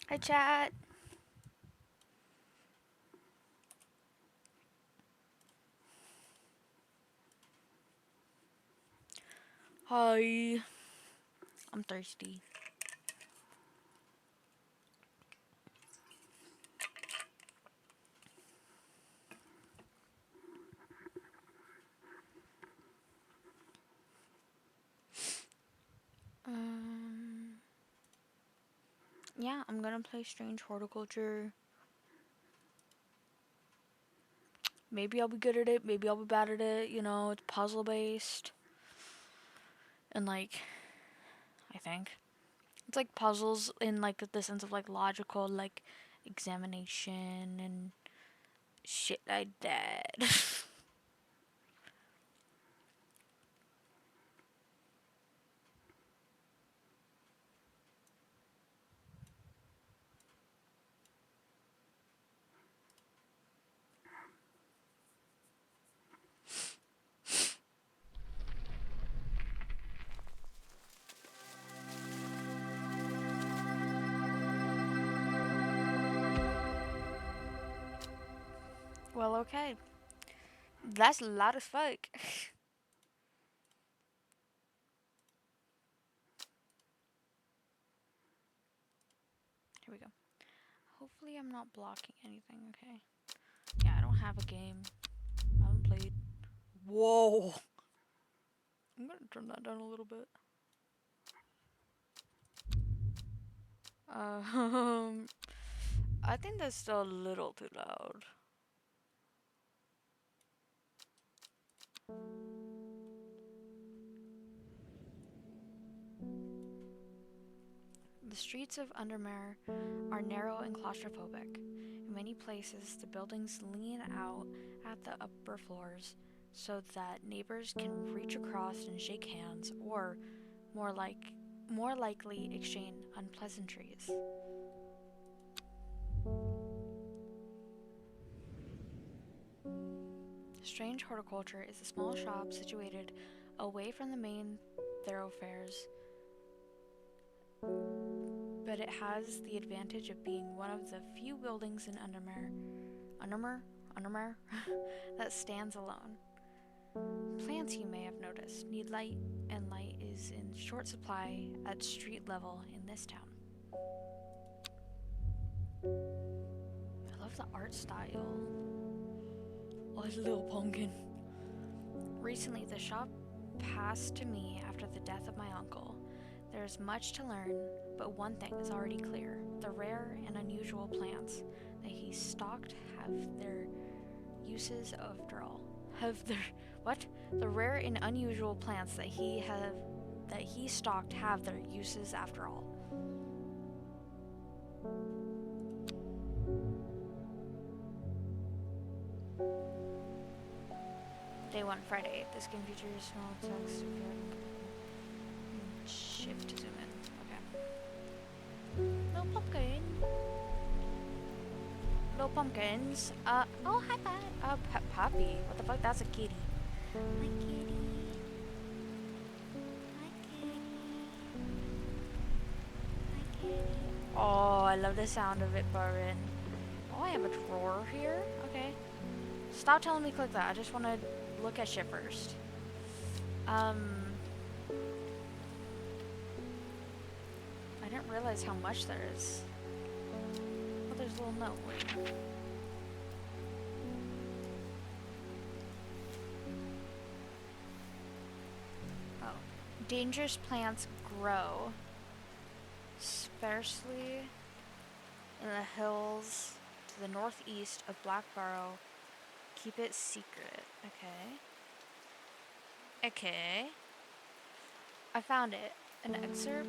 Hi, chat. Hi. I'm thirsty. Um. Yeah, I'm gonna play Strange Horticulture. Maybe I'll be good at it. Maybe I'll be bad at it. You know, it's puzzle based, and like, I think it's like puzzles in like the sense of like logical like examination and shit like that. Well, okay. That's loud as fuck. Here we go. Hopefully, I'm not blocking anything. Okay. Yeah, I don't have a game. I haven't played. Whoa. I'm gonna turn that down a little bit. Um, I think that's still a little too loud. The streets of Undermere are narrow and claustrophobic. In many places, the buildings lean out at the upper floors so that neighbors can reach across and shake hands, or more like more likely exchange unpleasantries. Strange Horticulture is a small shop situated away from the main thoroughfares, but it has the advantage of being one of the few buildings in Undermere that stands alone. Plants, you may have noticed, need light, and light is in short supply at street level in this town. I love the art style. Oh, it's a little pumpkin. Recently, the shop passed to me after the death of my uncle. There is much to learn, but one thing is already clear. The rare and unusual plants that he stocked have their uses after all. Have their what? The rare and unusual plants that he stocked have their uses after all. Day 1, Friday. This game features small text. Shift to zoom in. Okay. No pumpkin. No pumpkins. Oh, hi, Pat. Poppy. What the fuck? That's a kitty. Hi, kitty. Hi, kitty. Hi, kitty. Oh, I love the sound of it burring. Oh, I have a drawer here. Okay. Stop telling me click that. I just want to look at shit first. I didn't realize how much there is. Oh, there's a little note. Wait. Oh. Dangerous plants grow sparsely in the hills to the northeast of Blackborough. Keep it secret. Okay. Okay. I found it. An excerpt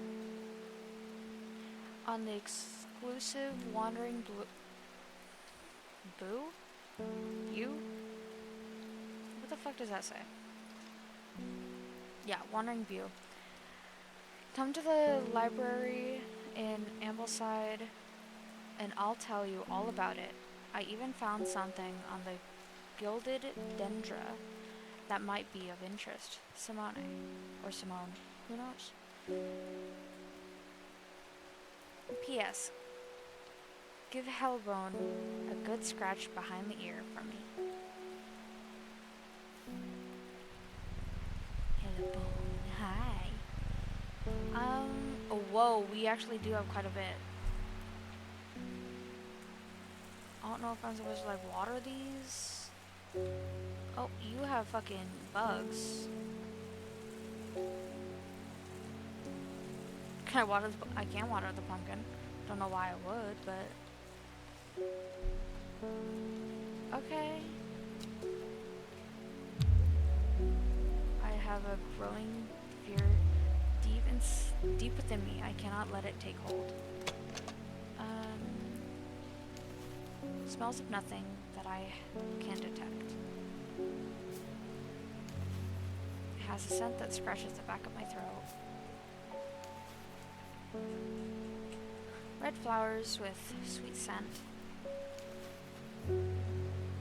on the exclusive Wandering Boo? You? What the fuck does that say? Yeah, Wandering View. Come to the library in Ambleside and I'll tell you all about it. I even found something on the gilded dendra that might be of interest. Simone. Or Simone. Who knows? P.S. Give Hellbone a good scratch behind the ear for me. Hellbone, hi. Oh, whoa, we actually do have quite a bit. I don't know if I'm supposed to, like, water these. Oh, you have fucking bugs. Can I water I can water the pumpkin. Don't know why I would, but... Okay. I have a growing fear deep within me. I cannot let it take hold. Smells of nothing that I can detect. It has a scent that scratches the back of my throat. Red flowers with sweet scent.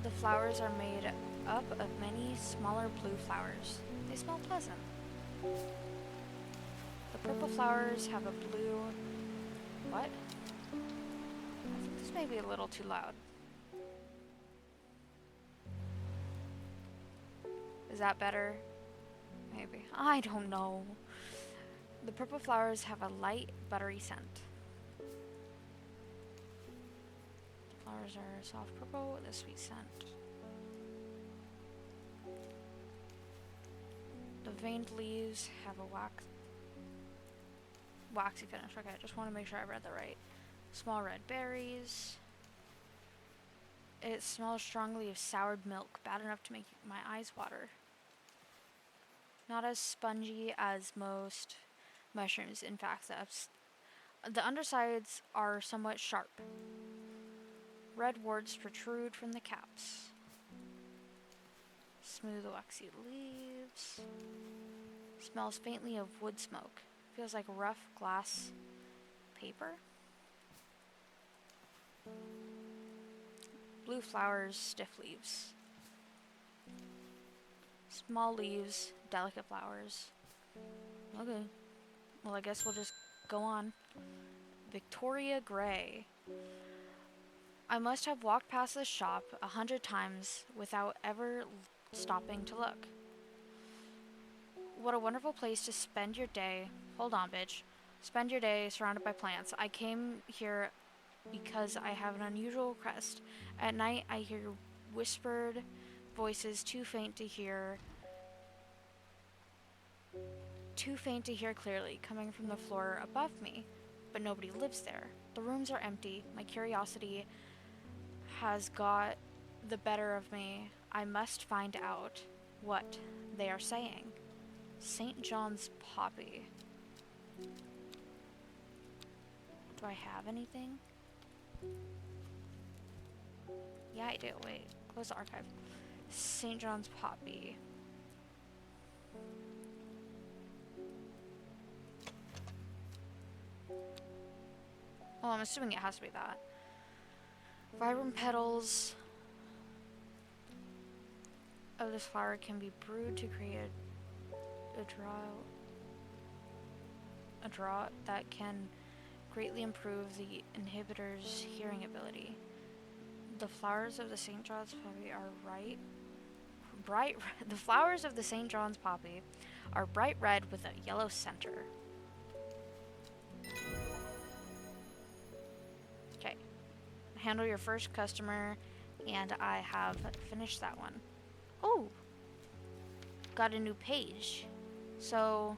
The flowers are made up of many smaller blue flowers. They smell pleasant. The purple flowers have a blue... What? I think this may be a little too loud. Is that better? Maybe. I don't know. The purple flowers have a light, buttery scent. The flowers are soft purple with a sweet scent. The veined leaves have a waxy finish. Okay, I just want to make sure I read that right. Small red berries. It smells strongly of soured milk, bad enough to make my eyes water. Not as spongy as most mushrooms. In fact, the undersides are somewhat sharp. Red warts protrude from the caps. Smooth, waxy leaves. Smells faintly of wood smoke. Feels like rough glass paper. Blue flowers, stiff leaves. Small leaves, delicate flowers. Okay. Well, I guess we'll just go on. Victoria Gray. I must have walked past this shop 100 times without ever stopping to look. What a wonderful place to spend your day. Hold on, bitch. Spend your day surrounded by plants. I came here because I have an unusual quest. At night, I hear whispered voices too faint to hear clearly, coming from the floor above me. But nobody lives there. The rooms are empty. My curiosity has got the better of me. I must find out what they are saying. St. John's Poppy. Do I have anything? Yeah, I do. Wait. Close the archive. St. John's Poppy. Well, I'm assuming it has to be that. Vibrant petals of this flower can be brewed to create a draught that can greatly improve the inhibitor's hearing ability. The flowers of the St. John's Poppy are the flowers of the St. John's Poppy are bright red with a yellow center. Okay. Handle your first customer, and I have finished that one. Oh! Got a new page. So,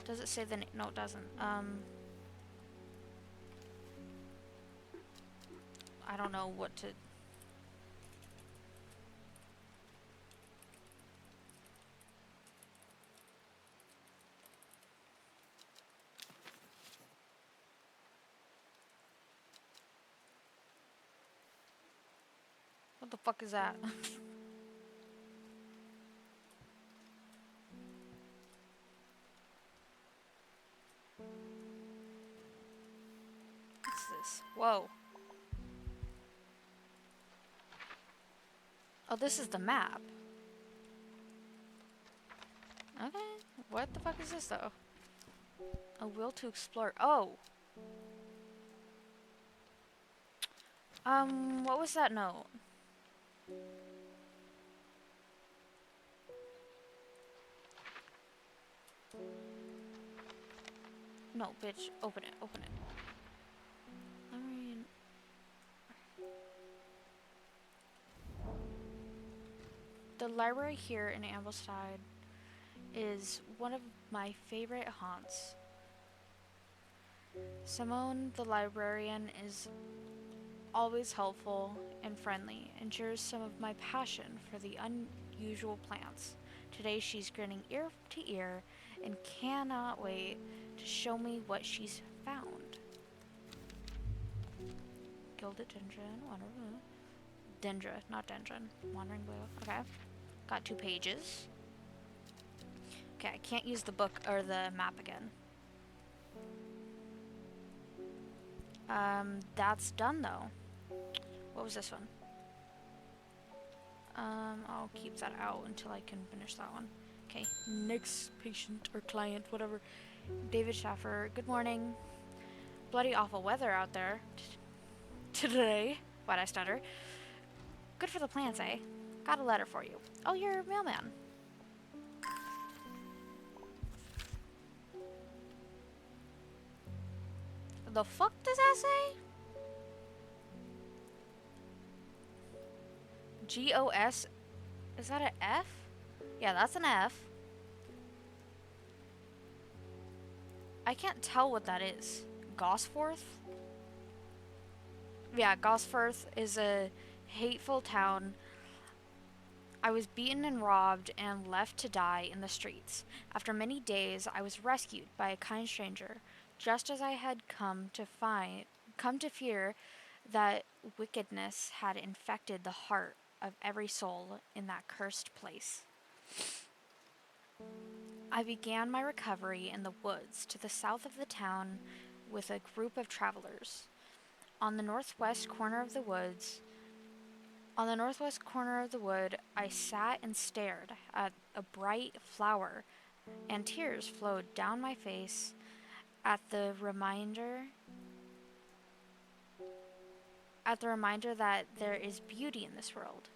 does it say the name? No, it doesn't. I don't know what to... What the fuck is that? What's this? Whoa. Oh, this is the map. Okay. What the fuck is this, though? A will to explore. Oh! What was that note? No, bitch. Open it. Open it. Let me read. The library here in Ambleside is one of my favorite haunts. Simone, the librarian, is always helpful and friendly and shares some of my passion for the unusual plants. Today she's grinning ear to ear and cannot wait to show me what she's found. Gilded dendron, wonderful. Dendra, not dendron. Wandering blue. Okay. Got 2 pages. Okay, I can't use the book or the map again. That's done though. What was this one? I'll keep that out until I can finish that one. Okay, next patient or client, whatever. David Schaffer, good morning. Bloody awful weather out there today. Why'd I stutter? Good for the plants, eh? Got a letter for you. Oh, you're a mailman. The fuck does that say? G-O-S? Is that an F? Yeah, that's an F. I can't tell what that is. Gosforth? Yeah, Gosforth is a hateful town. I was beaten and robbed and left to die in the streets. After many days, I was rescued by a kind stranger, just as I had come to fear that wickedness had infected the heart of every soul in that cursed place. I began my recovery in the woods to the south of the town with a group of travelers. On the northwest corner of the wood, I sat and stared at a bright flower, and tears flowed down my face at the reminder that there is beauty in this world.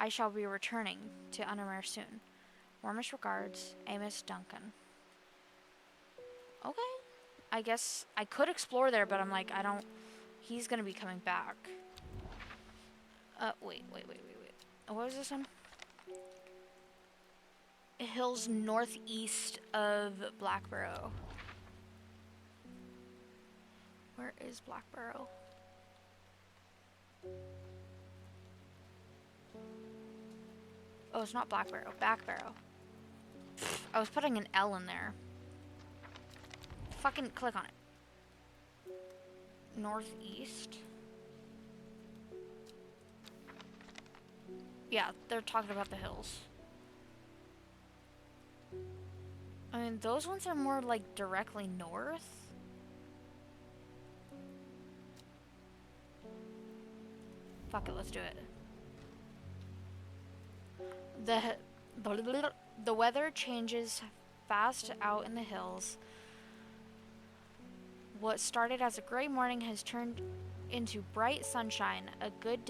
I shall be returning to Unamere soon. Warmest regards, Amos Duncan. Okay. I guess I could explore there, but I'm like, he's gonna be coming back. Wait. What was this one? Hills northeast of Blackbarrow. Where is Blackbarrow? Oh, it's not Blackbarrow. Backbarrow. I was putting an L in there. Fucking click on it. Northeast. Yeah, they're talking about the hills. I mean, those ones are more like directly north. Fuck it, let's do it. The weather changes fast out in the hills. What started as a gray morning has turned into bright sunshine. A good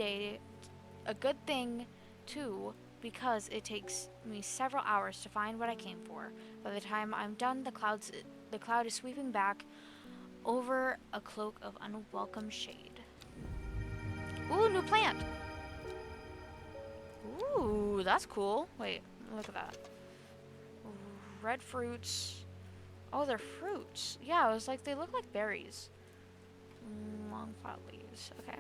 thing too, because it takes me several hours to find what I came for. By the time I'm done, the cloud is sweeping back over a cloak of unwelcome shade. Ooh, new plant. Ooh, that's cool. Wait, look at that. Red fruits. Oh, they're fruits. Yeah, I was like, they look like berries. Long flat leaves. Okay.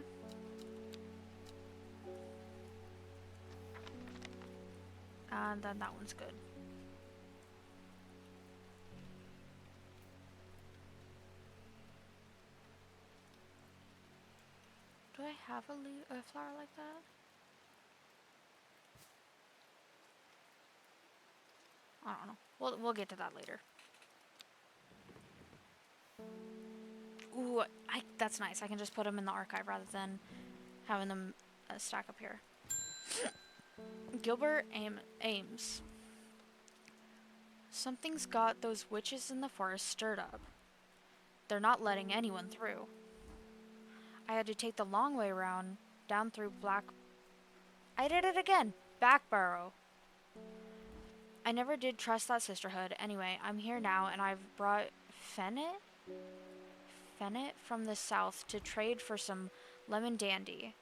And then that one's good. Do I have a flower like that? I don't know. We'll get to that later. Ooh, that's nice. I can just put them in the archive rather than having them stack up here. Gilbert Ames. Something's got those witches in the forest stirred up. They're not letting anyone through. I had to take the long way around, down through Black... I did it again! Backborough. I never did trust that sisterhood. Anyway, I'm here now, and I've brought Fennec from the south to trade for some lemon dandy.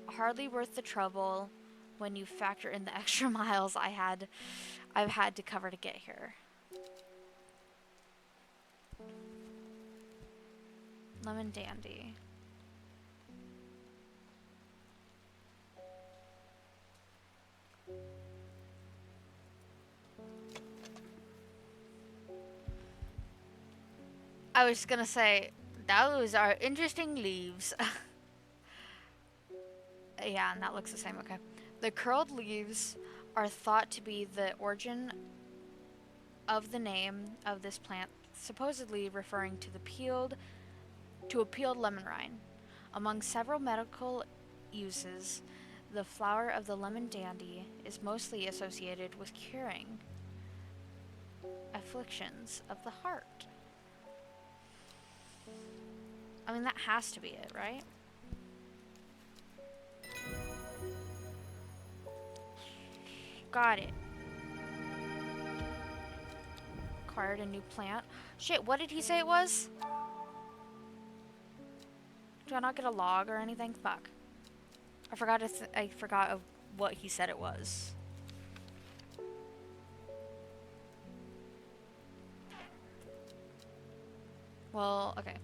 Hardly worth the trouble when you factor in the extra miles I've had to cover to get here. Lemon dandy. I was gonna say, those are interesting leaves. Yeah, and that looks the same, okay. The curled leaves are thought to be the origin of the name of this plant, supposedly referring to a peeled lemon rind. Among several medical uses, the flower of the lemon dandy is mostly associated with curing afflictions of the heart. I mean, that has to be it, right? Got it. Acquired a new plant. Shit, what did he say it was? Do I not get a log or anything? Fuck. I forgot of what he said it was. Well, okay.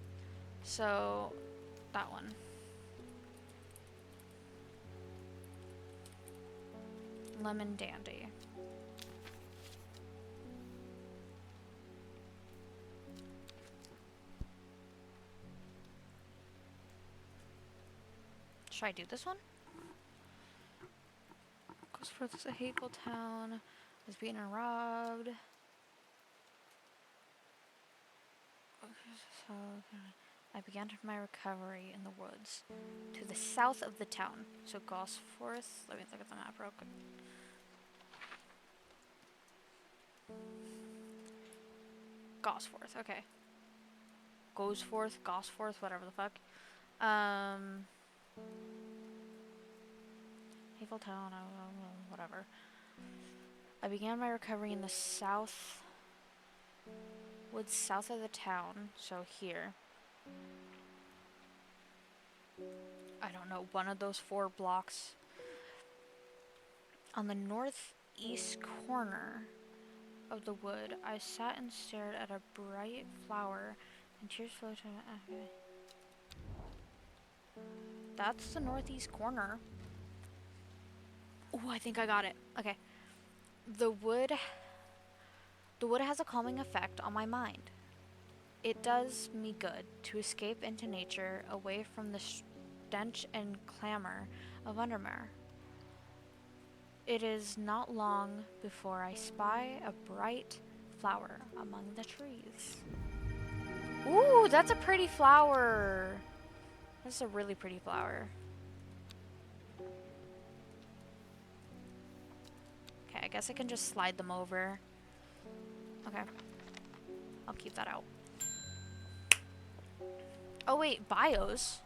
So, that one. Lemon dandy. Should I do this one? Goes forth as a hateful town. Was beaten and robbed. So, I began my recovery in the woods to the south of the town. So Gosforth. Let me look at the map real quick. Gosforth, okay. Gosforth, whatever the fuck. Hateful town, whatever. I began my recovery in the south, woods south of the town, so here. I don't know, one of those 4 blocks. On the northeast corner of the wood, I sat and stared at a bright flower, and tears flowed to my... Okay. That's the northeast corner. Oh, I think I got it. Okay. The wood has a calming effect on my mind. It does me good to escape into nature, away from the stench and clamor of Undermere. It is not long before I spy a bright flower among the trees. Ooh, that's a pretty flower. That's a really pretty flower. Okay, I guess I can just slide them over. Okay. I'll keep that out. Oh wait, bios?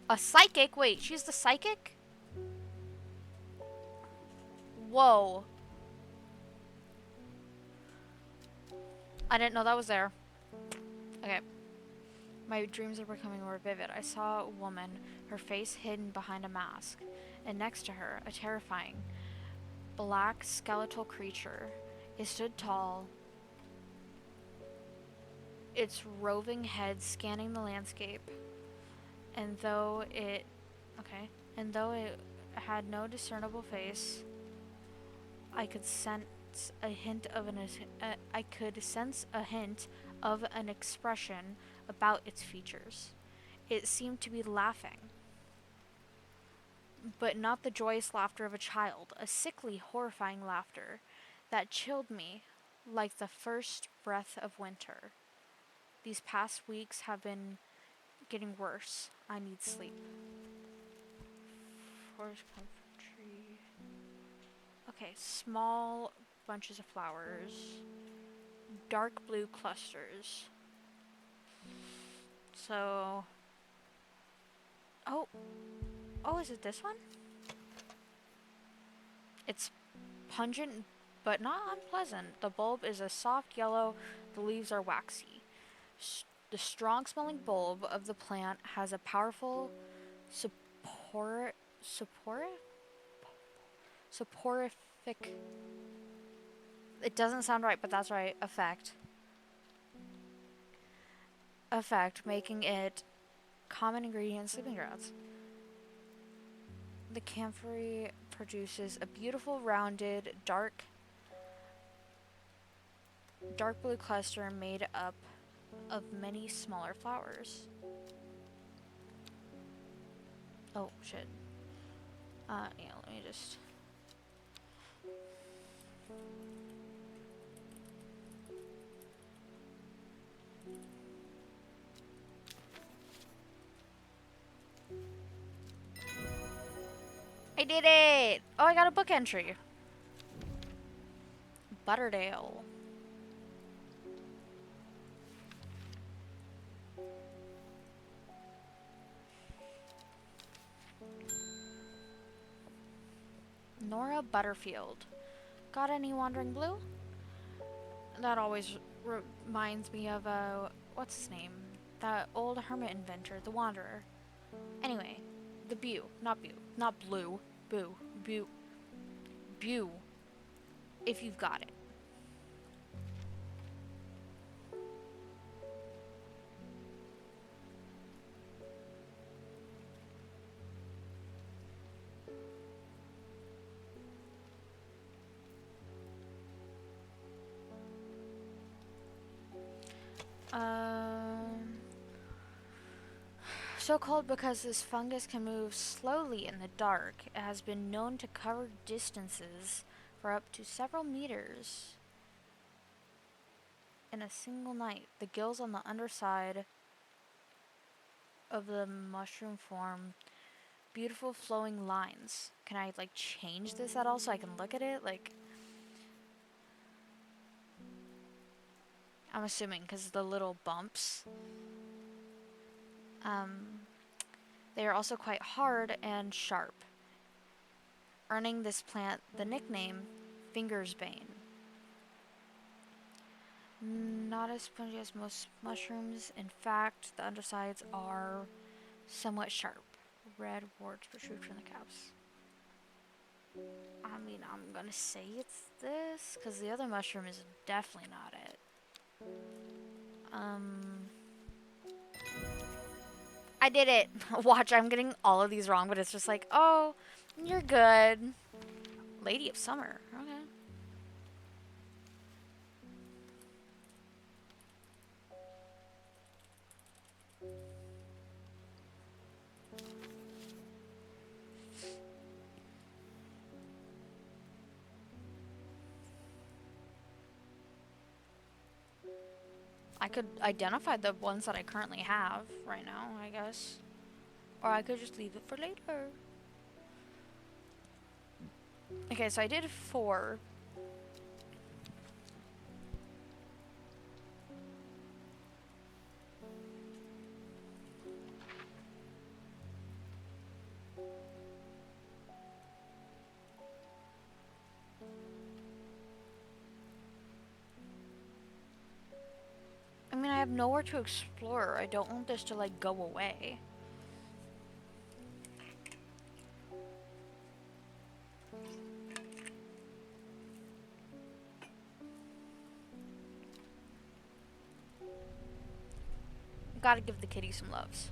A psychic? Wait, she's the psychic? Whoa. I didn't know that was there. Okay. My dreams are becoming more vivid. I saw a woman, her face hidden behind a mask, and next to her, a terrifying, black skeletal creature. It stood tall, its roving head scanning the landscape, and though it had no discernible face, I could sense a hint of an expression about its features. It seemed to be laughing, but not the joyous laughter of a child, a sickly, horrifying laughter that chilled me like the first breath of winter. These past weeks have been getting worse. I need sleep. Forest comfort tree. Okay, small bunches of flowers. dark blue clusters. So, oh, is it this one? It's pungent but not unpleasant. The bulb is a soft yellow, the leaves are waxy. The strong smelling bulb of the plant has a powerful soporific it doesn't sound right, but that's right, effect, making it common ingredient in sleeping draughts. The camphor produces a beautiful rounded dark blue cluster made up of many smaller flowers. Oh shit. Yeah, let me just I did it! Oh, I got a book entry. Butterdale. Nora Butterfield. Got any Wandering Blue? That always reminds me of, what's his name? That old hermit inventor, the Wanderer. Anyway, the Bew. Not Blue. Bew. If you've got it. So called because this fungus can move slowly in the dark. It has been known to cover distances for up to several meters in a single night. The gills on the underside of the mushroom form beautiful flowing lines. Can I like change this at all so I can look at it? Like, I'm assuming because the little bumps. They are also quite hard and sharp, earning this plant the nickname Fingersbane. Not as spongy as most mushrooms. In fact, the undersides are somewhat sharp. Red warts protrude from the caps. I mean, I'm gonna say it's this, because the other mushroom is definitely not it. I did it! Watch, I'm getting all of these wrong, but it's just like, oh, you're good. Lady of Summer, okay. I could identify the ones that I currently have right now, I guess. Or I could just leave it for later. Okay, so I did 4. I mean, I have nowhere to explore. I don't want this to, like, go away. Gotta give the kitty some loves.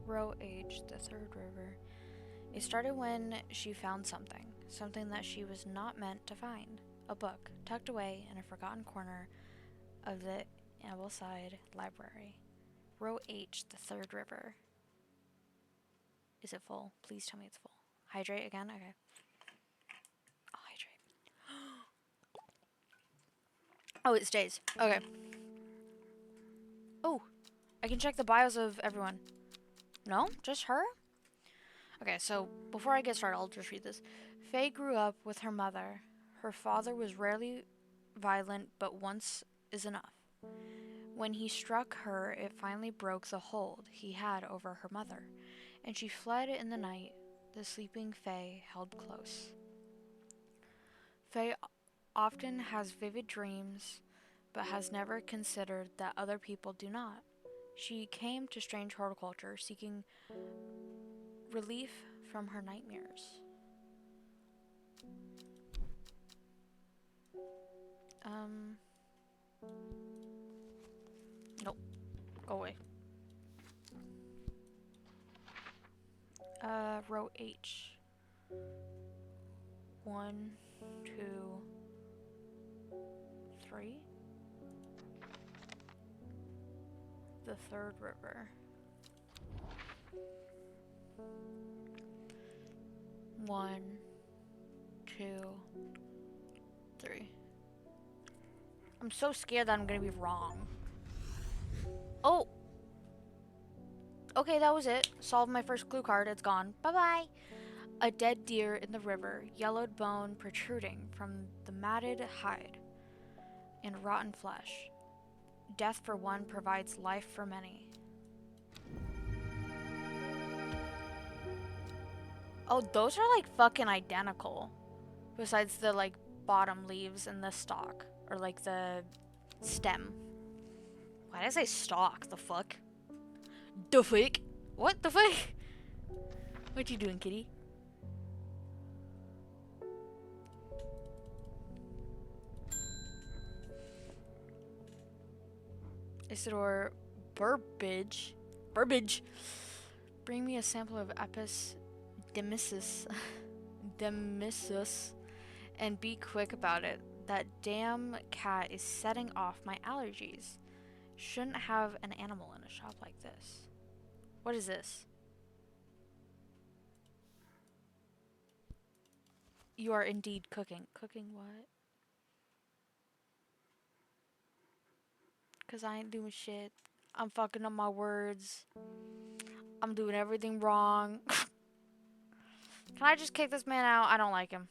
Row Age, the Third River. It started when she found something that she was not meant to find. A book, tucked away in a forgotten corner of the Ambleside Library. Row H, the Third River. Is it full? Please tell me it's full. Hydrate again? Okay. I'll hydrate. Oh, it stays. Okay. Oh, I can check the bios of everyone. No? Just her? Okay, so before I get started, I'll just read this. Faye grew up with her mother. Her father was rarely violent, but once is enough. When he struck her, it finally broke the hold he had over her mother, and she fled in the night, the sleeping Faye held close. Faye often has vivid dreams, but has never considered that other people do not. She came to strange horticulture seeking relief from her nightmares. Nope. Go away. Row H. 1, 2, 3. The third river. 1, 2, 3. I'm so scared that I'm gonna be wrong. Oh! Okay, that was it. Solved my first clue card. It's gone. Bye-bye! A dead deer in the river, yellowed bone protruding from the matted hide, and rotten flesh. Death for one provides life for many. Oh, those are like fucking identical. Besides the like bottom leaves and the stalk. Or like the stem. Why did I say stalk? The fuck? The fuck? What the fuck? What you doing, kitty? Isidore Burbage. Bring me a sample of Apis demissus. And be quick about it. That damn cat is setting off my allergies. Shouldn't have an animal in a shop like this. What is this? You are indeed cooking. Cooking what? Cause I ain't doing shit. I'm fucking up my words. I'm doing everything wrong. Can I just kick this man out? I don't like him.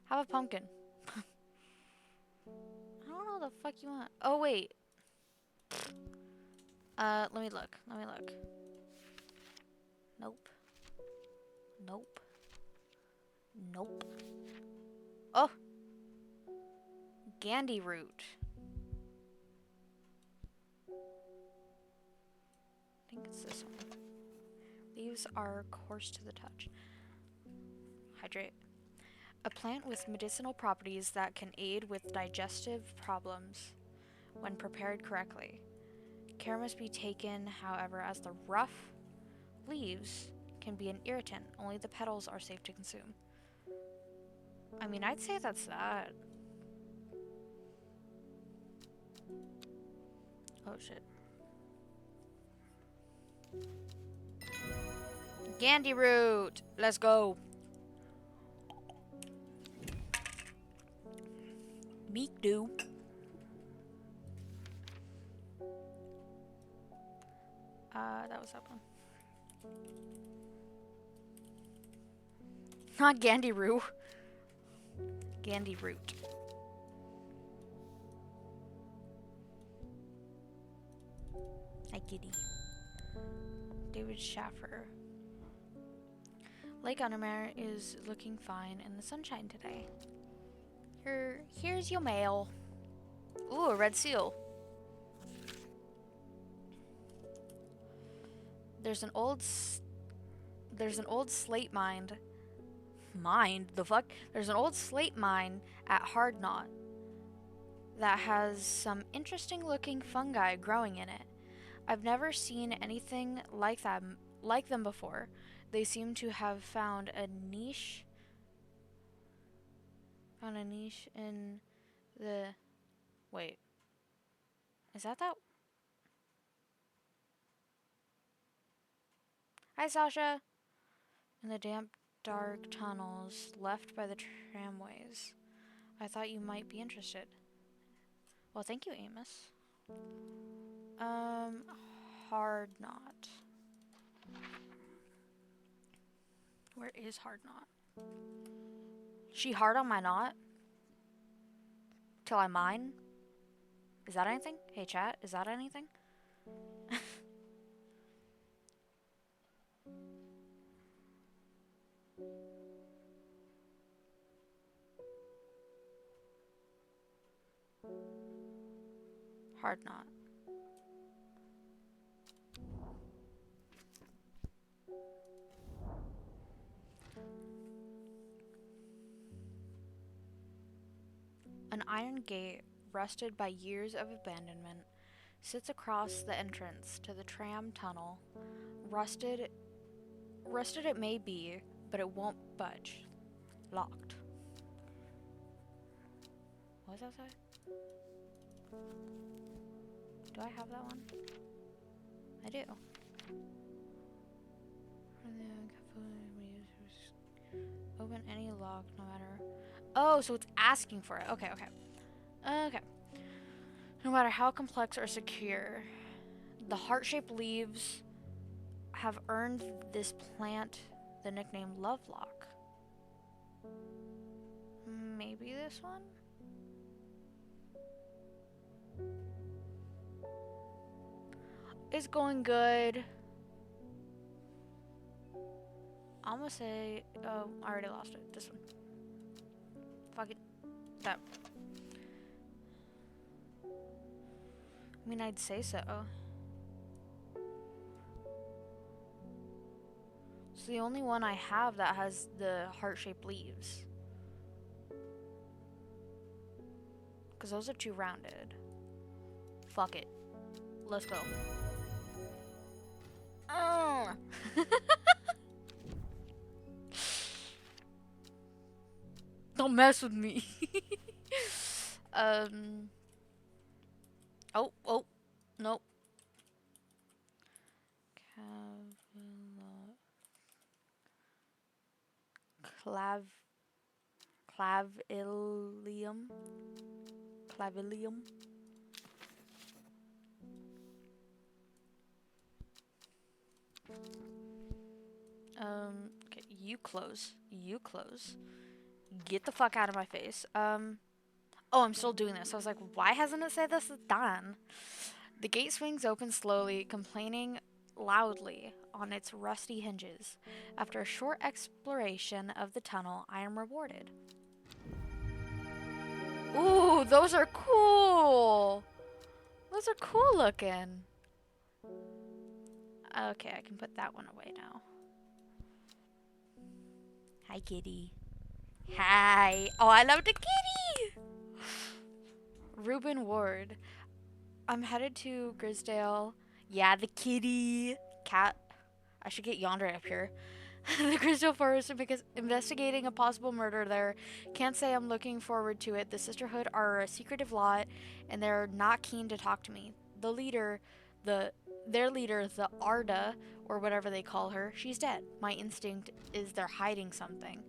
Have a pumpkin. I don't know what the fuck you want. Oh, wait. Let me look. Nope. Oh! Gandhi root. I think it's this one. Leaves are coarse to the touch. Hydrate. A plant with medicinal properties that can aid with digestive problems when prepared correctly. Care must be taken, however, as the rough leaves can be an irritant. Only the petals are safe to consume. I mean, I'd say that's that. Oh, shit. Gandhi root! Let's go. Meat do. That was that one. Not Gandhi root. Gandhi root. Hi, kitty. David Schaffer. Lake Undermere is looking fine in the sunshine today. Here's your mail. Ooh, a red seal. There's an old slate mine. The fuck? There's an old slate mine at Hard Knot that has some interesting looking fungi growing in it. I've never seen anything like them before. They seem to have found a niche in the... Wait. Is that? Hi, Sasha. In the damp, dark tunnels left by the tramways. I thought you might be interested. Well, thank you, Amos. Hard knot. Where is hard knot? She hard on my knot? Till I mine? Is that anything? Hey, chat, is that anything? Hard knot. An iron gate, rusted by years of abandonment, sits across the entrance to the tram tunnel. Rusted it may be, but it won't budge. Locked. What does that say? Do I have that one? I do. Open any lock, no matter. Oh, so it's asking for it. Okay. No matter how complex or secure, the heart-shaped leaves have earned this plant the nickname Lovelock. Maybe this one? It's going good. I'm gonna say, oh, I already lost it. This one. Fuck it. That. I mean, I'd say so. It's the only one I have that has the heart-shaped leaves. Because those are too rounded. Fuck it. Let's go. Oh. Don't mess with me. Oh, nope. Clavilium. Okay, you close. Get the fuck out of my face. Oh, I'm still doing this. I was like, why hasn't it said this is done? The gate swings open slowly, complaining loudly on its rusty hinges. After a short exploration of the tunnel, I am rewarded. Ooh, those are cool! Those are cool looking. Okay, I can put that one away now. Hi, kitty. Hi. Oh, I love the kitty! Reuben Ward. I'm headed to Grisdale. Yeah, the kitty. Cat. I should get Yonder up here. The Grisdale Forest because investigating a possible murder there. Can't say I'm looking forward to it. The Sisterhood are a secretive lot, and they're not keen to talk to me. Their leader, the Arda, or whatever they call her, she's dead. My instinct is they're hiding something.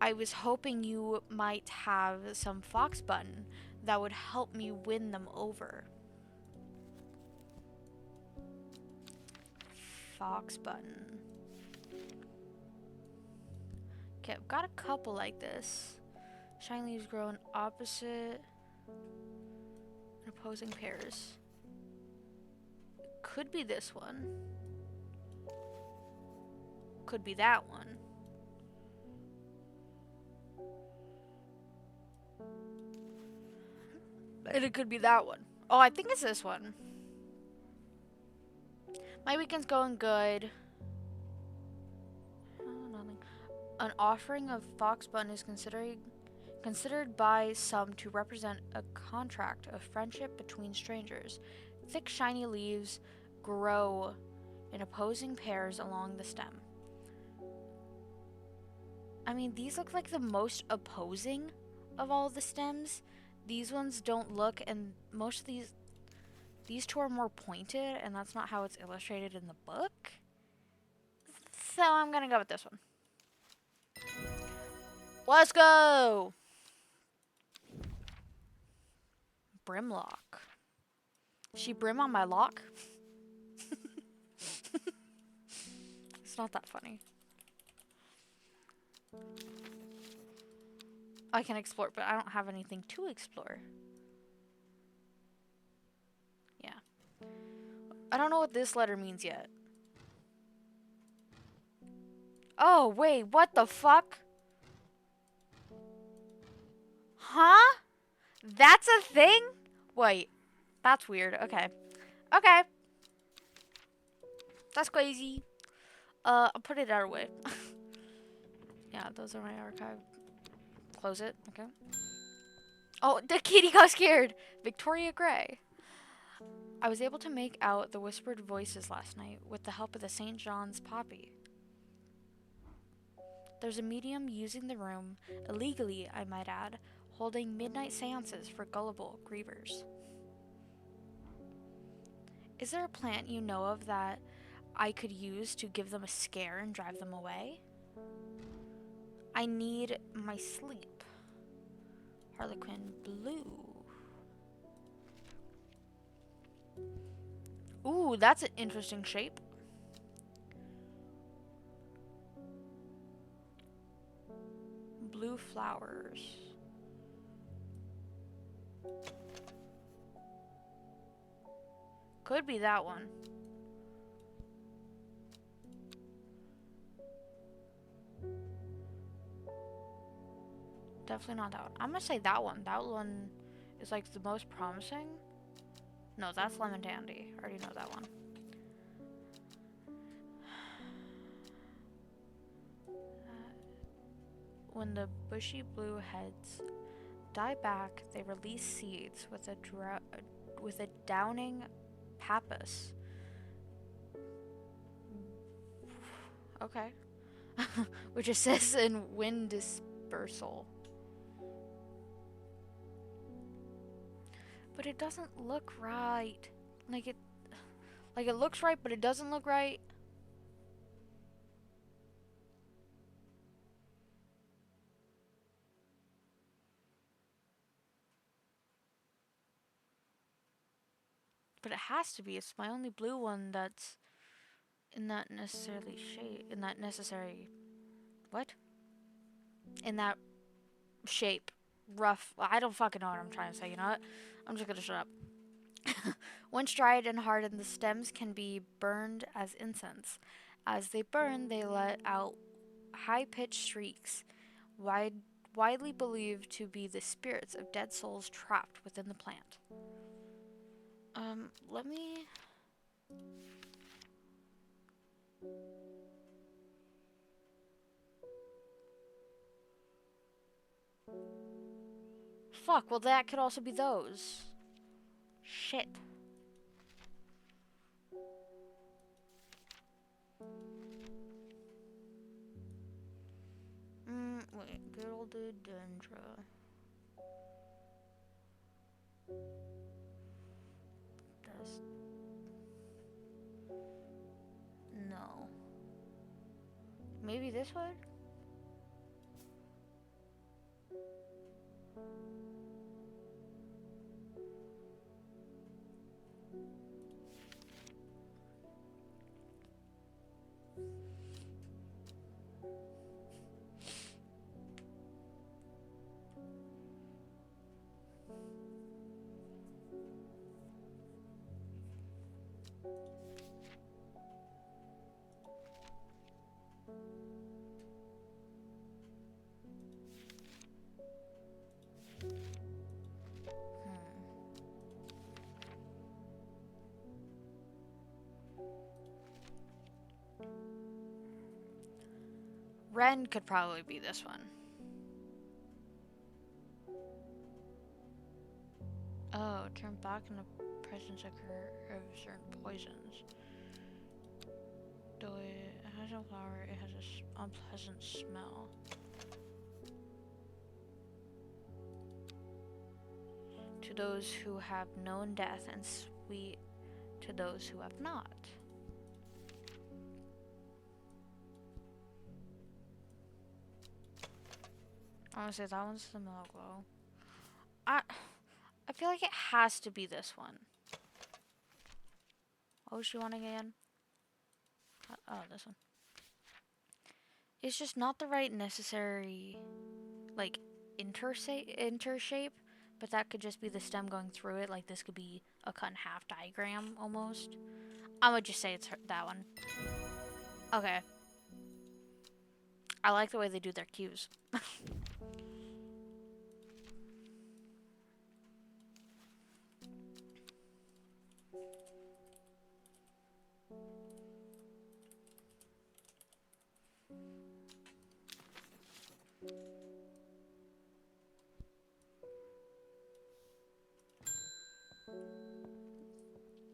I was hoping you might have some fox button that would help me win them over. Fox button. Okay, I've got a couple like this. Shine leaves grow in opposite and opposing pairs. Could be this one. Could be that one. And it could be that one. Oh, I think it's this one. My weekend's going good. Nothing. An offering of fox button is considered by some to represent a contract of friendship between strangers. Thick, shiny leaves grow in opposing pairs along the stem. I mean, these look like the most opposing of all the stems. These ones don't look, and most of these two are more pointed, and that's not how it's illustrated in the book. So I'm gonna go with this one. Let's go! Brimlock. She brim on my lock? It's not that funny. I can explore, but I don't have anything to explore. Yeah. I don't know what this letter means yet. Oh, wait, what the fuck? Huh? That's a thing? Wait, that's weird. Okay. Okay. That's crazy. I'll put it our way. Yeah, those are my archive. Close it. Okay. Oh, the kitty got scared. Victoria Gray. I was able to make out the whispered voices last night with the help of the St. John's poppy. There's a medium using the room, illegally I might add, holding midnight seances for gullible grievers. Is there a plant you know of that I could use to give them a scare and drive them away? I need my sleep. Harlequin blue. Ooh, that's an interesting shape. Blue flowers. Could be that one. Definitely not that one. I'm gonna say that one. That one is like the most promising. No, that's lemon dandy. I already know that one. When the bushy blue heads die back, they release seeds with a downing pappus. Okay. Which assists in wind dispersal. But it doesn't look right. Like it looks right, but it doesn't look right. But it has to be. It's my only blue one that's in that necessarily shade. In that necessary. What? In that shape. Rough. I don't fucking know what I'm trying to say. You know what? I'm just gonna shut up. Once dried and hardened, the stems can be burned as incense. As they burn, they let out high-pitched shrieks, widely believed to be the spirits of dead souls trapped within the plant. Let me... Fuck, well that could also be those. Shit. Wait, Gildedendra. That's... No. Maybe this one? Ren could probably be this one. Oh, turn back in the presence of certain poisons. Though it has a flower, it has an unpleasant smell. To those who have known death, and sweet to those who have not. I'm gonna say that one's the Milglow. I feel like it has to be this one. What was she wanting again? Oh, this one. It's just not the right necessary, like, intershape, but that could just be the stem going through it. Like, this could be a cut in half diagram, almost. I would just say it's that one. Okay. I like the way they do their cues.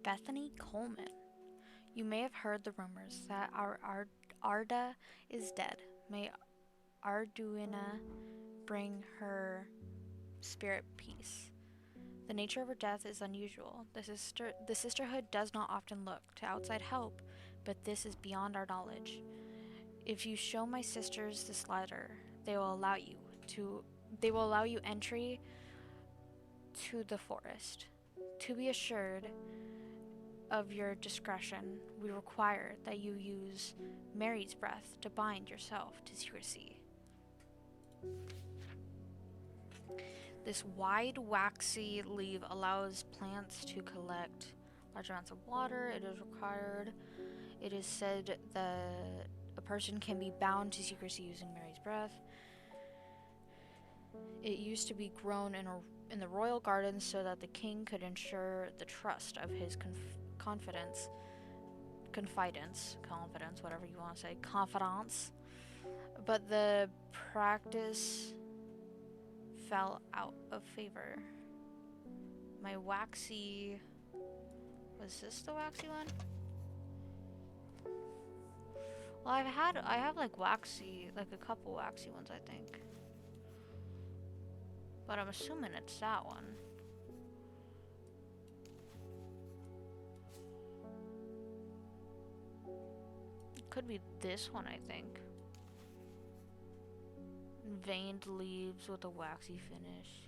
Bethany Coleman. You may have heard the rumors that our Arda is dead. May Arduina bring her spirit peace. The nature of her death is unusual. The sisterhood does not often look to outside help, but this is beyond our knowledge. If you show my sisters this letter, they will allow you entry to the forest. To be assured of your discretion, we require that you use Mary's breath to bind yourself to secrecy. This wide, waxy leaf allows plants to collect large amounts of water. It is required. It is said that a person can be bound to secrecy using Mary's breath. It used to be grown in the royal gardens so that the king could ensure the trust of his confidence, whatever you want to say, confidants. But the practice fell out of favor. My waxy... Was this the waxy one? Well, I have like waxy, like a couple waxy ones, I think. But I'm assuming it's that one. It could be this one, I think. Veined leaves with a waxy finish.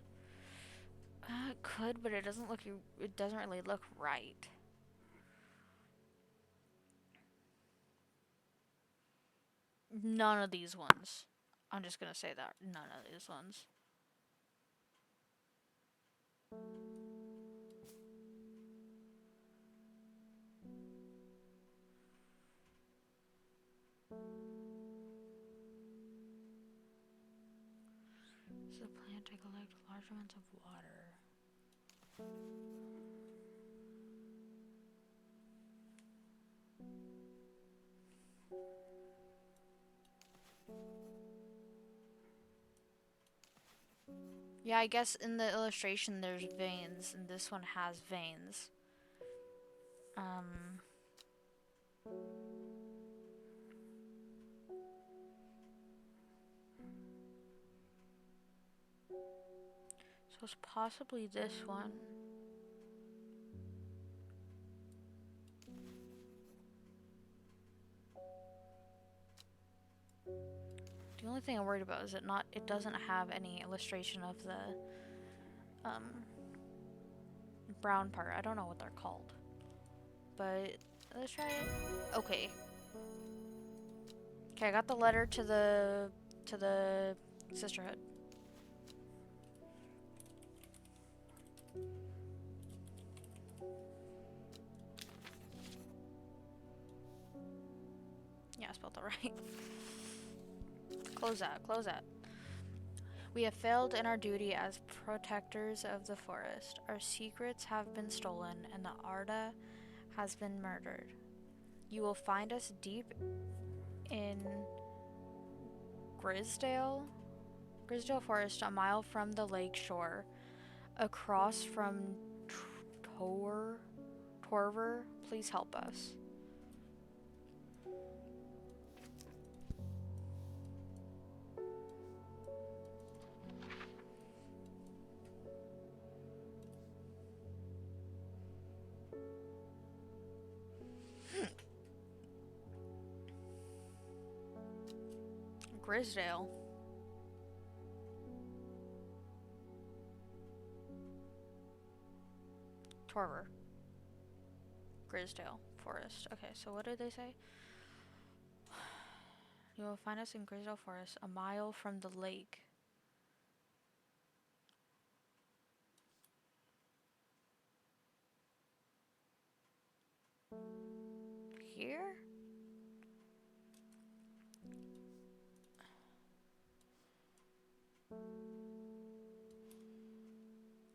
It could, but it doesn't really look right. None of these ones. I'm just gonna say that. None of these ones. So the plant to collect large amounts of water. Yeah, I guess in the illustration there's veins, and this one has veins. So it's possibly this one. The only thing I'm worried about is it doesn't have any illustration of the brown part. I don't know what they're called. But let's try it. Okay. Okay, I got the letter to the sisterhood. Yeah, I spelled that right. Close that. We have failed in our duty as protectors of the forest. Our secrets have been stolen, and the Arda has been murdered. You will find us deep in Grisdale Forest, a mile from the lake shore, across from Torver. Please help us. Grisdale. Torver. Grisdale Forest. Okay, so what did they say? You will find us in Grisdale Forest, a mile from the lake. Here?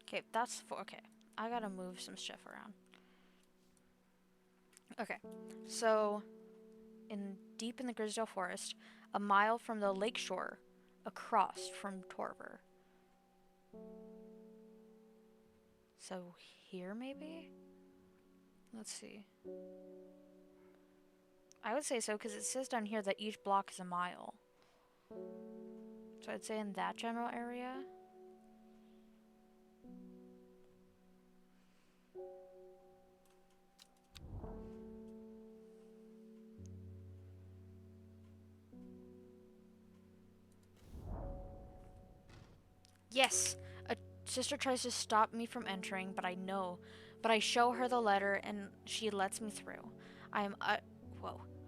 Okay, that's for. Okay, I gotta move some stuff around. Okay, so deep in the Grisdale Forest, a mile from the lake shore, across from Torver. So here, maybe? Let's see. I would say so because it says down here that each block is a mile. So I'd say in that general area. Yes! A sister tries to stop me from entering, but I show her the letter and she lets me through. I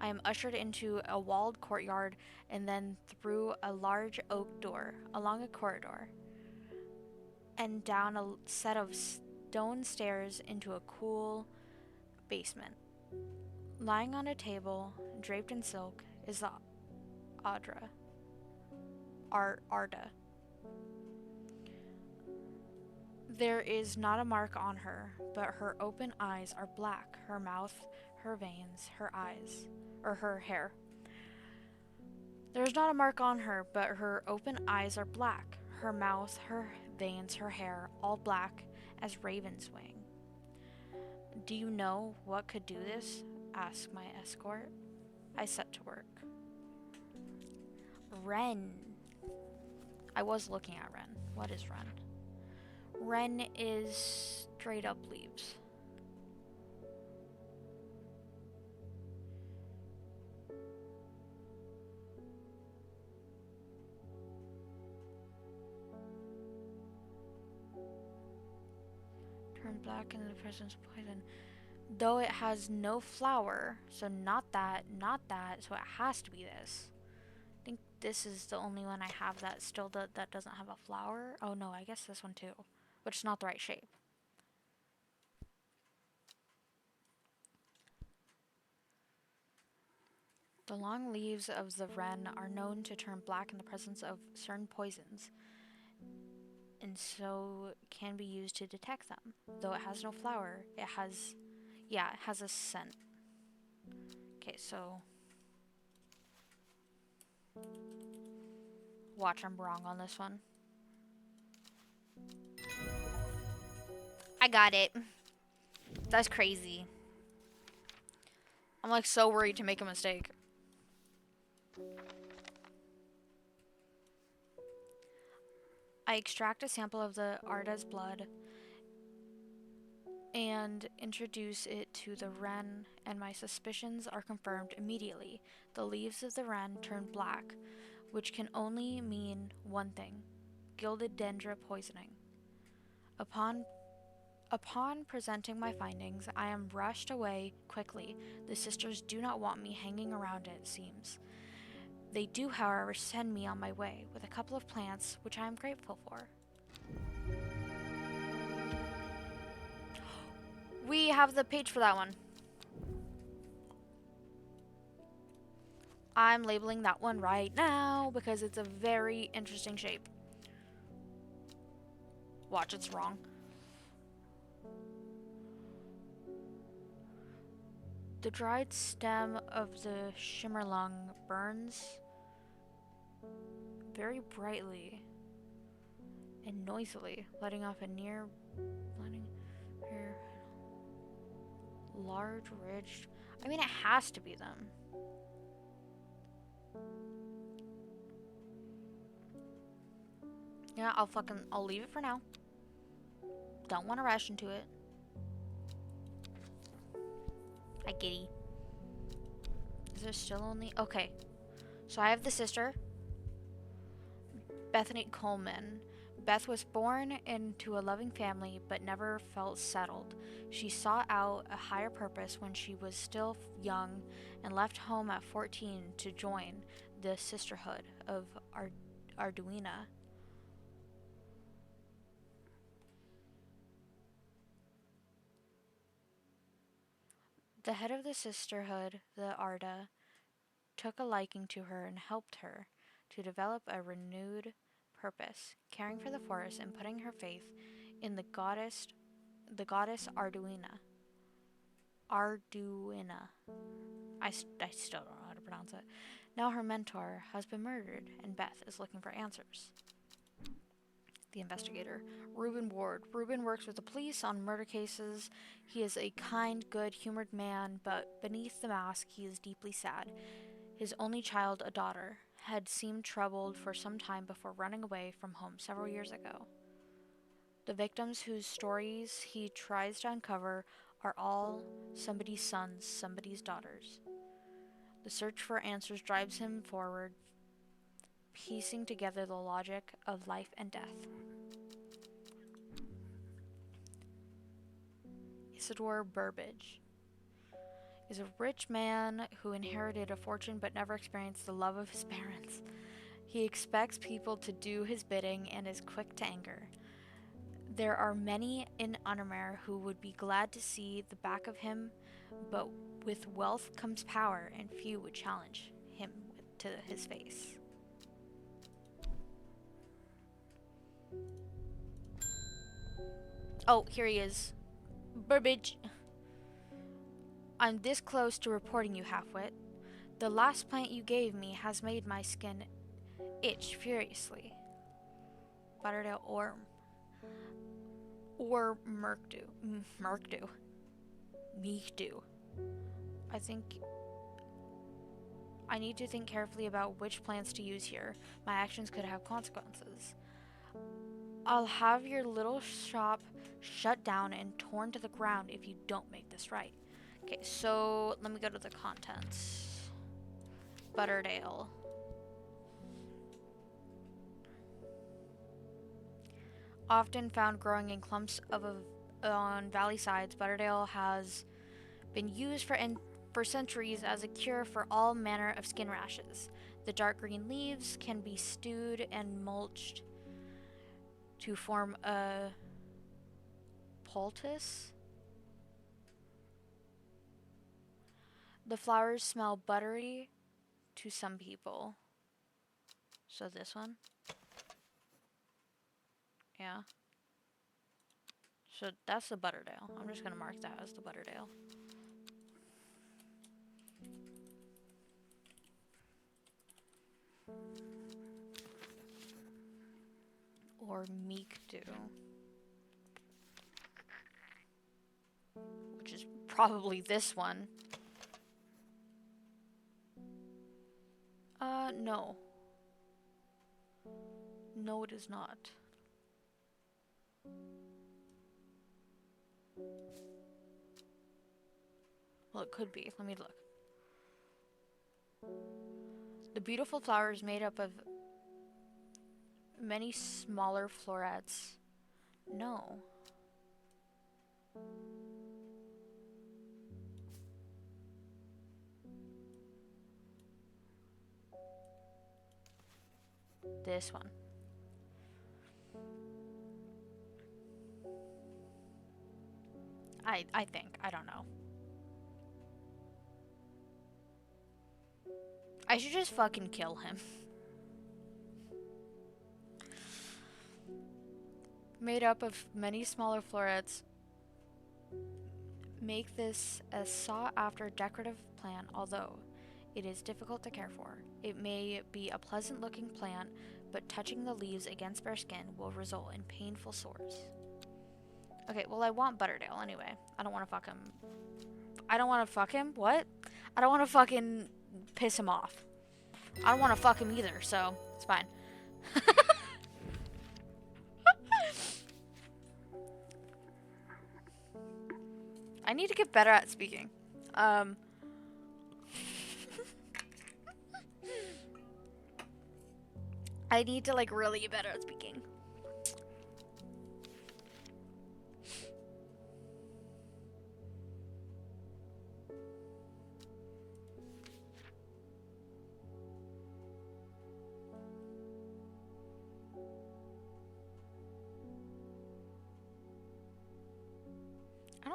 am ushered into a walled courtyard and then through a large oak door, along a corridor, and down a set of stone stairs into a cool basement. Lying on a table, draped in silk, is the Arda. There is not a mark on her, but her open eyes are black, her mouth, her veins, her eyes, or her hair. There is not a mark on her, but her open eyes are black, her mouth, her veins, her hair, all black as raven's wing. Do you know what could do this? Asked my escort. I set to work. Wren. I was looking at Wren. What is Wren? Wren is straight up leaves. Turn black in the presence of poison. Though it has no flower, so not that, so it has to be this. I think this is the only one I have that still that doesn't have a flower. Oh no, I guess this one too, which is not the right shape. The long leaves of the wren are known to turn black in the presence of certain poisons, and so can be used to detect them. Though it has no flower, it has a scent. Okay, so watch, I'm wrong on this one. I got it. That's crazy. I'm like so worried to make a mistake. I extract a sample of the Arda's blood and introduce it to the wren, and my suspicions are confirmed immediately. The leaves of the wren turn black, which can only mean one thing: gilded dendra poisoning. Upon presenting my findings, I am rushed away quickly. The sisters do not want me hanging around, it seems. They do, however, send me on my way with a couple of plants, which I am grateful for. We have the page for that one. I'm labeling that one right now because it's a very interesting shape. Watch, it's wrong. The dried stem of the shimmerlung burns very brightly and noisily, letting off a large ridge. I mean, it has to be them. Yeah, I'll leave it for now. Don't want to rush into it. Hi, Giddy. Is there still only... Okay. So I have the sister, Bethany Coleman. Beth was born into a loving family but never felt settled. She sought out a higher purpose when she was still young and left home at 14 to join the Sisterhood of Arduina. The head of the Sisterhood, the Arda, took a liking to her and helped her to develop a renewed purpose, caring for the forest and putting her faith in the goddess Arduina. Arduina. I still don't know how to pronounce it. Now her mentor has been murdered, and Beth is looking for answers. The investigator, Reuben Ward. Reuben works with the police on murder cases. He is a kind, good-humored man, but beneath the mask, he is deeply sad. His only child, a daughter, had seemed troubled for some time before running away from home several years ago. The victims whose stories he tries to uncover are all somebody's sons, somebody's daughters. The search for answers drives him forward, piecing together the logic of life and death. Isidore Burbage is a rich man who inherited a fortune but never experienced the love of his parents. He expects people to do his bidding and is quick to anger. There are many in Unnermere who would be glad to see the back of him, but with wealth comes power, and few would challenge him to his face. Oh, here he is. Burbage. I'm this close to reporting you, Halfwit. The last plant you gave me has made my skin itch furiously. Butterdale or Merkdu. Meekdu. I think I need to think carefully about which plants to use here. My actions could have consequences. I'll have your little shop shut down and torn to the ground if you don't make this right. Okay, so let me go to the contents. Butterdale. Often found growing in clumps on valley sides, Butterdale has been used for centuries as a cure for all manner of skin rashes. The dark green leaves can be stewed and mulched to form a poultice. The flowers smell buttery to some people. So this one. Yeah. So that's the Butterdale. I'm just going to mark that as the Butterdale. Or Meekdu. Which is probably this one. No. No, it is not. Well, it could be. Let me look. The beautiful flower is made up of many smaller florets. No. This one. I think. I don't know. I should just fucking kill him. Made up of many smaller florets. Make this a sought-after decorative plant, although it is difficult to care for. It may be a pleasant-looking plant, but touching the leaves against bare skin will result in painful sores. Okay, well, I want Butterdale anyway. I don't want to fuck him. I don't want to fuck him? What? I don't want to fucking piss him off. I don't want to fuck him either, so it's fine. I need to get better at speaking. I need to, like, really get better at speaking.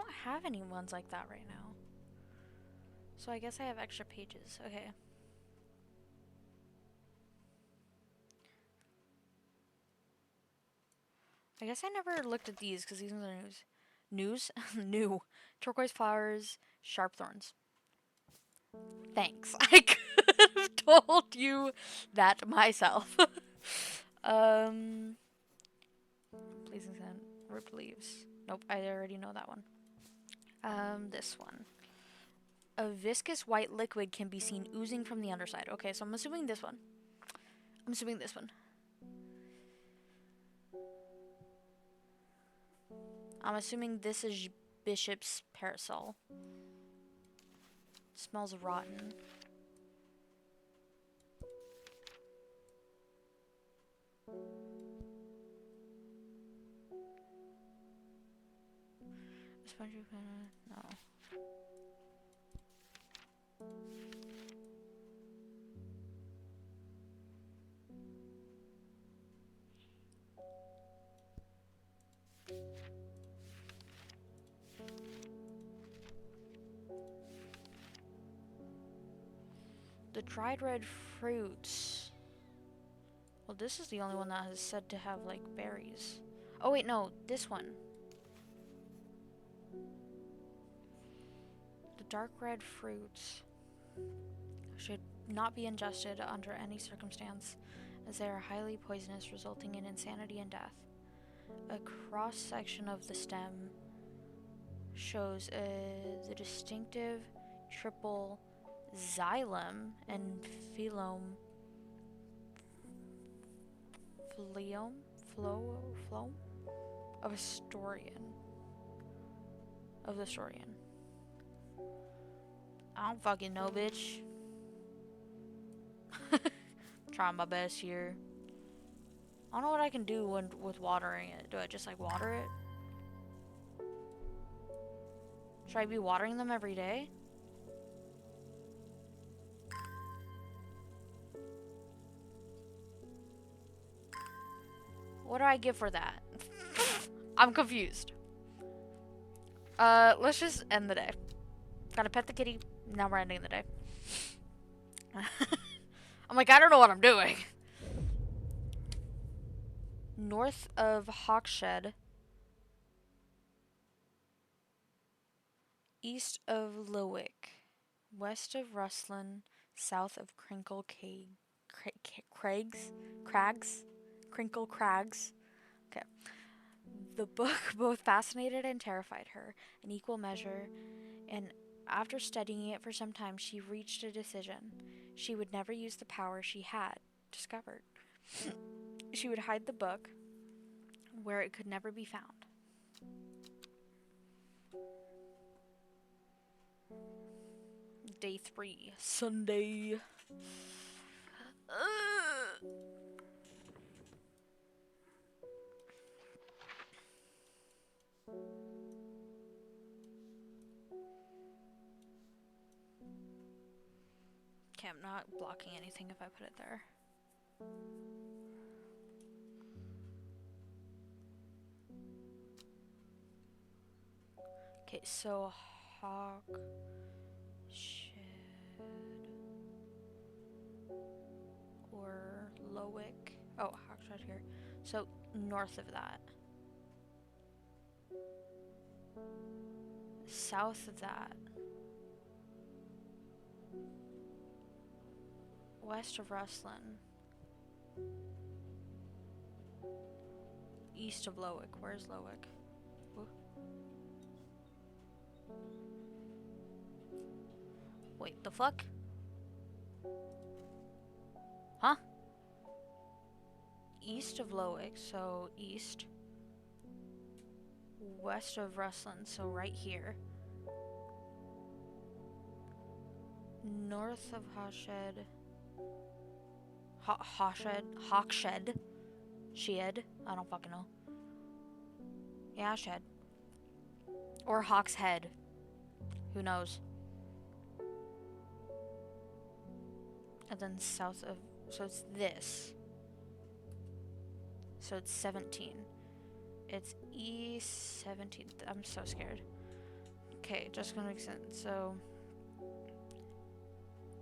don't have any ones like that right now. So I guess I have extra pages. Okay. I guess I never looked at these because these ones are news. News? New. Turquoise flowers, sharp thorns. Thanks. I could have told you that myself. Pleasing scent. Ripped leaves. Nope, I already know that one. This one. A viscous white liquid can be seen oozing from the underside. Okay, so I'm assuming this one. I'm assuming this one. I'm assuming this is Bishop's parasol. Smells rotten. No. The dried red fruits. Well, this is the only one that is said to have, like, berries. Oh, wait, no. This one. The dark red fruits should not be ingested under any circumstance, as they are highly poisonous, resulting in insanity and death. A cross-section of the stem shows the distinctive triple xylem and phloem of a Storian. I don't fucking know, bitch. Trying my best here. I don't know what I can do with watering it. Do I just like water it? Should I be watering them every day? What do I give for that? I'm confused. Let's just end the day. Gotta pet the kitty. Now we're ending the day. I'm like, I don't know what I'm doing. North of Hawkshead. East of Lowick. West of Rustlin. South of Crinkle Crags. Crinkle Crags. Okay. The book both fascinated and terrified her in equal measure, and after studying it for some time, she reached a decision. She would never use the power she had discovered. She would hide the book where it could never be found. Day 3, Sunday. Okay, I'm not blocking anything if I put it there. Okay, so Hawkshead or Lowick. Oh, Hawkshead here. So north of that. South of that. West of Rustlin. East of Lowick. Where's Lowick? Ooh. Wait, the fuck? Huh? East of Lowick, so east. West of Rustlin, so right here. North of Hawkshead. Hawkshead. Shed. I don't fucking know. Yeah, Shed. Or Hawk's Head. Who knows? And then south of... So it's this. So it's 17. It's E17. I'm so scared. Okay, just gonna make sense. So,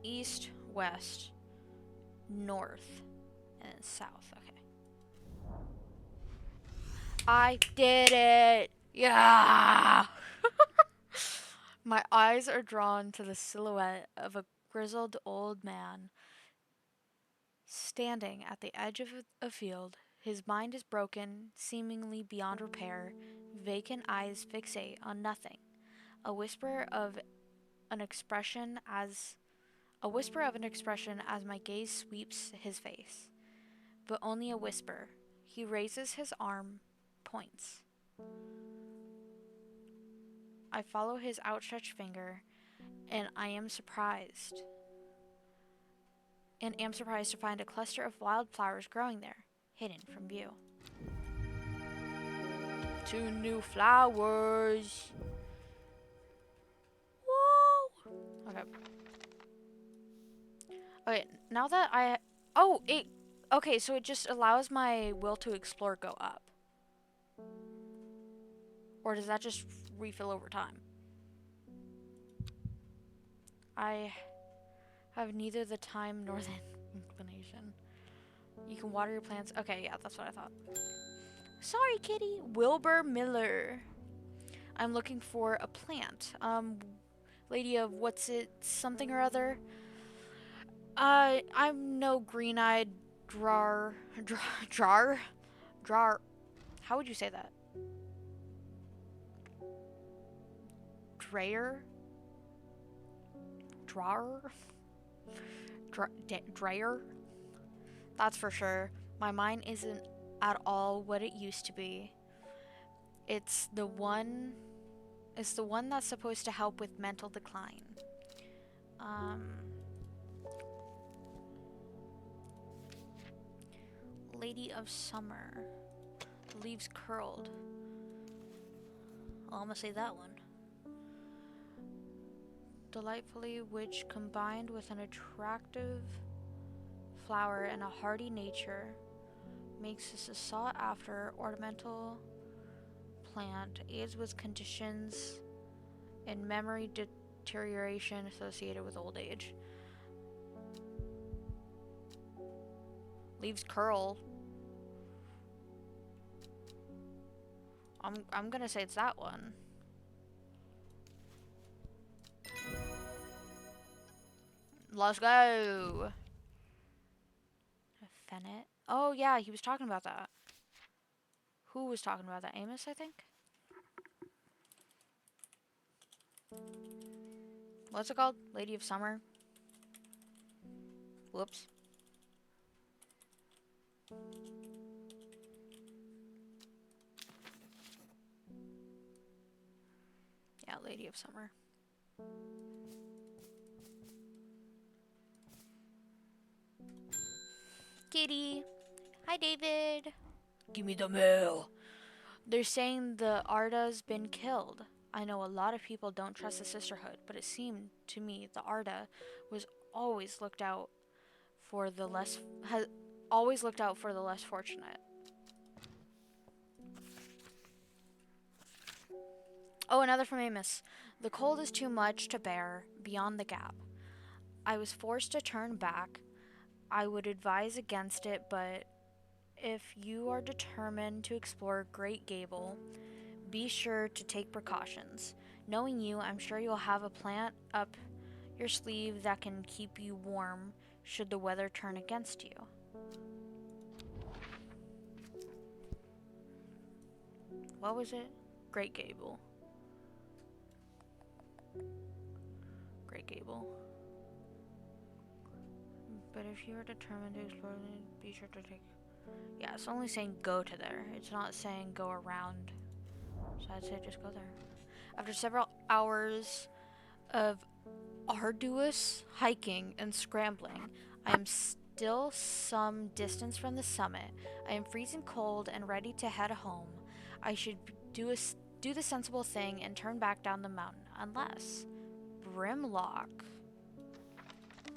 east, west, north, and then south. Okay. I did it! Yeah! My eyes are drawn to the silhouette of a grizzled old man standing at the edge of a field. His mind is broken, seemingly beyond repair. Vacant eyes fixate on nothing. A whisper of an expression as my gaze sweeps his face. But only a whisper. He raises his arm, points. I follow his outstretched finger, and am surprised to find a cluster of wildflowers growing there, hidden from view. 2 new flowers. Whoa. Okay. Okay, now that okay, so it just allows my will to explore go up. Or does that just refill over time? I have neither the time nor the inclination. You can water your plants. Okay, yeah, that's what I thought. Sorry, kitty. Wilbur Miller. I'm looking for a plant. Lady of what's it, something or other. I'm no green-eyed drawer. How would you say that? Drayer? Drayer? That's for sure. My mind isn't at all what it used to be. It's the one that's supposed to help with mental decline. Lady of Summer. Leaves curled. Well, I'm gonna say that one. Delightfully, which combined with an attractive flower and a hardy nature makes this a sought after ornamental plant, aids with conditions and memory deterioration associated with old age. Leaves curl. I'm gonna say it's that one. Let's go. Fennec. Oh yeah, he was talking about that. Who was talking about that? Amos, I think. What's it called? Lady of Summer. Whoops. Yeah, Lady of Summer. Kitty. Hi, David. Give me the mail. They're saying the Arda's been killed. I know a lot of people don't trust the sisterhood, but it seemed to me the Arda was always looked out for the less fortunate. Oh, another from Amos. The cold is too much to bear beyond the gap. I was forced to turn back. I would advise against it, but if you are determined to explore Great Gable, be sure to take precautions. Knowing you, I'm sure you'll have a plant up your sleeve that can keep you warm should the weather turn against you. What was it? Great Gable. Great Gable. But if you are determined to explore, be sure to take... Yeah, it's only saying go to there. It's not saying go around. So I'd say just go there. After several hours of arduous hiking and scrambling, I am still some distance from the summit. I am freezing cold and ready to head home. I should do the sensible thing and turn back down the mountain, unless Brimlock.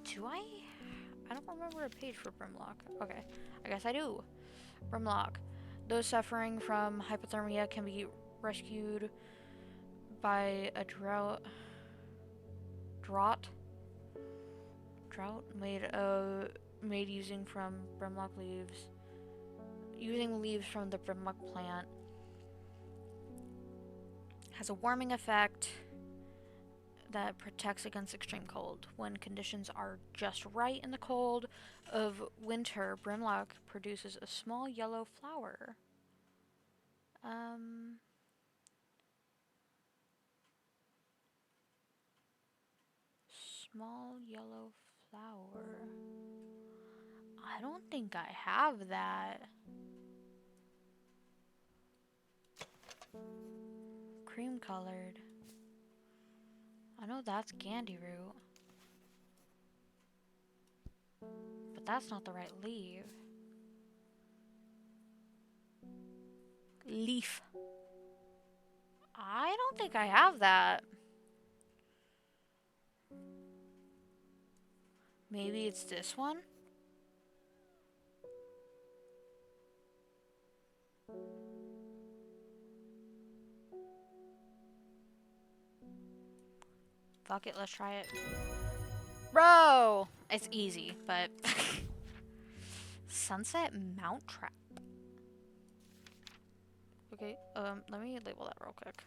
Do I? I don't remember a page for Brimlock. Okay, I guess I do. Brimlock. Those suffering from hypothermia can be rescued by a drought made using from brimlock leaves. Using leaves from the brimlock plant has a warming effect that protects against extreme cold. When conditions are just right in the cold of winter, brimlock produces a small yellow flower. Small yellow flower. I don't think I have that. Cream colored. I know that's candy root. But that's not the right leaf. Leaf. I don't think I have that. Maybe it's this one? Fuck it, let's try it. Bro! It's easy, but... Sunset Mount Trap. Okay, let me label that real quick.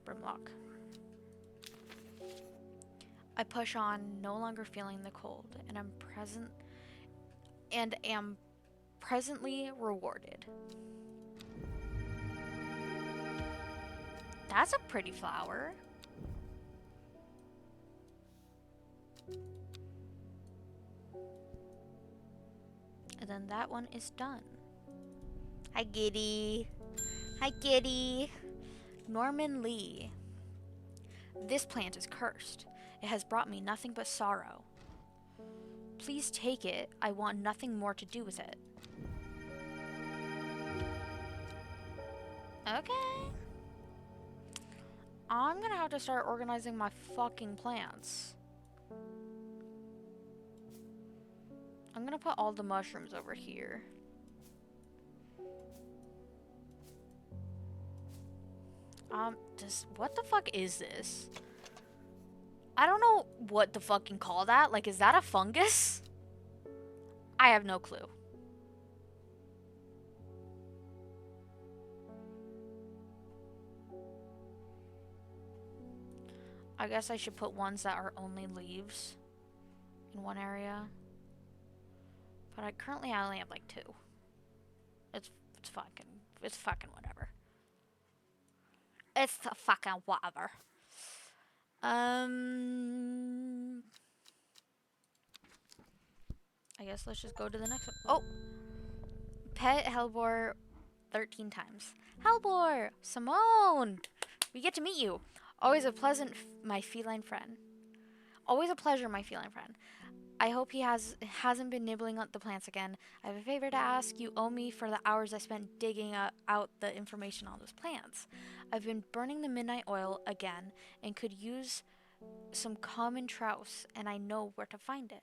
Brimlock. I push on, no longer feeling the cold, and am presently rewarded. That's a pretty flower. And then that one is done. Hi, Giddy. Hi, Giddy. Norman Lee. This plant is cursed. It has brought me nothing but sorrow. Please take it. I want nothing more to do with it. Okay. I'm gonna have to start organizing my fucking plants. I'm gonna put all the mushrooms over here. What the fuck is this? I don't know what to fucking call that. Like, is that a fungus? I have no clue. I guess I should put ones that are only leaves in one area. But I only have like 2. It's fucking whatever. It's the fucking whatever. I guess let's just go to the next one. Oh! Pet Hellbore 13 times. Hellbore! Simone! We get to meet you. Always a pleasant, my feline friend. Always a pleasure, my feline friend. I hope he hasn't been nibbling at the plants again. I have a favor to ask. You owe me for the hours I spent digging out the information on those plants. I've been burning the midnight oil again and could use some common trouse, and I know where to find it.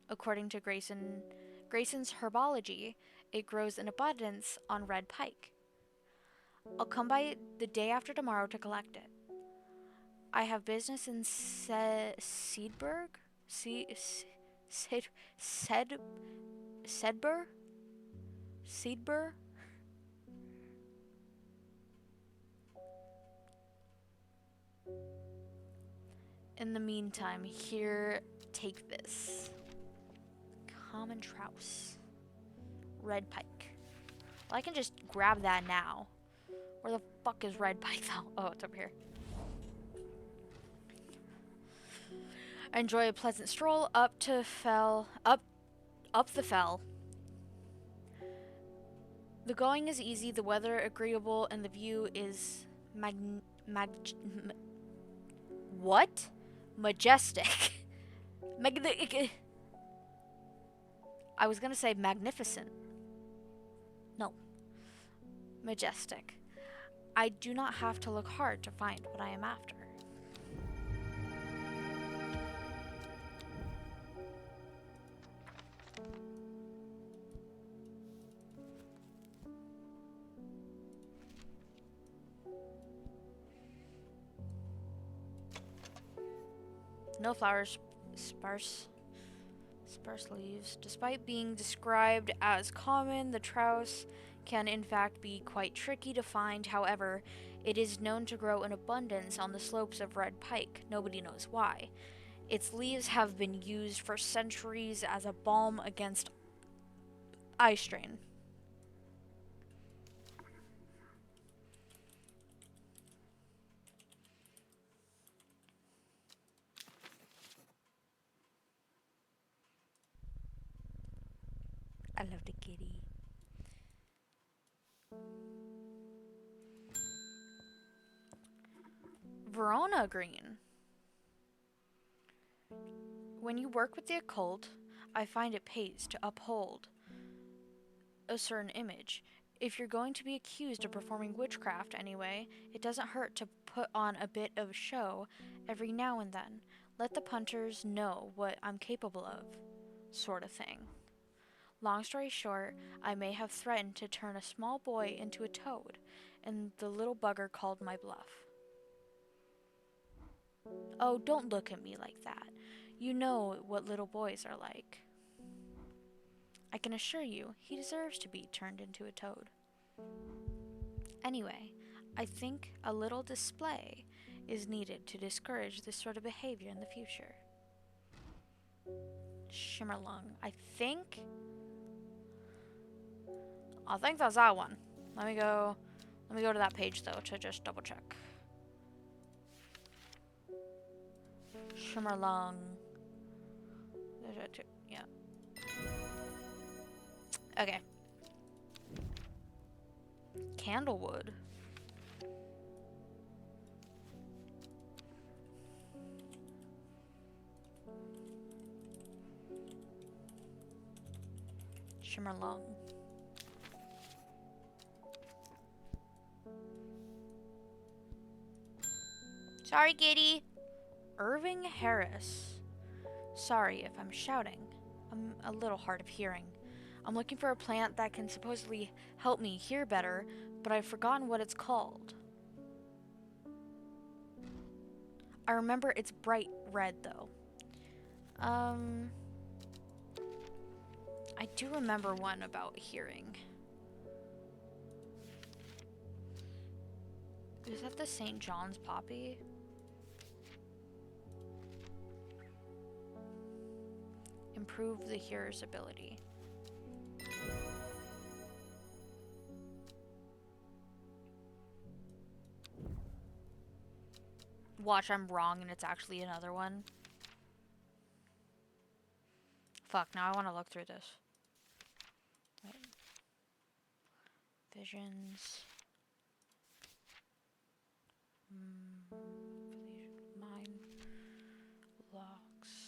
According to Grayson's herbology, it grows in abundance on red pike. I'll come by the day after tomorrow to collect it. I have business in Sedberg? Seedbur? In the meantime, here, take this. Common trouse. Red pike. Well, I can just grab that now. Where the fuck is red pike though? Oh, it's over here. Enjoy a pleasant stroll up the fell. The going is easy, the weather agreeable, and the view is what? Majestic. I was gonna say magnificent. No. Majestic. I do not have to look hard to find what I am after. no flowers, sparse leaves. Despite being described as common, the trowse can in fact be quite tricky to find. However, it is known to grow in abundance on the slopes of red pike. Nobody knows why. Its leaves have been used for centuries as a balm against eye strain. I love the kitty. Verona green. When you work with the occult, I find it pays to uphold a certain image. If you're going to be accused of performing witchcraft anyway, it doesn't hurt to put on a bit of show every now and then. Let the punters know what I'm capable of, sort of thing. Long story short, I may have threatened to turn a small boy into a toad, and the little bugger called my bluff. Oh, don't look at me like that. You know what little boys are like. I can assure you, he deserves to be turned into a toad. Anyway, I think a little display is needed to discourage this sort of behavior in the future. Shimmerlung. I think that's that one. Let me go to that page though to just double check. Shimmerlung. Yeah. Okay. Candlewood. Shimmerlung. Sorry, kitty. Irving Harris. Sorry if I'm shouting. I'm a little hard of hearing. I'm looking for a plant that can supposedly help me hear better, but I've forgotten what it's called. I remember it's bright red, though. I do remember one about hearing. Is that the St. John's poppy? Improve the hearer's ability. Watch, I'm wrong and it's actually another one. Fuck, now I want to look through this. Wait. Visions. Mine. Locks.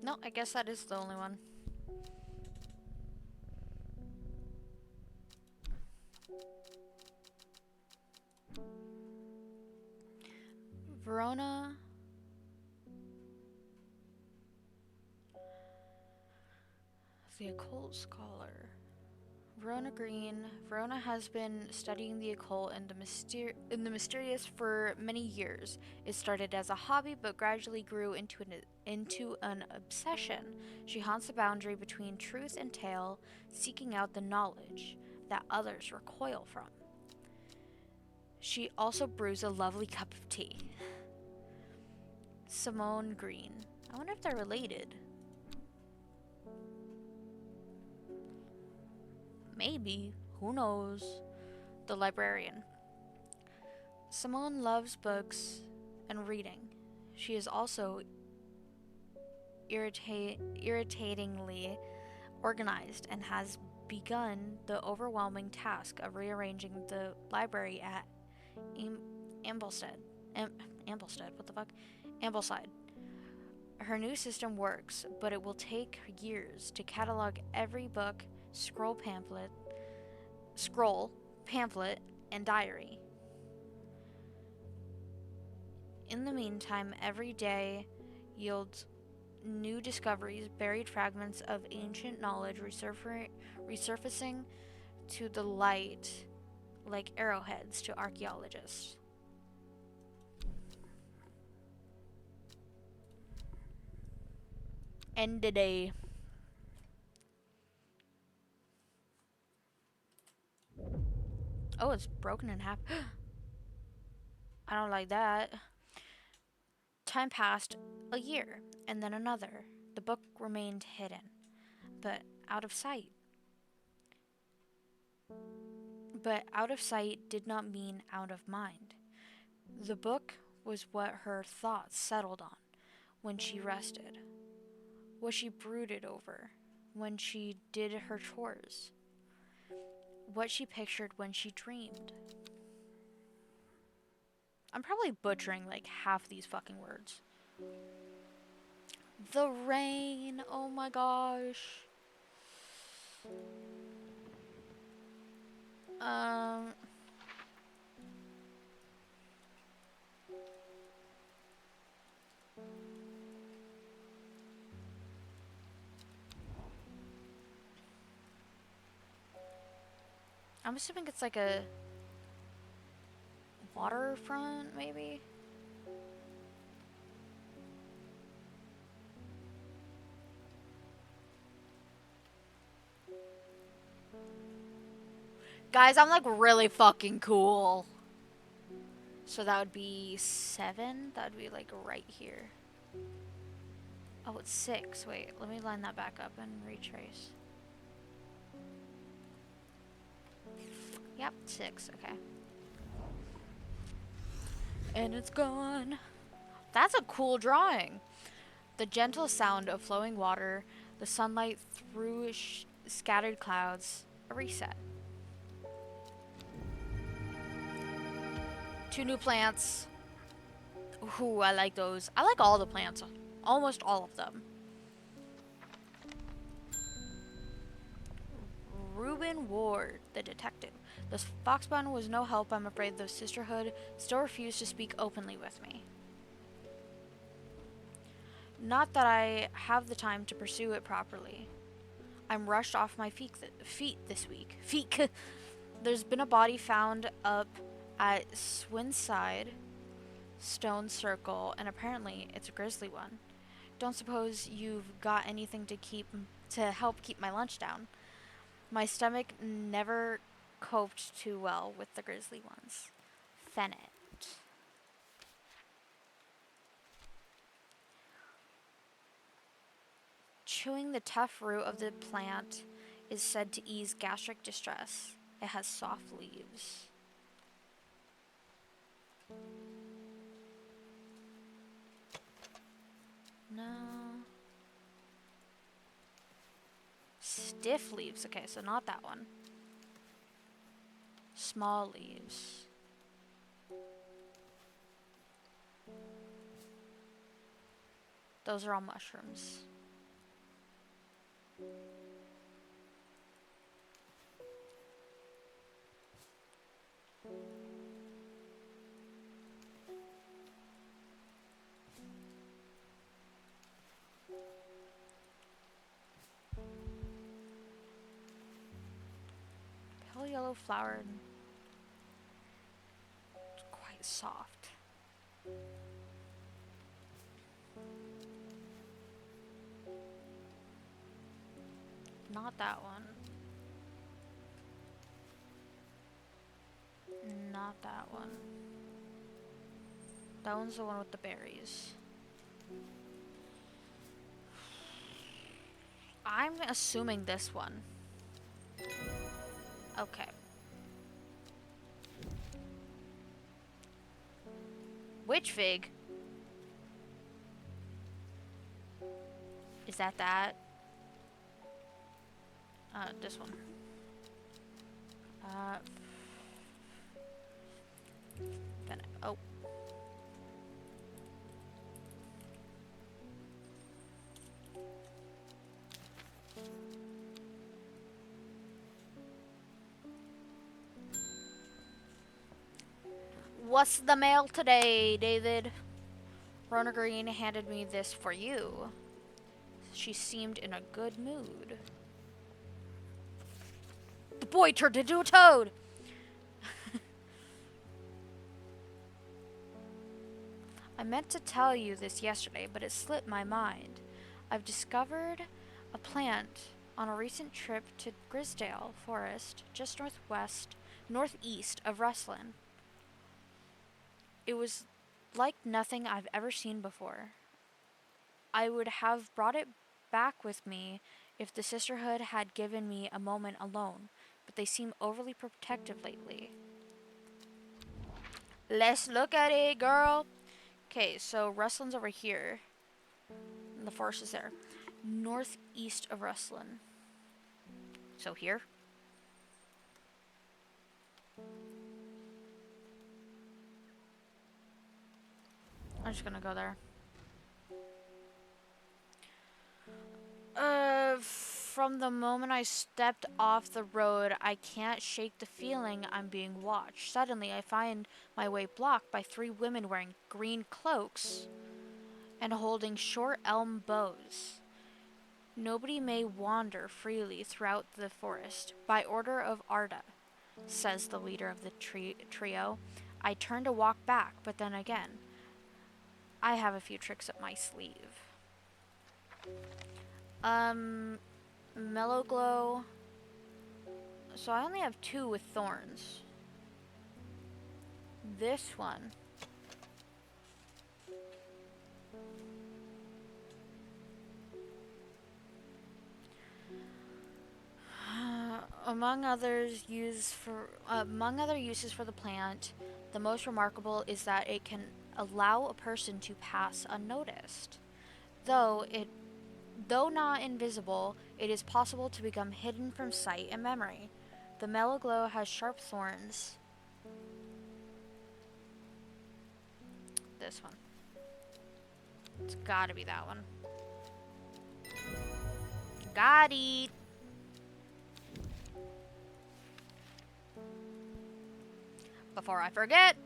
No, I guess that is the only one. Verona. The occult scholar. Verona Green. Verona has been studying the occult and the mysterious for many years. It started as a hobby, but gradually grew into an obsession. She haunts the boundary between truth and tale, seeking out the knowledge that others recoil from. She also brews a lovely cup of tea. Simone Green. I wonder if they're related. Maybe. Who knows? The librarian. Simone loves books and reading. She is also irritatingly organized and has begun the overwhelming task of rearranging the library at Amblestead. Amblestead. What the fuck? Ambleside. Her new system works, but it will take years to catalog every book, scroll, pamphlet, and diary. In the meantime, every day yields new discoveries, buried fragments of ancient knowledge resurfacing to the light like arrowheads to archaeologists. End the day. Oh, it's broken in half. I don't like that. Time passed a year, and then another. The book remained hidden, but out of sight. But out of sight did not mean out of mind. The book was what her thoughts settled on when she rested, what she brooded over when she did her chores, what she pictured when she dreamed. I'm probably butchering like half these fucking words. The rain, oh my gosh. I'm assuming it's like a waterfront, maybe? Guys, I'm like really fucking cool. So that would be 7? That would be like right here. Oh, it's 6. Wait, let me line that back up and retrace. Yep, 6. Okay. And it's gone. That's a cool drawing. The gentle sound of flowing water, the sunlight through scattered clouds, a reset. 2 new plants. Ooh, I like those. I like all the plants. Almost all of them. Reuben Ward, the detective. The Foxbun was no help. I'm afraid the sisterhood still refused to speak openly with me. Not that I have the time to pursue it properly. I'm rushed off my feet this week. There's been a body found up at Swinside Stone Circle, and apparently it's a grisly one. Don't suppose you've got anything to help keep my lunch down. My stomach never coped too well with the grisly ones. Fennett. Chewing the tough root of the plant is said to ease gastric distress. It has soft leaves. No. Stiff leaves. Okay, so not that one. Small leaves. Those are all mushrooms. Pale yellow flowered. It's quite soft. Not that one. Not that one. That one's the one with the berries. I'm assuming this one. Okay. Witch fig? Is that? This one. Oh. What's the mail today, David? Rona Green handed me this for you. She seemed in a good mood. The boy turned into a toad! I meant to tell you this yesterday, but it slipped my mind. I've discovered a plant on a recent trip to Grisdale Forest, just northeast of Russlin. It was like nothing I've ever seen before. I would have brought it back with me if the sisterhood had given me a moment alone, but they seem overly protective lately. Let's look at it, girl. Okay, so Russlin's over here. And the forest is there. Northeast of Russlin. So here. I'm just gonna go there. From the moment I stepped off the road, I can't shake the feeling I'm being watched. Suddenly, I find my way blocked by 3 women wearing green cloaks and holding short elm bows. Nobody may wander freely throughout the forest. By order of Arda, says the leader of the trio. I turn to walk back, but then again, I have a few tricks up my sleeve. Mellow Glow. So I only have 2 with thorns. This one. Among other uses for the plant, the most remarkable is that it can allow a person to pass unnoticed. Though not invisible, it is possible to become hidden from sight and memory. The Mellow Glow has sharp thorns. This one. It's gotta be that one. Got it! Before I forget.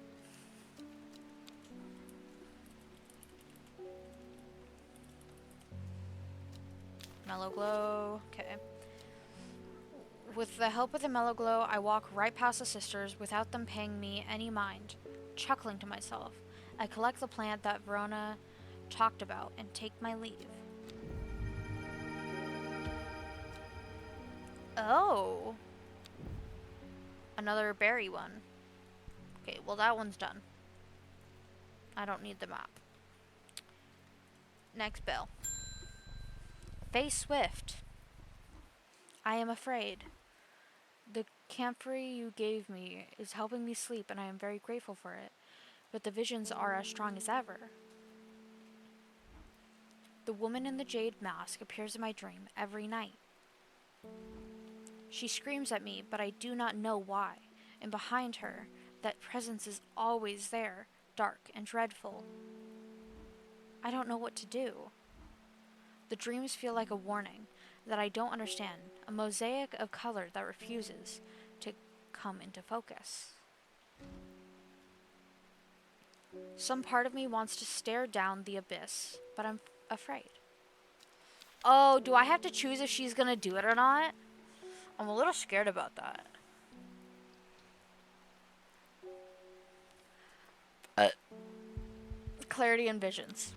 Mellow Glow. Okay. With the help of the Mellow Glow, I walk right past the sisters without them paying me any mind. Chuckling to myself, I collect the plant that Verona talked about and take my leave. Oh. Another berry one. Okay, well that one's done. I don't need the map. Next bell. Face Swift. I am afraid. The camphor you gave me is helping me sleep, and I am very grateful for it. But the visions are as strong as ever. The woman in the jade mask appears in my dream every night. She screams at me, but I do not know why. And behind her, that presence is always there, dark and dreadful. I don't know what to do. The dreams feel like a warning that I don't understand, a mosaic of color that refuses to come into focus. Some part of me wants to stare down the abyss, but I'm afraid. Oh, do I have to choose if she's gonna do it or not? I'm a little scared about that. Clarity and visions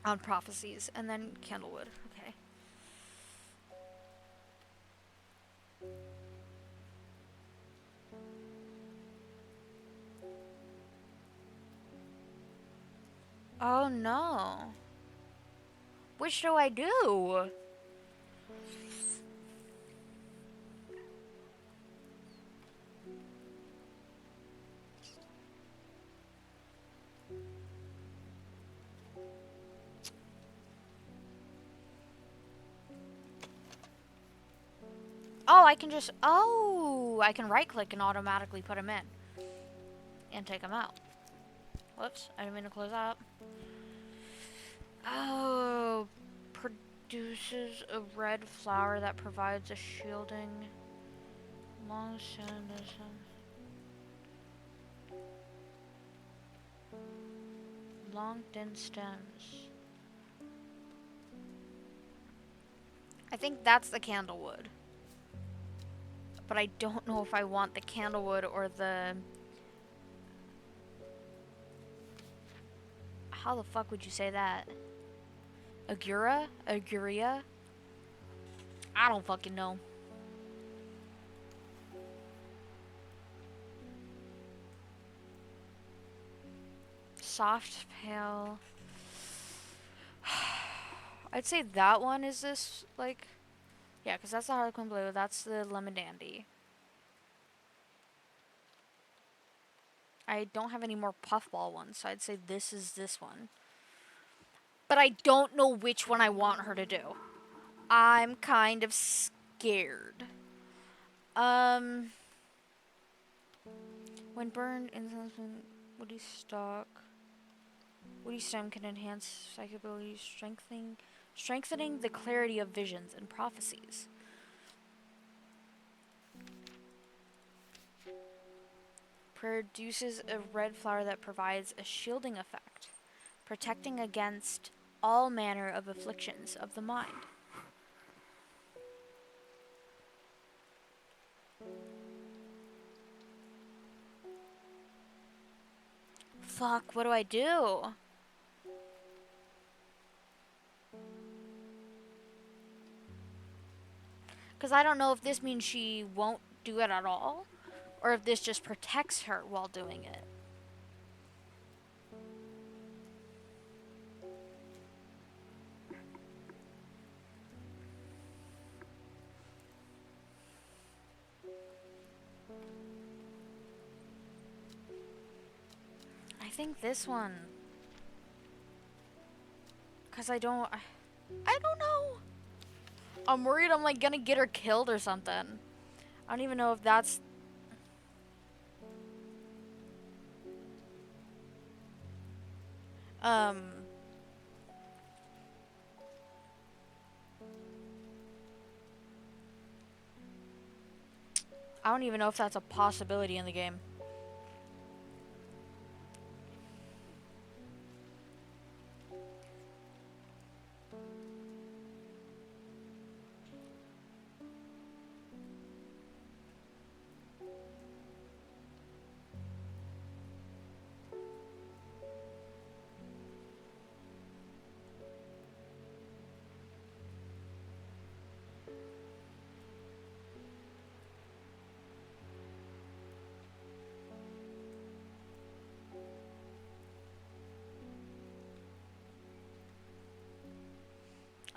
on prophecies, and then Candlewood. Okay. Oh no. Which do I do? Oh, I can just... Oh, I can right-click and automatically put them in. And take them out. Whoops, I didn't mean to close that. Oh, produces a red flower that provides a shielding... Long sandation. long, thin stems. I think that's the candlewood. But I don't know if I want the candlewood or the... How the fuck would you say that? Agura? Aguria? I don't fucking know. Soft, pale. I'd say that one is this, like... Yeah, because that's the Harlequin Blue. That's the Lemon Dandy. I don't have any more puffball ones, so I'd say this is this one. But I don't know which one I want her to do. I'm kind of scared. When burned, incense and woody stalk, woody stem can enhance psychic abilities, strengthening the clarity of visions and prophecies. Produces a red flower that provides a shielding effect, protecting against all manner of afflictions of the mind. Fuck, what do I do? Because I don't know if this means she won't do it at all, or if this just protects her while doing it. I think this one. Because I don't know. I'm worried I'm like gonna get her killed or something. I don't even know if that's... I don't even know if that's a possibility in the game.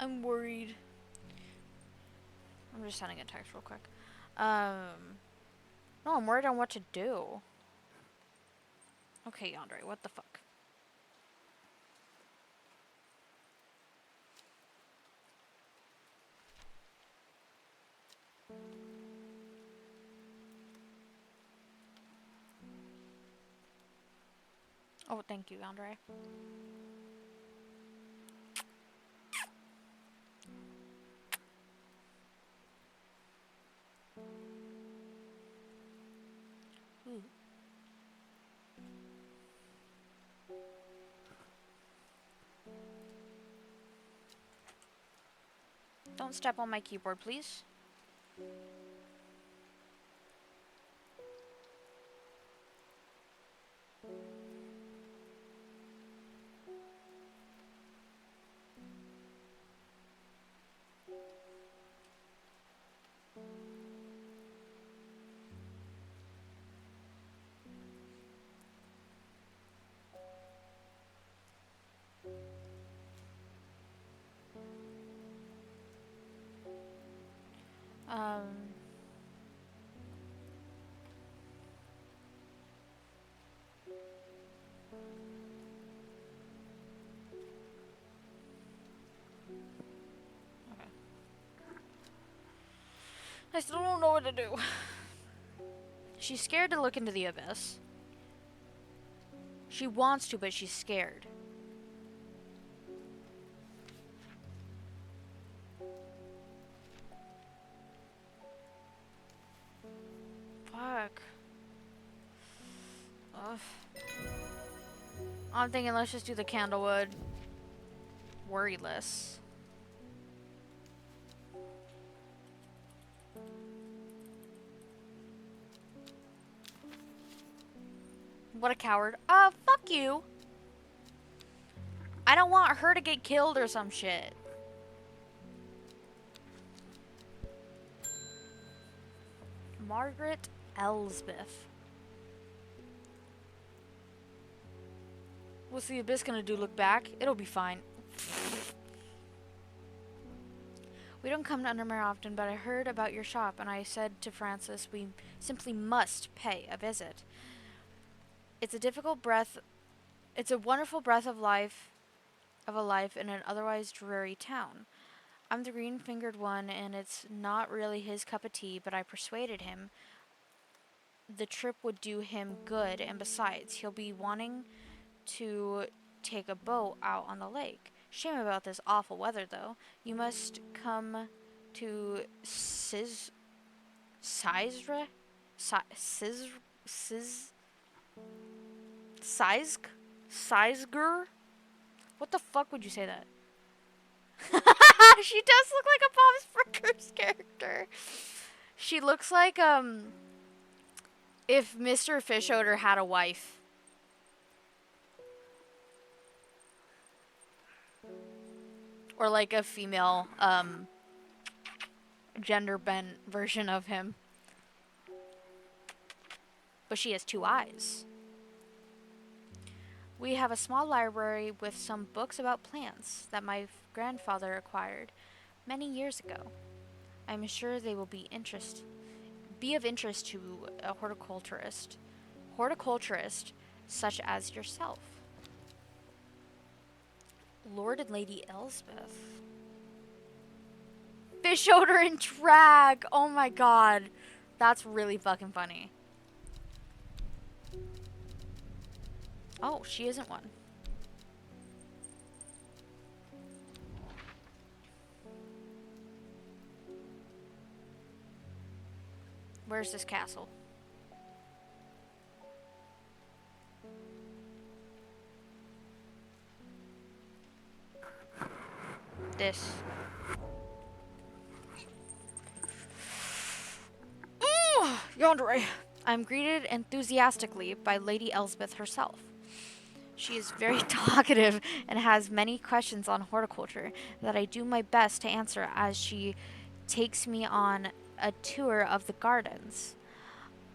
I'm worried. I'm just sending a text real quick. No, I'm worried on what to do. Okay, Andre, what the fuck? Oh, thank you, Andre. Ooh. Don't step on my keyboard, please. Okay. I still don't know what to do. She's scared to look into the abyss. She wants to, but she's scared. Fuck. Ugh. I'm thinking let's just do the candlewood. Worryless. What a coward. Fuck you. I don't want her to get killed or some shit. Margaret Elsbeth. What's the abyss gonna do? Look back? It'll be fine. We don't come to Undermere often, but I heard about your shop, and I said to Francis we simply must pay a visit. It's a wonderful breath of life, in an otherwise dreary town. I'm the green-fingered one, and it's not really his cup of tea, but I persuaded him the trip would do him good, and besides, he'll be wanting to take a boat out on the lake. Shame about this awful weather, though. You must come to Sizre? Sizger? What the fuck would you say that? She does look like a Bob's Burgers character. She looks like, if Mr. Fishoder had a wife. Or like a female, gender bent version of him. But she has 2 eyes. We have a small library with some books about plants that my grandfather acquired many years ago. I'm sure they will be of interest to a horticulturist such as yourself. Lord and Lady Elsbeth. Fish odor and drag. Oh my god. That's really fucking funny. Oh, she isn't one. Where's this castle? This. Yonder. I'm greeted enthusiastically by Lady Elsbeth herself. She is very talkative and has many questions on horticulture that I do my best to answer as she takes me on a tour of the gardens.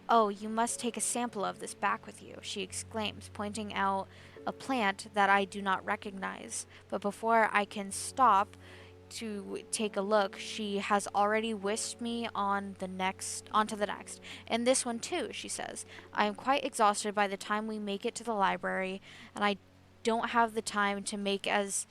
Oh, you must take a sample of this back with you, she exclaims, pointing out a plant that I do not recognize. But before I can stop to take a look, she has already whisked me onto the next. And this one too, she says. I am quite exhausted by the time we make it to the library, and I don't have the time to make as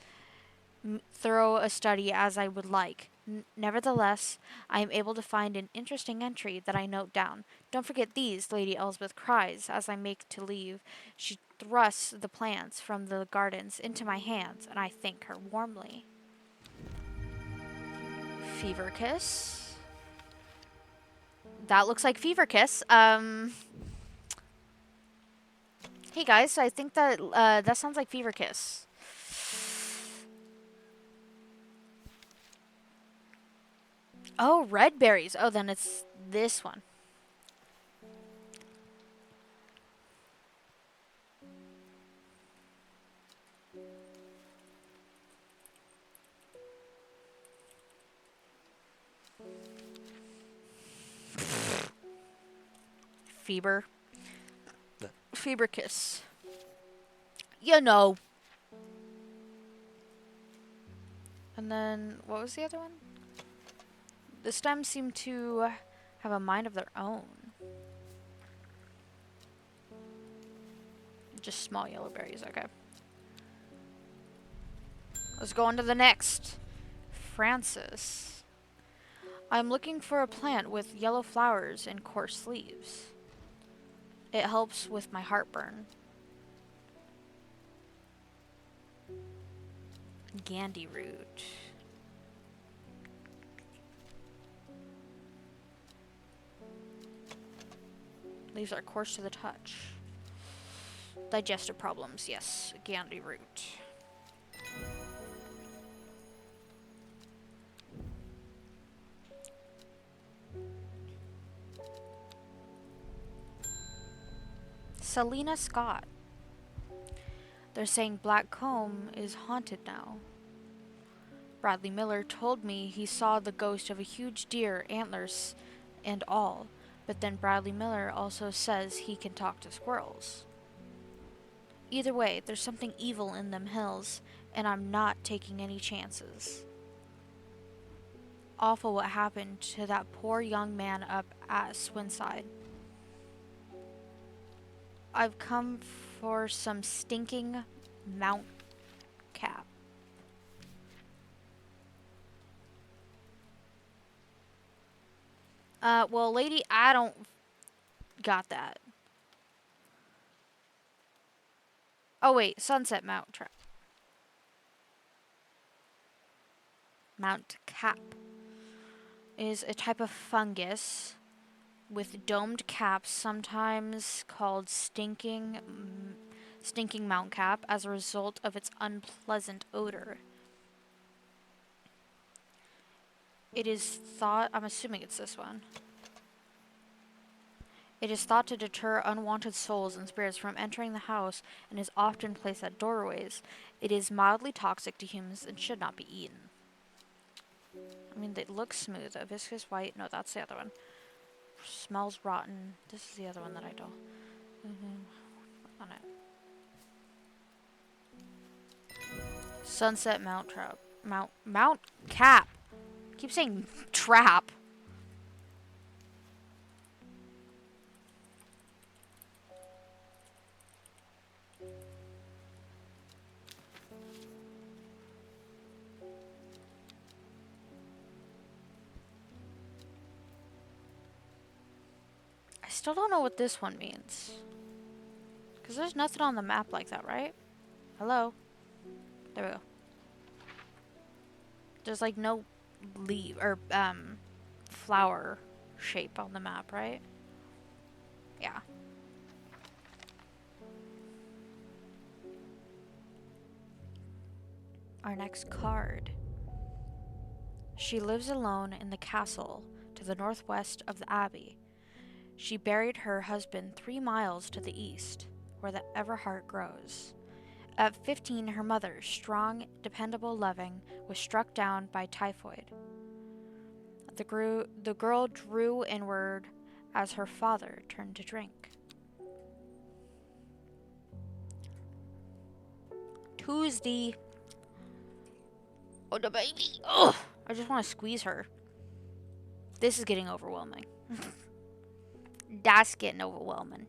thorough a study as I would like. Nevertheless, I am able to find an interesting entry that I note down. Don't forget these, Lady Elsbeth cries as I make to leave. She thrusts the plants from the gardens into my hands, and I thank her warmly. Fever Kiss. That looks like Fever Kiss. Hey guys, I think that that sounds like Fever Kiss. Oh, red berries. Oh, then it's this one. Fever Kiss. You know. And then, what was the other one? The stems seem to have a mind of their own. Just small yellow berries, okay. Let's go on to the next. Francis. I'm looking for a plant with yellow flowers and coarse leaves. It helps with my heartburn. Gandy root. Leaves are coarse to the touch. Digestive problems, yes. Gandhi root. Selena Scott. They're saying Black Comb is haunted now. Bradley Miller told me he saw the ghost of a huge deer, antlers and all, but then Bradley Miller also says he can talk to squirrels. Either way, there's something evil in them hills, and I'm not taking any chances. Awful what happened to that poor young man up at Swinside. I've come for some stinking mount cap. Well, lady, I don't got that. Oh, wait, Sunset Mount Trap. Mount cap is a type of fungus with domed caps, sometimes called stinking mount cap, as a result of its unpleasant odor. It is thought, I'm assuming it's this one. It is thought to deter unwanted souls and spirits from entering the house and is often placed at doorways. It is mildly toxic to humans and should not be eaten. I mean, they look smooth. A viscous white. No, that's the other one. Smells rotten. This is the other one that I don't. On it. Sunset Mount Trap. Mount Cap. I keep saying trap. I still don't know what this one means. Because there's nothing on the map like that, right? Hello? There we go. There's like no leaf or flower shape on the map, right? Yeah. Our next card. She lives alone in the castle to the northwest of the abbey. She buried her husband 3 miles to the east, where the Everheart grows. At 15, her mother, strong, dependable, loving, was struck down by typhoid. The girl drew inward as her father turned to drink. Tuesday. Oh, the baby. Ugh. I just want to squeeze her. This is getting overwhelming. That's getting overwhelming.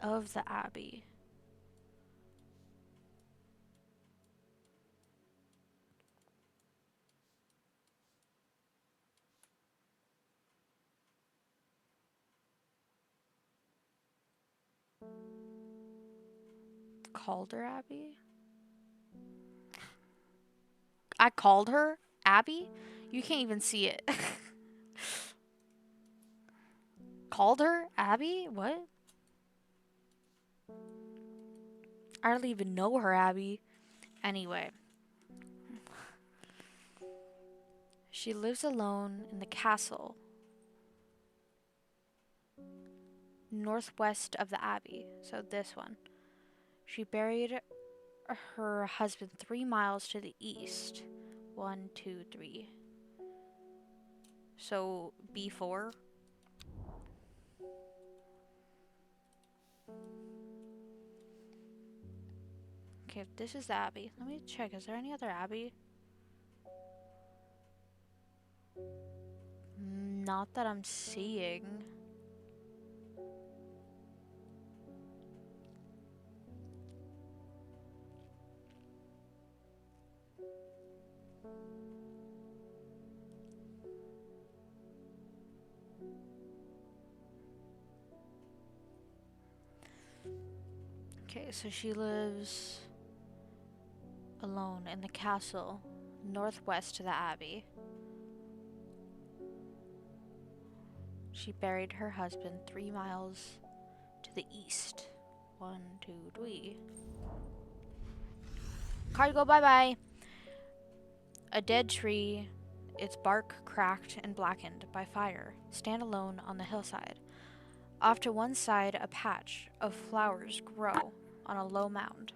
Of the Abbey. Calder Abbey? I called her Abby? You can't even see it. Called her Abby? What? I don't even know her, Abby. Anyway. She lives alone in the castle northwest of the Abbey. So this one. She buried her husband 3 miles to the east. 1, 2, 3. So B4. Okay, this is the Abbey. Let me check. Is there any other Abbey? Not that I'm seeing. Okay, so she lives alone in the castle northwest to the abbey. She buried her husband 3 miles to the east. 1, 2, 3. Card go bye-bye. A dead tree, its bark cracked and blackened by fire, stand alone on the hillside. Off to one side, a patch of flowers grow on a low mound.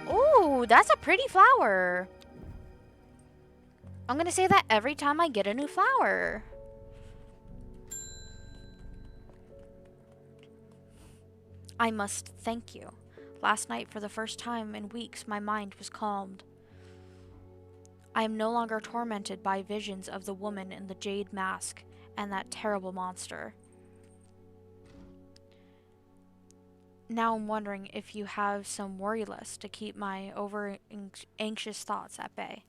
Ooh, that's a pretty flower. I'm gonna say that every time I get a new flower. I must thank you. Last night, for the first time in weeks, my mind was calmed. I am no longer tormented by visions of the woman in the jade mask and that terrible monster. Now I'm wondering if you have some worry list to keep my over-anxious thoughts at bay.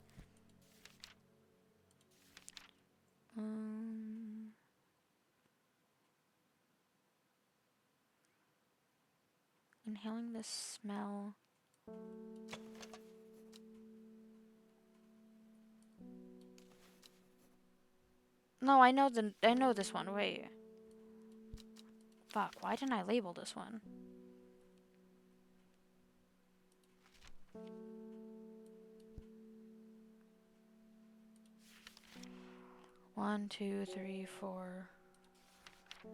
Inhaling the smell. No, I know this one. Wait. Fuck, why didn't I label this one? One, two, three, four.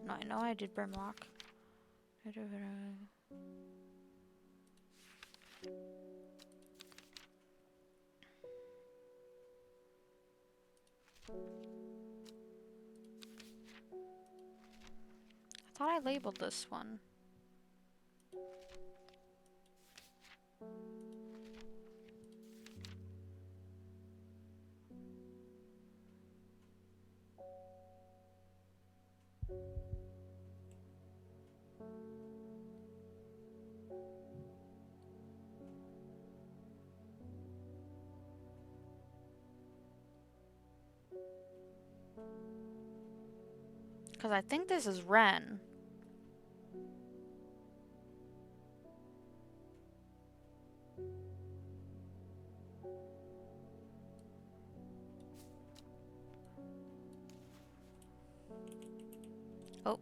No, I know I did Brimlock. I thought I labeled this one. Because I think this is Ren. Oh.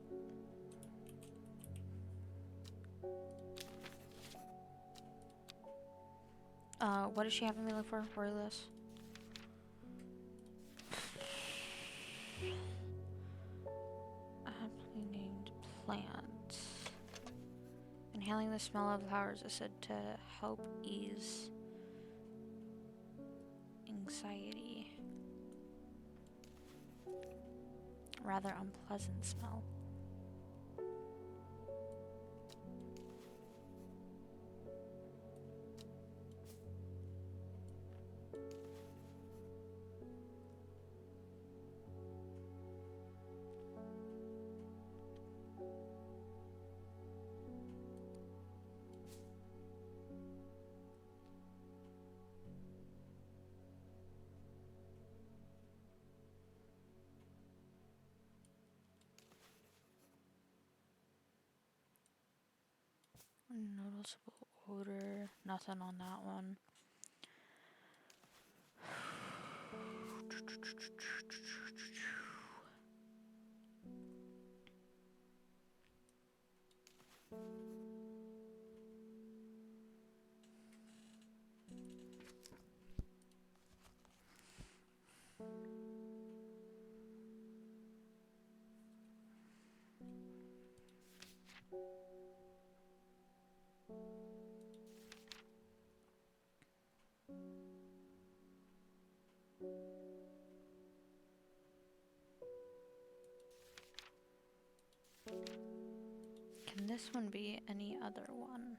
What is she having me look for? This? Aptly named plant. Inhaling the smell of flowers is said to help ease anxiety. Rather unpleasant smell. Noticeable odor. Nothing on that one. Can this one be any other one?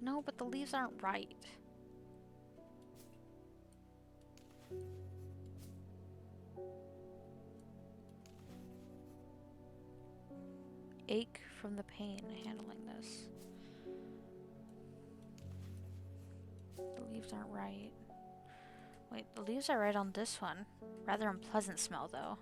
No, but the leaves aren't right. Ache from the pain handling this. The leaves aren't right. Wait, the leaves are right on this one. Rather unpleasant smell, though.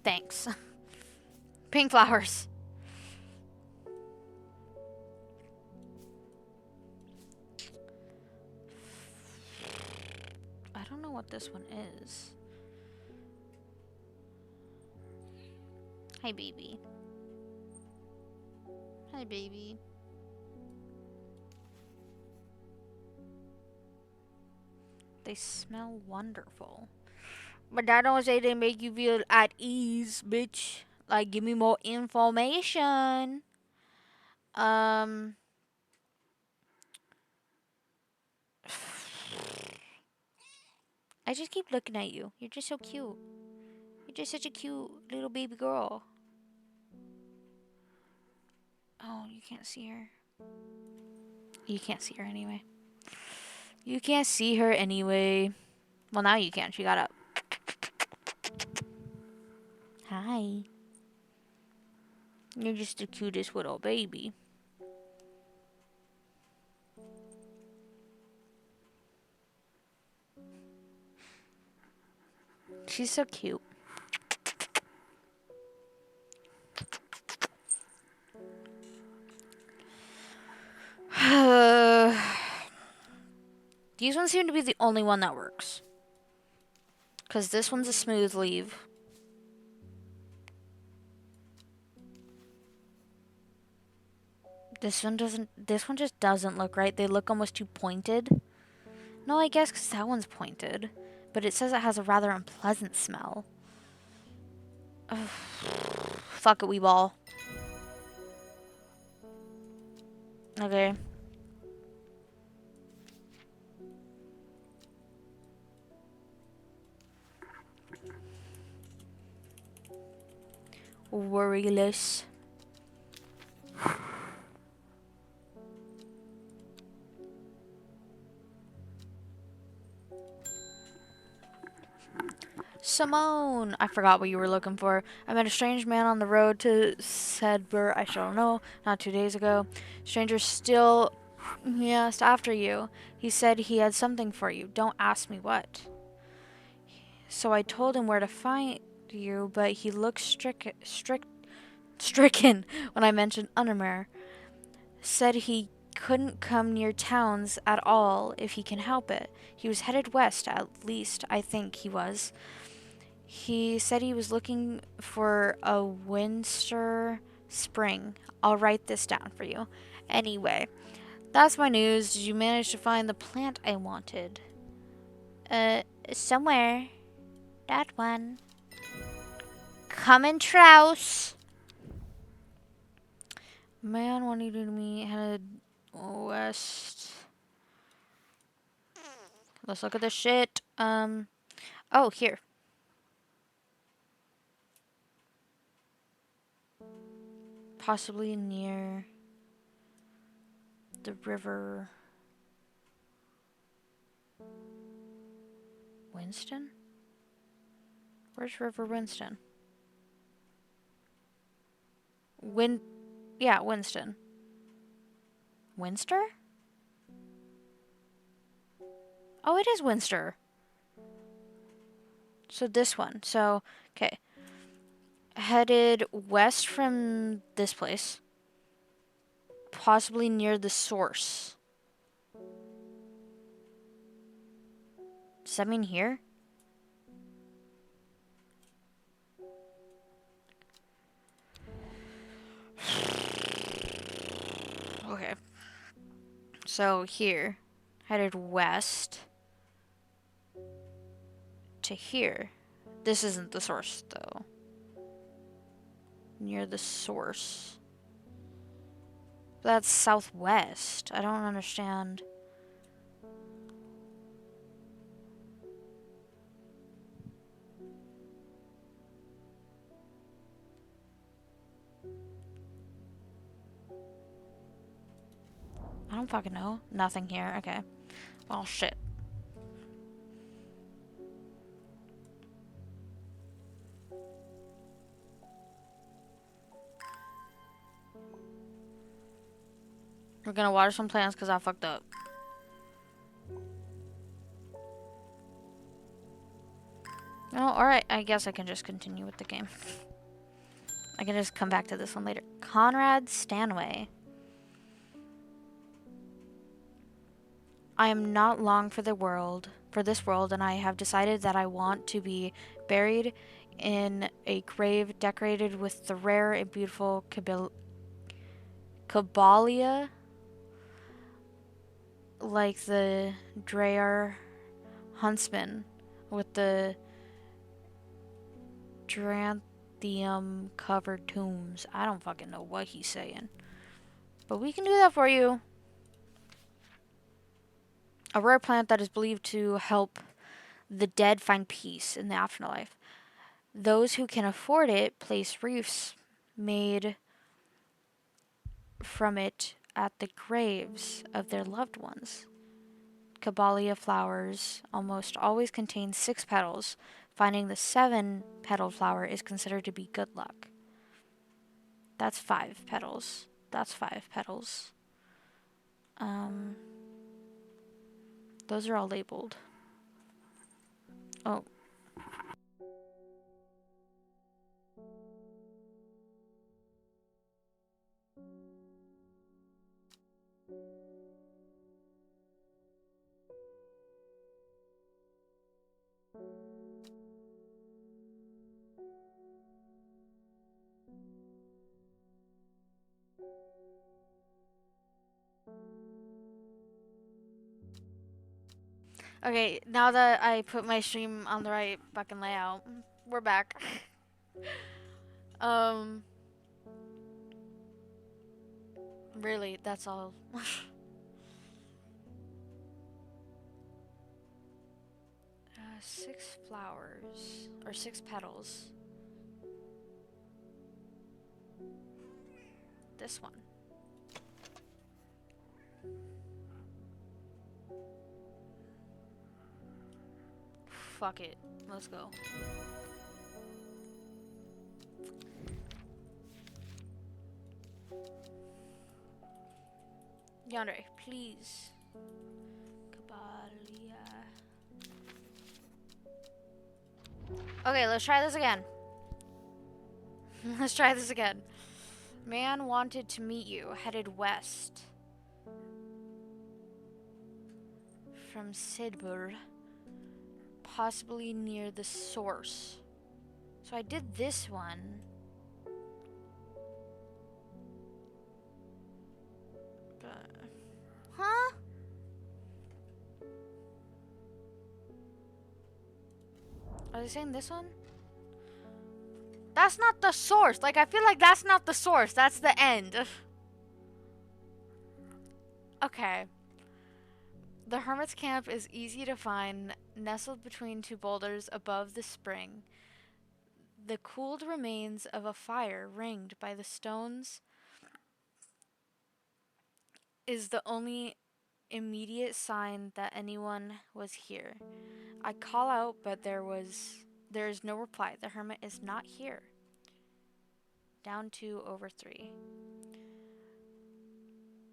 Thanks. Pink flowers. I don't know what this one is. Hi, baby. Hi, baby. They smell wonderful. But that don't say they make you feel at ease, bitch. Like, give me more information. I just keep looking at you. You're just so cute. You're just such a cute little baby girl. Oh, you can't see her. You can't see her anyway. You can't see her anyway. Well, now you can. She got up. Hi. You're just the cutest little baby. She's so cute. These ones seem to be the only one that works. Because this one's a smooth leaf. This one just doesn't look right. They look almost too pointed. No, I guess because that one's pointed. But it says it has a rather unpleasant smell. Ugh. Fuck it, wee ball. Okay. Worryless. Simone! I forgot what you were looking for. I met a strange man on the road to Sedber, I don't know, not 2 days ago. Stranger still asked after you. He said he had something for you. Don't ask me what. So I told him where to find you, but he looked stricken when I mentioned Undermere. Said he couldn't come near towns at all if he can help it. He was headed west, at least I think he was. He said he was looking for a Winster spring. I'll write this down for you. Anyway, that's my news. Did you manage to find the plant I wanted? Somewhere. That one. Coming, Trouse. Man wanted to me headed west. Let's look at this shit. Oh, here. Possibly near the river Winston? Where's River Winston? Yeah, Winston. Winster? Oh, it is Winster. So this one. So, okay. Headed west from this place. Possibly near the source. Does that mean here? Okay. So here. Headed west. To here. This isn't the source, though. Near the source. That's southwest. I don't understand. I don't fucking know. Nothing here. Okay. Well, shit. We're gonna water some plants because I fucked up. Oh, alright. I guess I can just continue with the game. I can just come back to this one later. Conrad Stanway. I am not long for this world, and I have decided that I want to be buried in a grave decorated with the rare and beautiful Caballia, like the Dreyer huntsman with the Dranthium covered tombs. I don't fucking know what he's saying. But we can do that for you. A rare plant that is believed to help the dead find peace in the afterlife. Those who can afford it place wreaths made from it at the graves of their loved ones. Caballia flowers almost always contain 6 petals. Finding the 7-petaled flower is considered to be good luck. That's 5 petals. That's 5 petals. Those are all labeled. Oh. Okay, now that I put my stream on the right fucking layout, we're back. Really, that's all. 6 flowers, or 6 petals. This one. Fuck it. Let's go. Yandere, please. Caballia. Okay, let's try this again. Let's try this again. Man wanted to meet you, headed west from Sidbur, possibly near the source. So I did this one. Huh? Are they saying this one? That's not the source. Like, I feel like that's not the source. That's the end. Okay. The hermit's camp is easy to find, nestled between 2 boulders above the spring. The cooled remains of a fire ringed by the stones is the only immediate sign that anyone was here. I call out, but there is no reply. The hermit is not here. Down 2 over 3.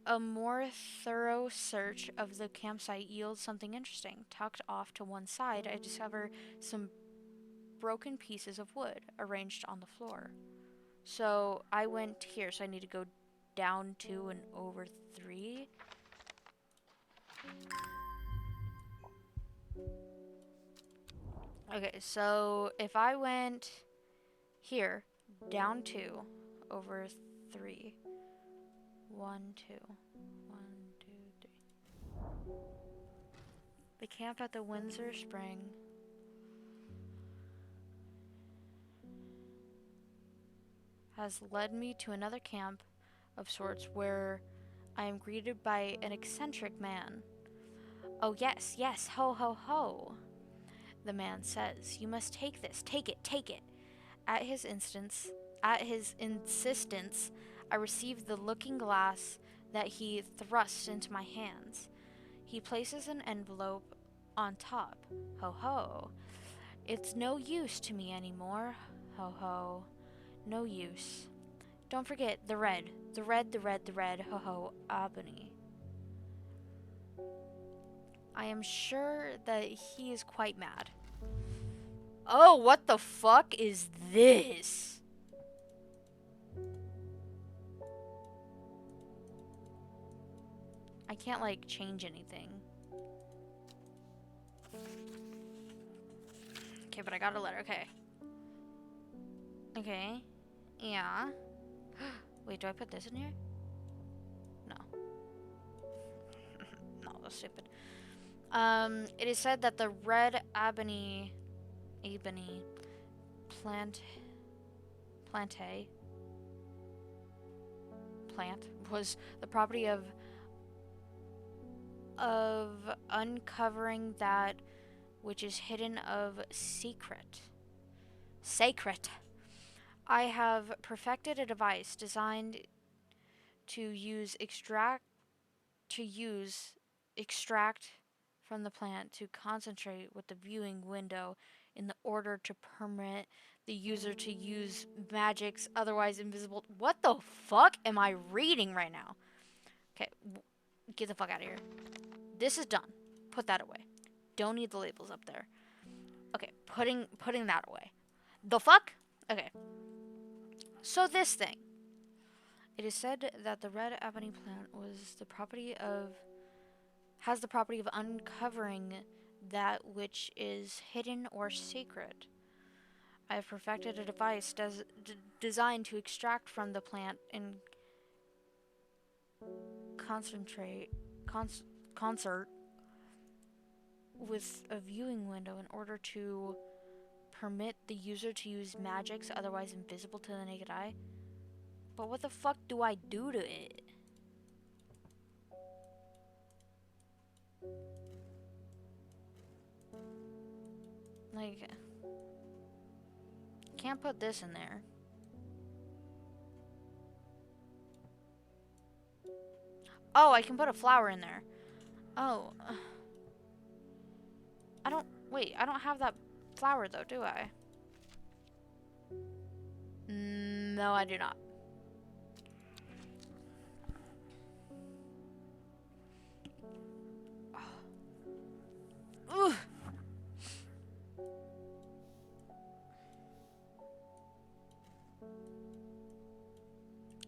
A more thorough search of the campsite yields something interesting. Tucked off to one side, I discover some broken pieces of wood arranged on the floor. So I went here, so I need to go down 2 and over 3. Okay, so if I went here, down 2 over 3. 1, 2. 1, 2, 3. They camped at the Windsor Spring. Has led me to another camp of sorts where I am greeted by an eccentric man. Oh, yes, yes, ho, ho, ho. The man says, you must take this. Take it, take it. At his insistence, I received the looking glass that he thrusts into my hands. He places an envelope on top. Ho ho. It's no use to me anymore. Ho ho. No use. Don't forget the red. The red, the red, the red. Ho ho. Ebony. I am sure that he is quite mad. Oh, what the fuck is this? I can't, like, change anything. Okay, but I got a letter. Okay. Okay. Yeah. Wait, do I put this in here? No. No, that's stupid. It is said that the red ebony plant was the property of uncovering that which is hidden of secret. Sacred. I have perfected a device designed to extract from the plant to concentrate with the viewing window in the order to permit the user to use magics otherwise invisible. What the fuck am I reading right now? Okay, get the fuck out of here. This is done. Put that away. Don't need the labels up there. Okay, putting that away. The fuck? Okay. So this thing. It is said that the red ebony plant has the property of uncovering that which is hidden or secret. I have perfected a device designed to extract from the plant and concert with a viewing window in order to permit the user to use magics otherwise invisible to the naked eye. But what the fuck do I do to it? Like, can't put this in there. Oh, I can put a flower in there. Oh. I don't have that flower though, do I? No, I do not. Ugh.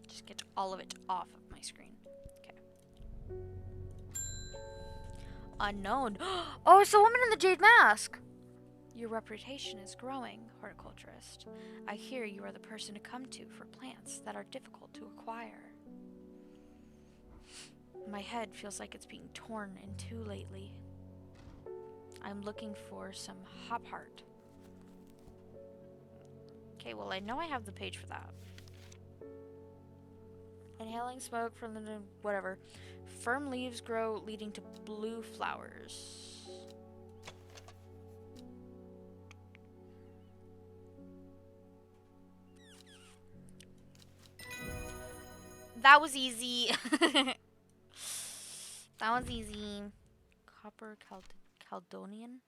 Just get all of it off of my screen. Okay. Unknown. Oh, it's the woman in the jade mask! Your reputation is growing, horticulturist. I hear you are the person to come to for plants that are difficult to acquire. My head feels like it's being torn in two lately. I'm looking for some hop heart. Okay, well, I know I have the page for that. Inhaling smoke from the whatever. Firm leaves grow, leading to blue flowers. That was easy. That was easy. Copper Caledonian.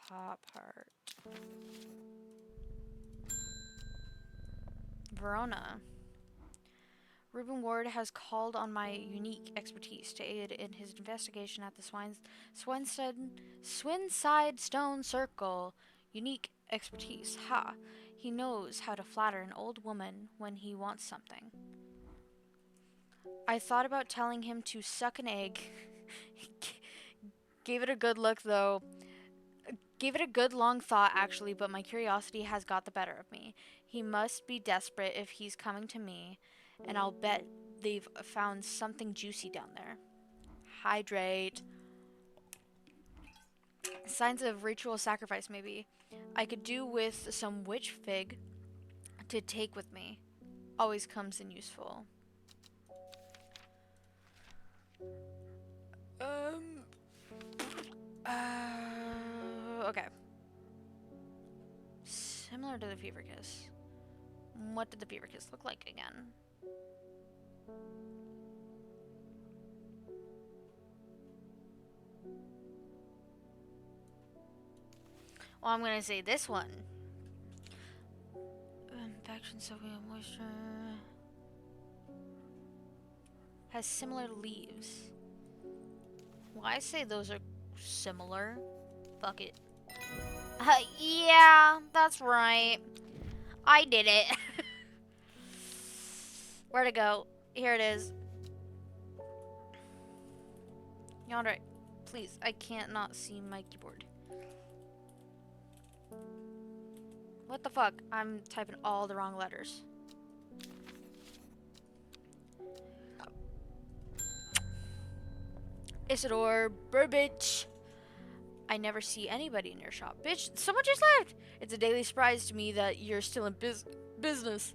Hop heart. Verona. Reuben Ward has called on my unique expertise to aid in his investigation at the Swinside Stone Circle. Unique expertise. Ha! He knows how to flatter an old woman when he wants something. I thought about telling him to suck an egg. Gave it a good look, though. Gave it a good long thought, actually, but my curiosity has got the better of me. He must be desperate if he's coming to me, and I'll bet they've found something juicy down there. Hydrate. Signs of ritual sacrifice, maybe. I could do with some witch fig to take with me. Always comes in useful. Okay. Similar to the fever kiss. What did the fever kiss look like again? Well, I'm gonna say this one. Infection soaking in moisture. Has similar leaves. Well, I say those are similar. Fuck it. Yeah, that's right. I did it. Where'd it go? Here it is. Yonder. Please, I can't not see my keyboard. What the fuck? I'm typing all the wrong letters. Isidore Burbage. I never see anybody in your shop. Bitch, someone just left! It's a daily surprise to me that you're still in business.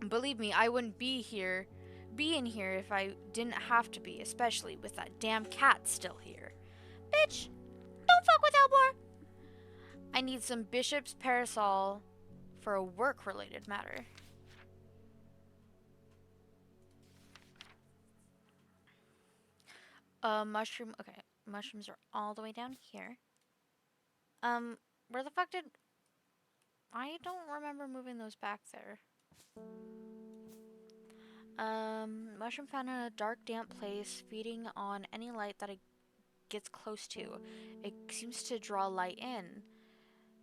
Believe me, I wouldn't be in here if I didn't have to be, especially with that damn cat still here. Bitch, don't fuck with Elmore! I need some bishop's parasol for a work-related matter. Mushroom, okay. Mushrooms are all the way down here. Where the fuck did... I don't remember moving those back there. Mushroom found in a dark, damp place, feeding on any light that it gets close to. It seems to draw light in,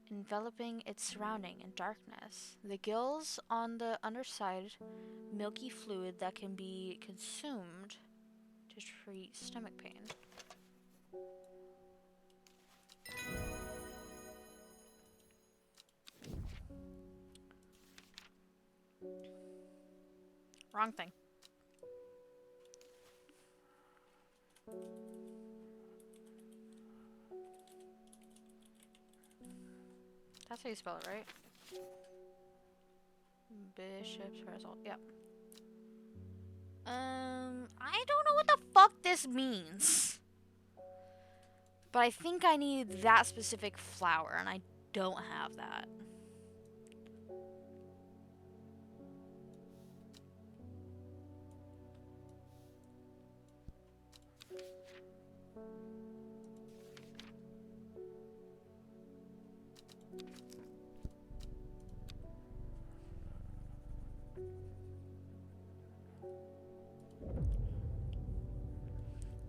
enveloping its surrounding in darkness. The gills on the underside, milky fluid that can be consumed to treat stomach pain. Wrong thing. That's how you spell it, right? Bishop's parasol. Yep. I don't know what the fuck this means. But I think I need that specific flower, and I don't have that.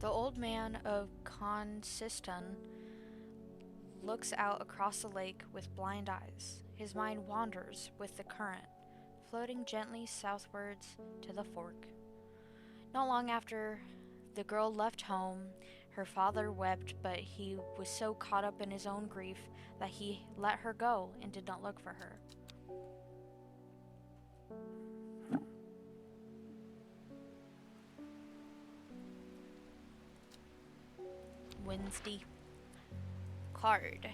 The old man of Consiston looks out across the lake with blind eyes. His mind wanders with the current, floating gently southwards to the fork. Not long after the girl left home, her father wept, but he was so caught up in his own grief that he let her go and did not look for her. Wednesday. Card.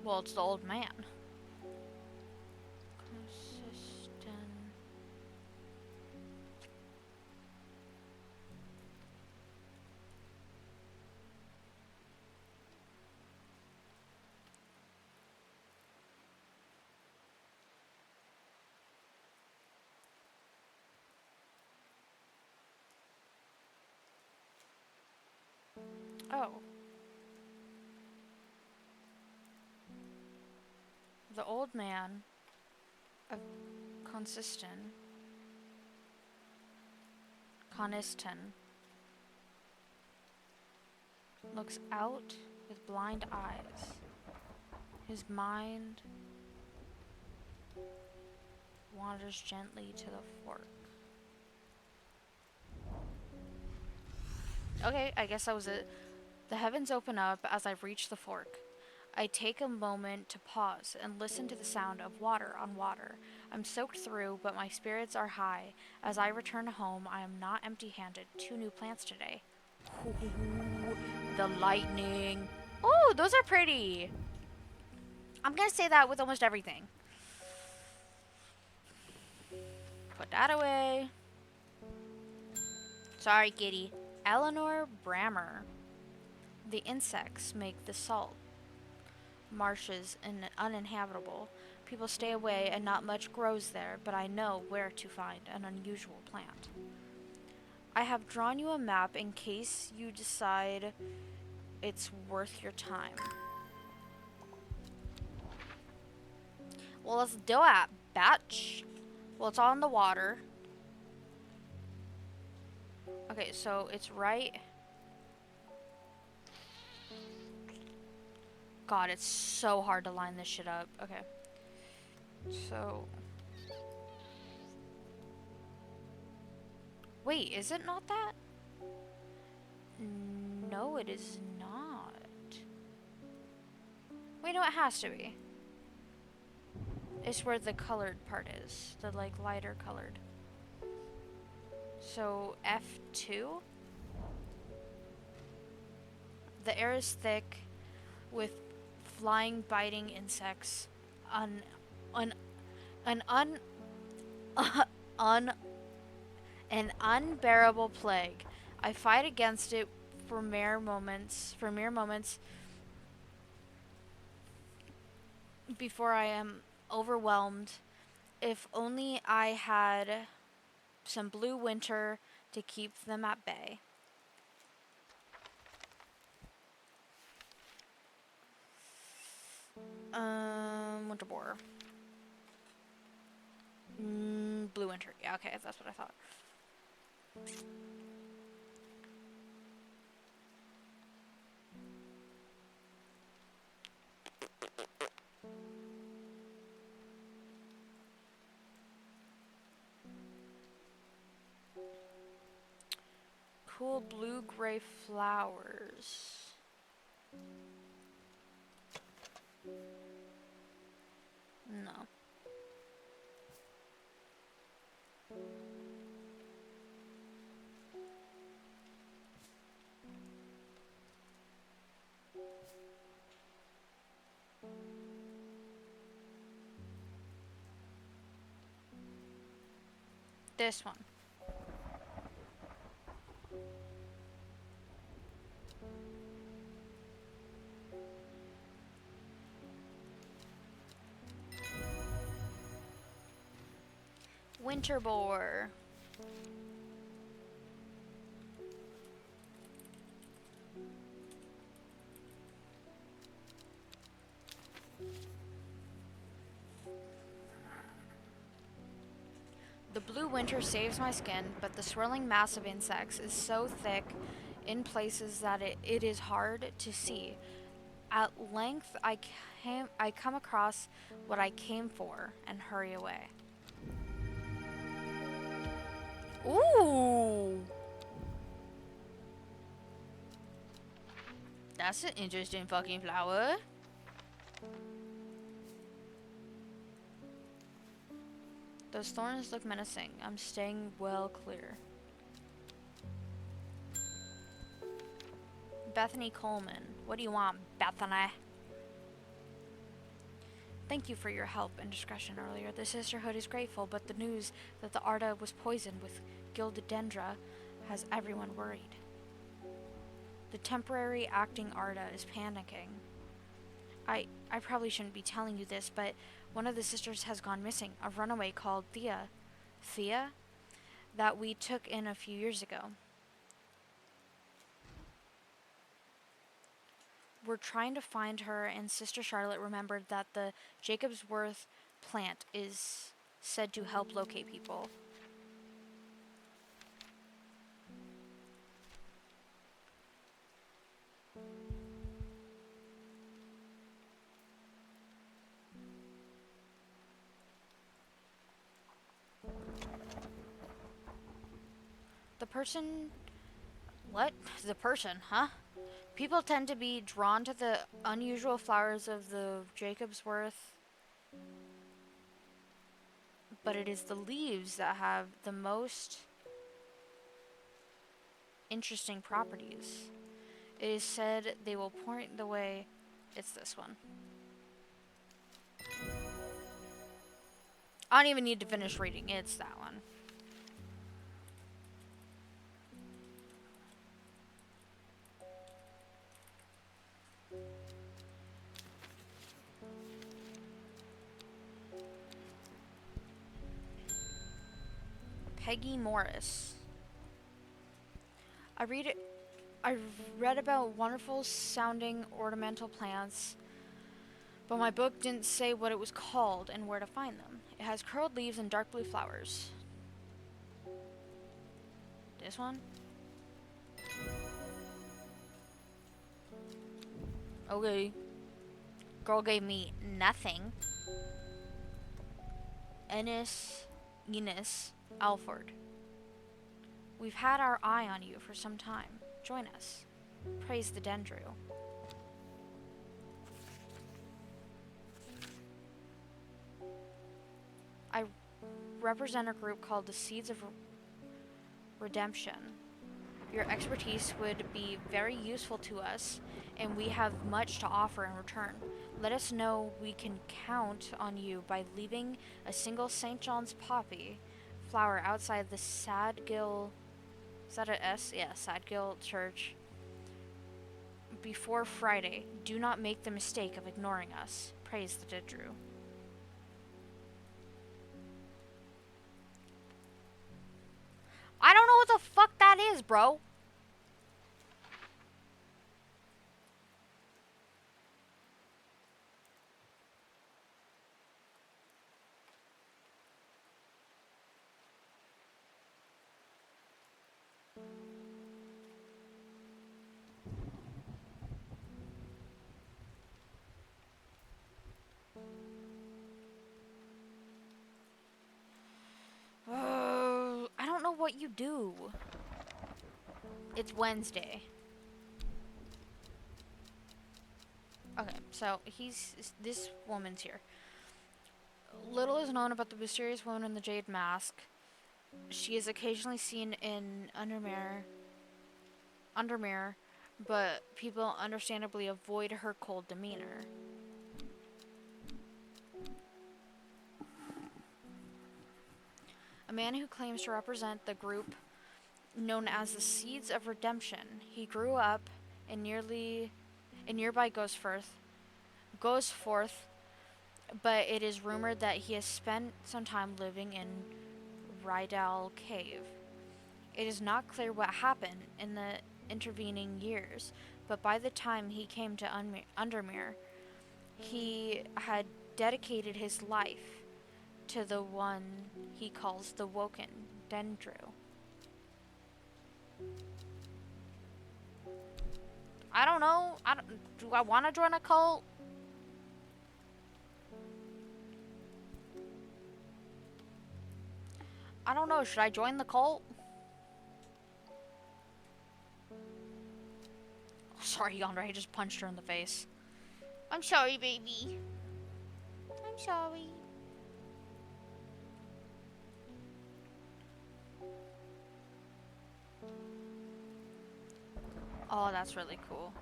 Well, it's the old man. Consistent. Oh. The old man of Coniston looks out with blind eyes. His mind wanders gently to the fork. Okay, I guess that was it. The heavens open up as I reach the fork. I take a moment to pause and listen to the sound of water on water. I'm soaked through, but my spirits are high. As I return home, I am not empty-handed. 2 new plants today. Ooh, the lightning. Oh, those are pretty. I'm gonna say that with almost everything. Put that away. Sorry, kitty. Eleanor Brammer. The insects make the salt marshes uninhabitable. People stay away and not much grows there, but I know where to find an unusual plant. I have drawn you a map in case you decide it's worth your time. Well, let's do it, batch. Well, it's all in the water. Okay, so it's right. God, it's so hard to line this shit up. Okay. So. Wait, is it not that? No, it is not. Wait, no, it has to be. It's where the colored part is. The, like, lighter colored. So, F2? The air is thick with flying, biting insects. An unbearable plague. I fight against it for mere moments before I am overwhelmed. If only I had some blue winter to keep them at bay. Winter boar. Blue winter. Yeah, okay, that's what I thought. Cool blue-gray flowers. No. This one. Winter boar. The blue winter saves my skin, but the swirling mass of insects is so thick in places that it is hard to see. At length, I come across what I came for and hurry away. Ooh! That's an interesting fucking flower. Those thorns look menacing. I'm staying well clear. Bethany Coleman. What do you want, Bethany? Thank you for your help and discretion earlier. The Sisterhood is grateful, but the news that the Arda was poisoned with Gildedendra has everyone worried. The temporary acting Arda is panicking. I probably shouldn't be telling you this, but one of the sisters has gone missing. A runaway called Thea, that we took in a few years ago. We're trying to find her, and Sister Charlotte remembered that the Jacob's Worth plant is said to help locate people. The person... What? The person, huh? People tend to be drawn to the unusual flowers of the Jacobsworth, but it is the leaves that have the most interesting properties. It is said they will point the way. It's this one. I don't even need to finish reading. It's that one. Peggy Morris. I read about wonderful sounding ornamental plants, but my book didn't say what it was called and where to find them. It has curled leaves and dark blue flowers. This one? Okay. Girl gave me nothing. Enos Alford. We've had our eye on you for some time. Join us. Praise the Dendru. I represent a group called the Seeds of Redemption. Your expertise would be very useful to us, and we have much to offer in return. Let us know we can count on you by leaving a single St. John's poppy flower outside the Sadgill... Is that an S? Yeah, Sadgill Church. Before Friday. Do not make the mistake of ignoring us. Praise the Didru. I don't know what the fuck that is, bro. I don't know what you do. It's Wednesday. Okay, so this woman's here. Little is known about the mysterious woman in the jade mask. She is occasionally seen in Undermere, but people understandably avoid her cold demeanor. A man who claims to represent the group known as the Seeds of Redemption. He grew up in nearby Gosforth, but it is rumored that he has spent some time living in Rydal Cave. It is not clear what happened in the intervening years, but by the time he came to Undermere, he had dedicated his life to the one he calls the Woken Dendru. I don't know. Do I want to join a cult? I don't know. Should I join the cult? Oh, sorry, Yandere. I just punched her in the face. I'm sorry, baby. I'm sorry. Oh, that's really cool.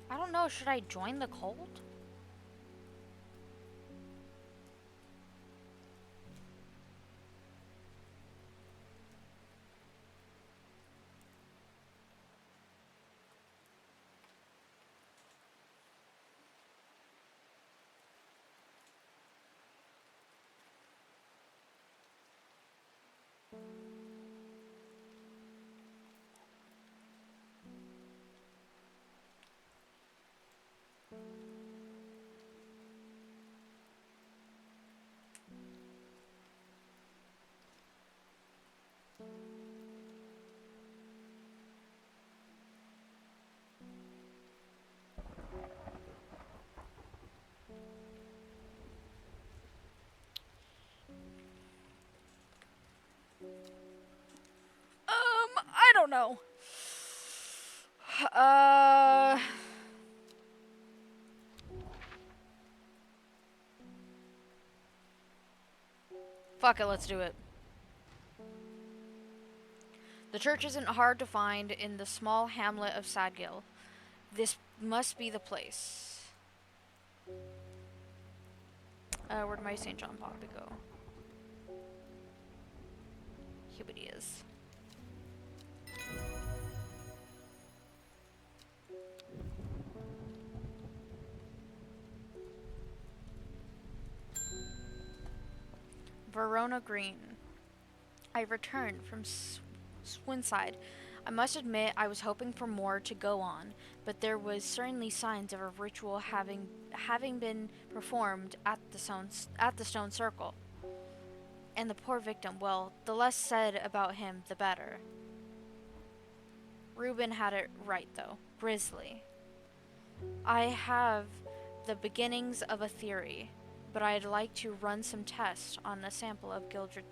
I don't know, should I join the cult? no. Uh... Fuck it, let's do it. The church isn't hard to find in the small hamlet of Sadgill. This must be the place. Where'd my St. John Poppy go? Here it is. Verona Green. I returned from Swinside. I must admit I was hoping for more to go on, but there was certainly signs of a ritual having been performed at the stone circle. And the poor victim, well, the less said about him, the better. Reuben had it right, though. Grisly. I have the beginnings of a theory, but I'd like to run some tests on a sample of gilded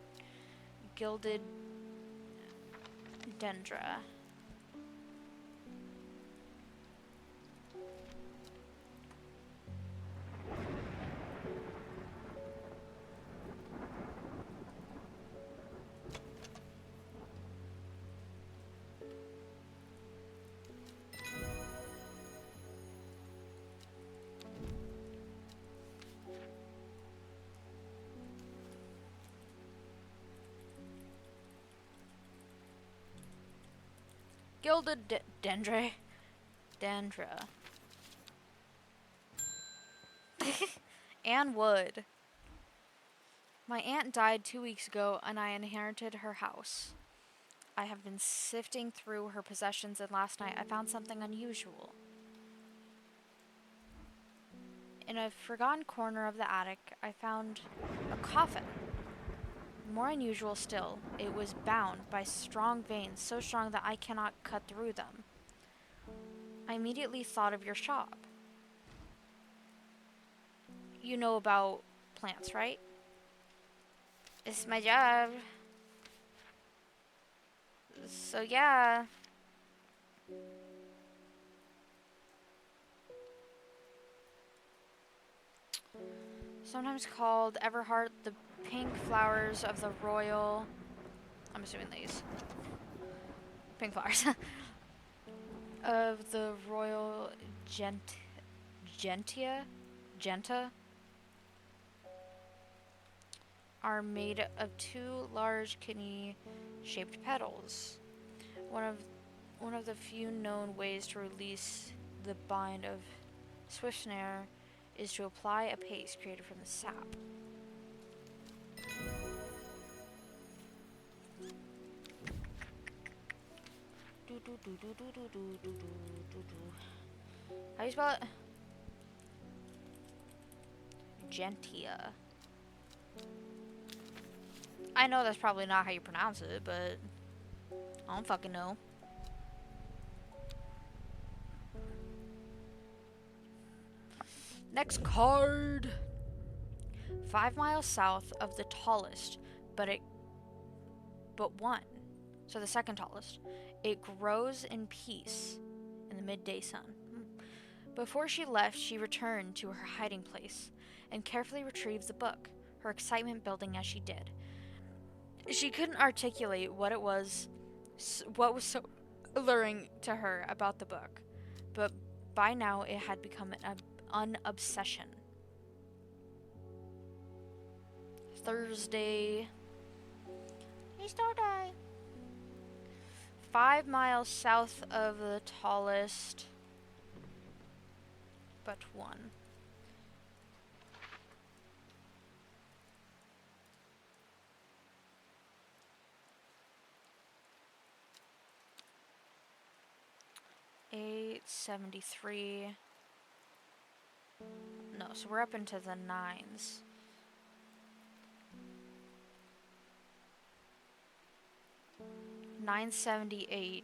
dendra. Gilded dendra. Anne Wood. My aunt died 2 weeks ago, and I inherited her house. I have been sifting through her possessions, and last night I found something unusual. In a forgotten corner of the attic, I found a coffin. More unusual still, it was bound by strong veins, so strong that I cannot cut through them. I immediately thought of your shop. You know about plants, right? It's my job. So yeah. Sometimes called Everheart, the pink flowers of the royal... I'm assuming these. Pink flowers. Of the royal genta are made of 2 large kidney-shaped petals. One of the few known ways to release the bind of swift snare is to apply a paste created from the sap. How do you spell it? Gentia. I know that's probably not how you pronounce it, but I don't fucking know. Next card. 5 miles south of the tallest, but one. So the second tallest. It grows in peace in the midday sun. Before she left, she returned to her hiding place and carefully retrieved the book, her excitement building as she did. She couldn't articulate what was so alluring to her about the book, but by now it had become an obsession. Thursday. Easter Day. 5 miles south of the tallest, but one. $8.73. No, so we're up into the 9s. $9.78.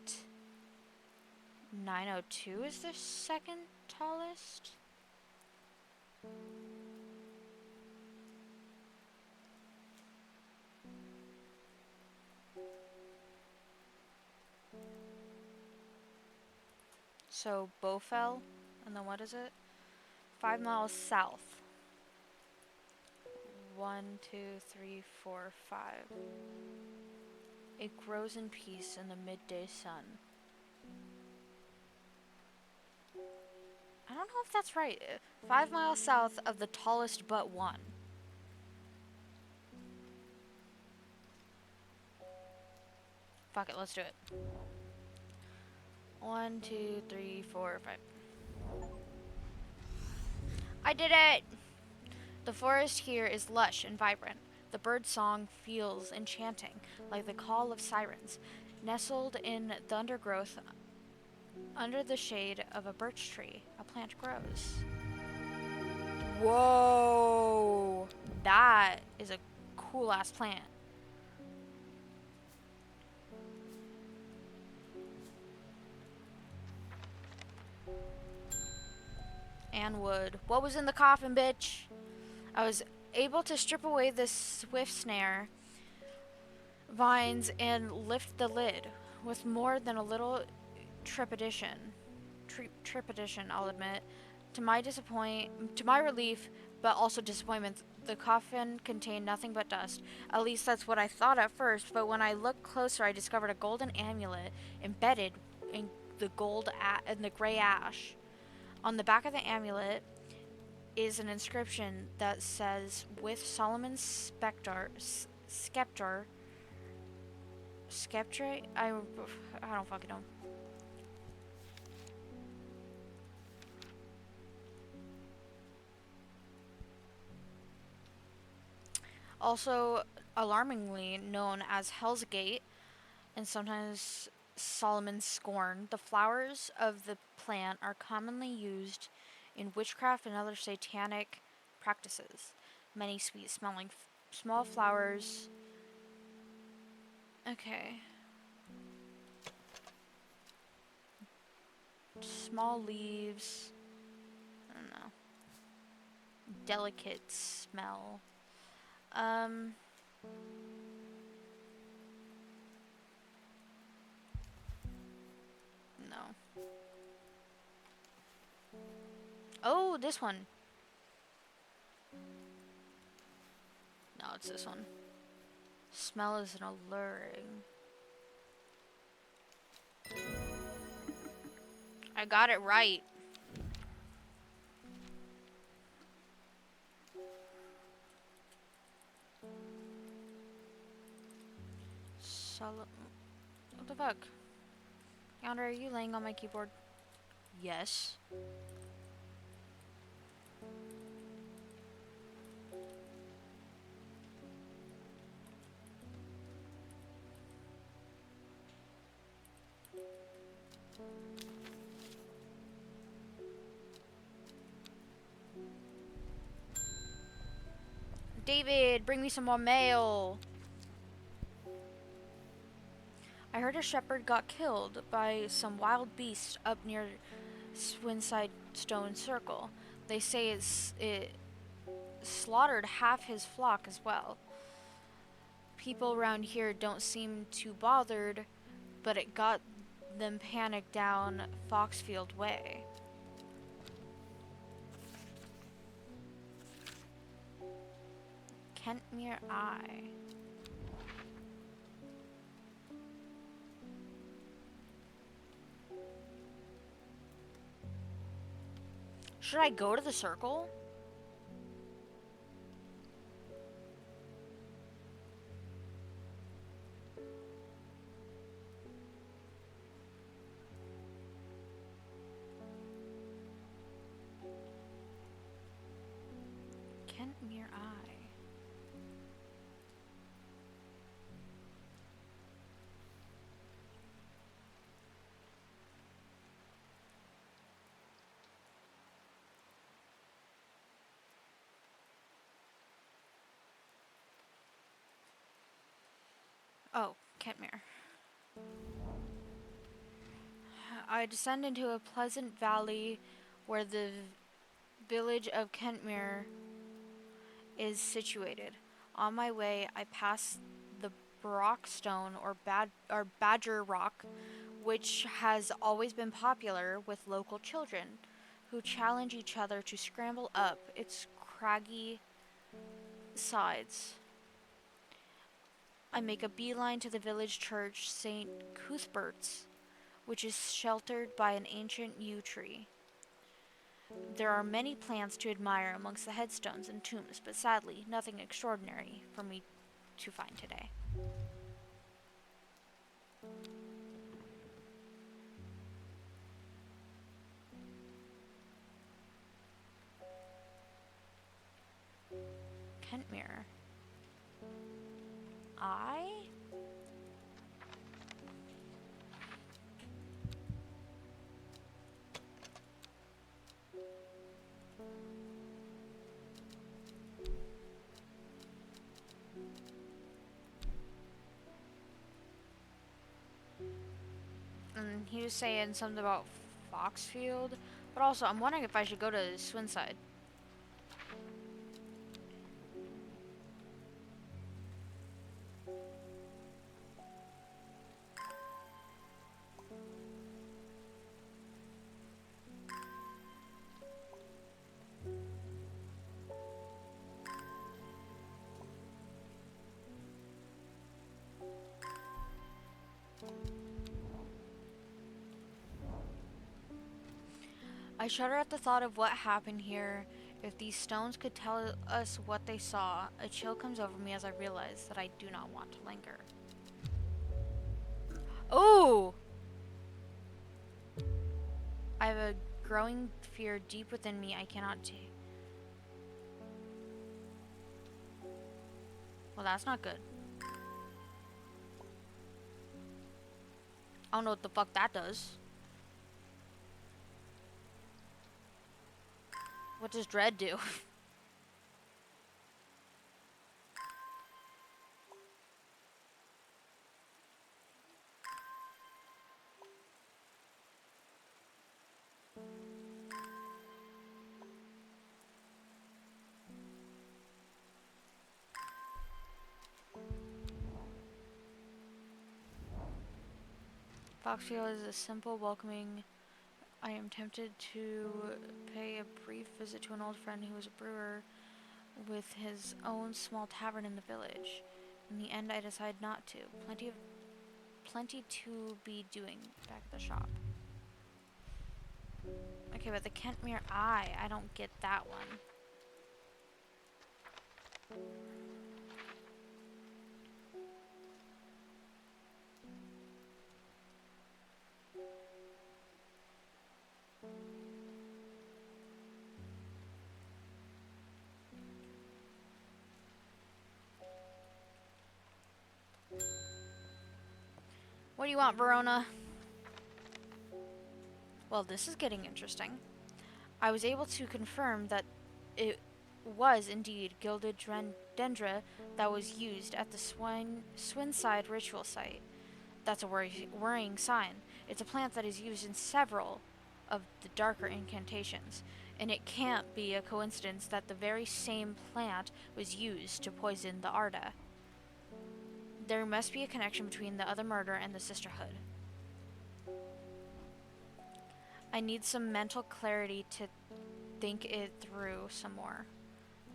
$9.02 is the second tallest. So Bowfell, and then what is it? 5 miles south. 1, 2, 3, 4, 5. It grows in peace in the midday sun. I don't know if that's right. 5 miles south of the tallest but one. Fuck it, let's do it. 1, 2, 3, 4, 5. I did it! The forest here is lush and vibrant. The bird song feels enchanting, like the call of sirens. Nestled in the undergrowth, under the shade of a birch tree, a plant grows. Whoa! That is a cool ass plant. And wood. What was in the coffin, bitch? I was able to strip away the swift snare vines and lift the lid with more than a little trepidation. Trepidation, I'll admit. To my relief, but also disappointment, the coffin contained nothing but dust. At least that's what I thought at first, but when I looked closer, I discovered a golden amulet embedded in the gray ash. On the back of the amulet is an inscription that says, "With Solomon's scepter, I don't fucking know." Also, alarmingly known as Hell's Gate and sometimes Solomon's Scorn, the flowers of the plant are commonly used in witchcraft and other satanic practices. Many sweet smelling small flowers. Okay. Small leaves. I don't know. Delicate smell. No. Oh, this one. No, it's this one. Smell is an alluring. I got it right. What the fuck? Yonder, are you laying on my keyboard? Yes. David, bring me some more mail. I heard a shepherd got killed by some wild beast up near Swinside Stone Circle. They say it slaughtered half his flock as well. People around here don't seem too bothered, but it got them panicked down Foxfield Way. Kentmere Eye. Should I go to the circle? Kentmere Eye. Oh, Kentmere. I descend into a pleasant valley where the village of Kentmere is situated. On my way, I pass the Brockstone or Badger Rock, which has always been popular with local children who challenge each other to scramble up its craggy sides. I make a beeline to the village church, St. Cuthbert's, which is sheltered by an ancient yew tree. There are many plants to admire amongst the headstones and tombs, but sadly, nothing extraordinary for me to find today. Kentmere. And he was saying something about Foxfield, but also I'm wondering if I should go to Swinside. I shudder at the thought of what happened here. If these stones could tell us what they saw, a chill comes over me as I realize that I do not want to linger. Oh! I have a growing fear deep within me I cannot take. Well, that's not good. I don't know what the fuck that does. What does dread do? Foxfield is a simple, welcoming. I am tempted to pay a brief visit to an old friend who was a brewer with his own small tavern in the village. In the end, I decide not to. Plenty to be doing back at the shop. Okay, but the Kentmere Eye, I don't get that one. What do you want, Verona? Well, this is getting interesting. I was able to confirm that it was indeed gilded dendra that was used at the Swinside ritual site. That's a worrying sign. It's a plant that is used in several of the darker incantations, and it can't be a coincidence that the very same plant was used to poison the Arda. There must be a connection between the other murder and the Sisterhood. I need some mental clarity to think it through some more.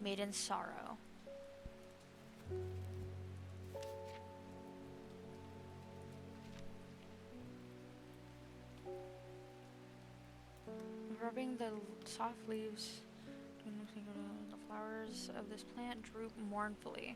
Maiden Sorrow. Rubbing the soft leaves, the flowers of this plant droop mournfully.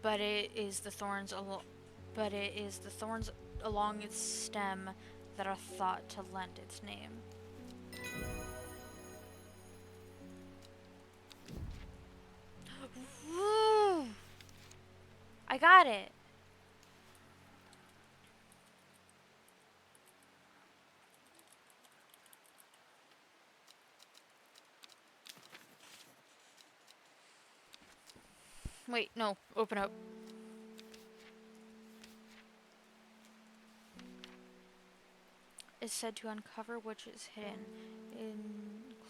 But it is the thorns along its stem that are thought to lend its name. Woo! I got it. Wait, no, open up. Is said to uncover which is hidden.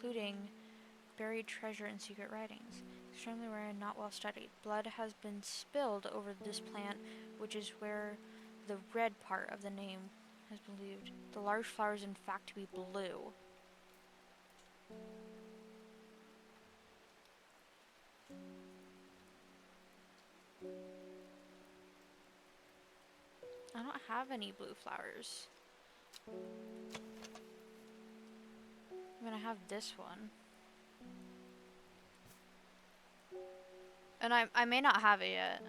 including buried treasure and secret writings. Extremely rare and not well studied. Blood has been spilled over this plant, which is where the red part of the name is believed. The large flower is in fact to be blue. I don't have any blue flowers. I'm gonna have this one. And I may not have it yet.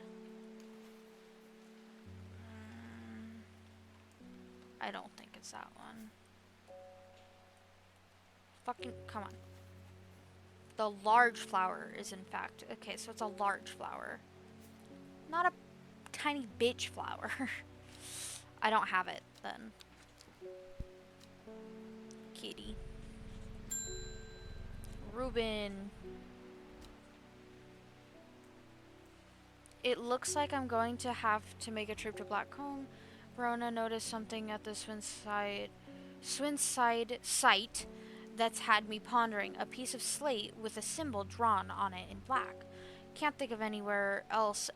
I don't think it's that one. Fucking, come on. The large flower is in fact, okay, so it's a large flower. Not a tiny bitch flower. I don't have it then. Kitty. Reuben. It looks like I'm going to have to make a trip to Blackcomb. Verona noticed something at the Swinside site that's had me pondering. A piece of slate with a symbol drawn on it in black. Can't think of anywhere else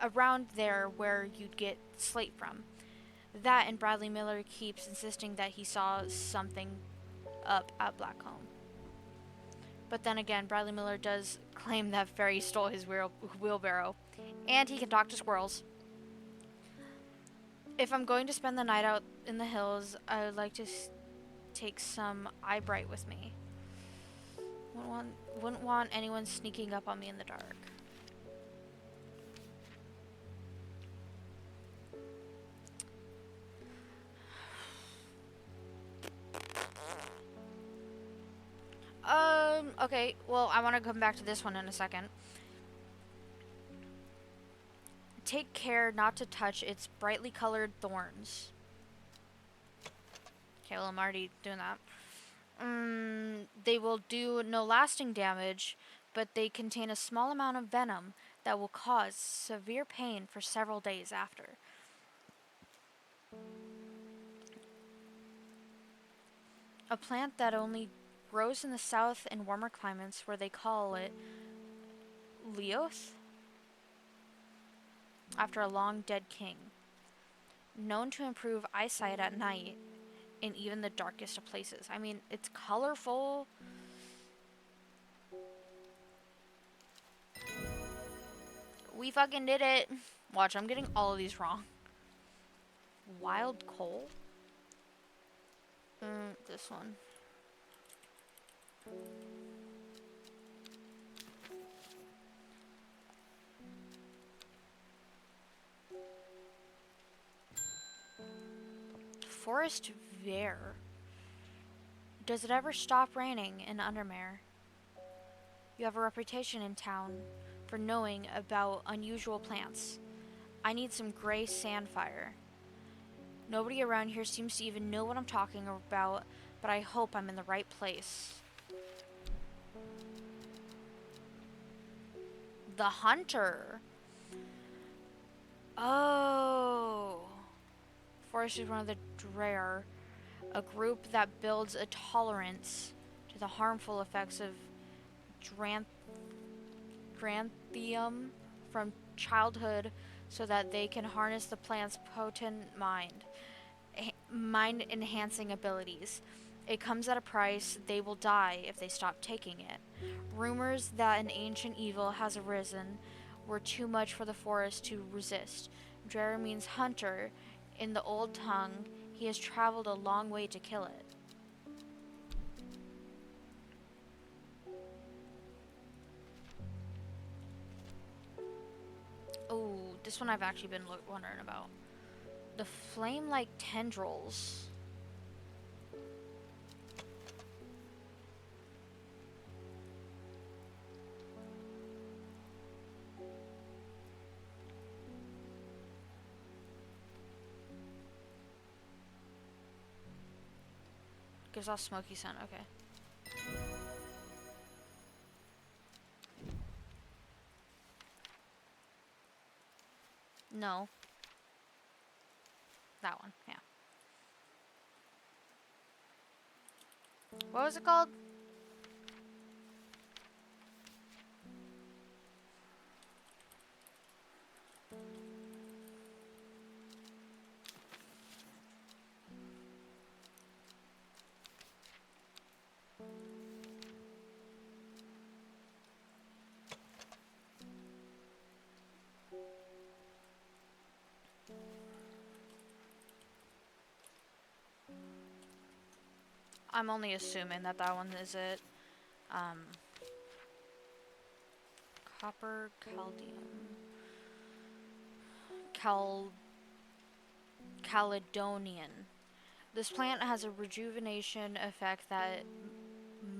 around there where you'd get slate from. That, and Bradley Miller keeps insisting that he saw something up at Blackcomb. But then again, Bradley Miller does claim that Fairy stole his wheelbarrow. And he can talk to squirrels. If I'm going to spend the night out in the hills, I would like to take some eyebright with me. Wouldn't want anyone sneaking up on me in the dark. Okay, well, I want to come back to this one in a second. Take care not to touch its brightly colored thorns. Okay, well, I'm already doing that. They will do no lasting damage, but they contain a small amount of venom that will cause severe pain for several days after. A plant that only grows in the south and warmer climates, where they call it Leoth, after a long dead king. Known to improve eyesight at night in even the darkest of places. I mean, it's colorful. We fucking did it. Watch, I'm getting all of these wrong. Wild coal? This one. Forest Vare. Does it ever stop raining in Undermere? You have a reputation in town for knowing about unusual plants. I need some gray sandfire. Nobody around here seems to even know what I'm talking about, but I hope I'm in the right place. The Hunter. Oh. Forest is one of the Drear, a group that builds a tolerance to the harmful effects of Granthium from childhood so that they can harness the plant's potent mind-enhancing abilities. It comes at a price. They will die if they stop taking it. Rumors that an ancient evil has arisen were too much for the forest to resist. Drear means hunter. In the old tongue, he has traveled a long way to kill it. Oh, this one I've actually been wondering about. The flame-like tendrils. Gives off smoky scent, okay. No. That one, yeah. What was it called? I'm only assuming that that one is it. Copper caldium. Caledonian. This plant has a rejuvenation effect that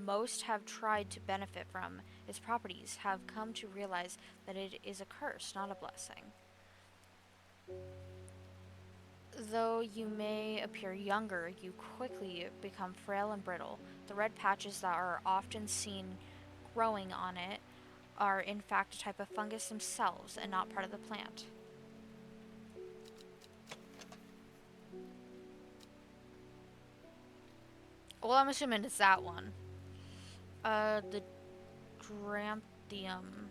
most have tried to benefit from. Its properties have come to realize that it is a curse, not a blessing. Though you may appear younger, you quickly become frail and brittle. The red patches that are often seen growing on it are in fact a type of fungus themselves and not part of the plant. Well, I'm assuming it's that one. The Drampium.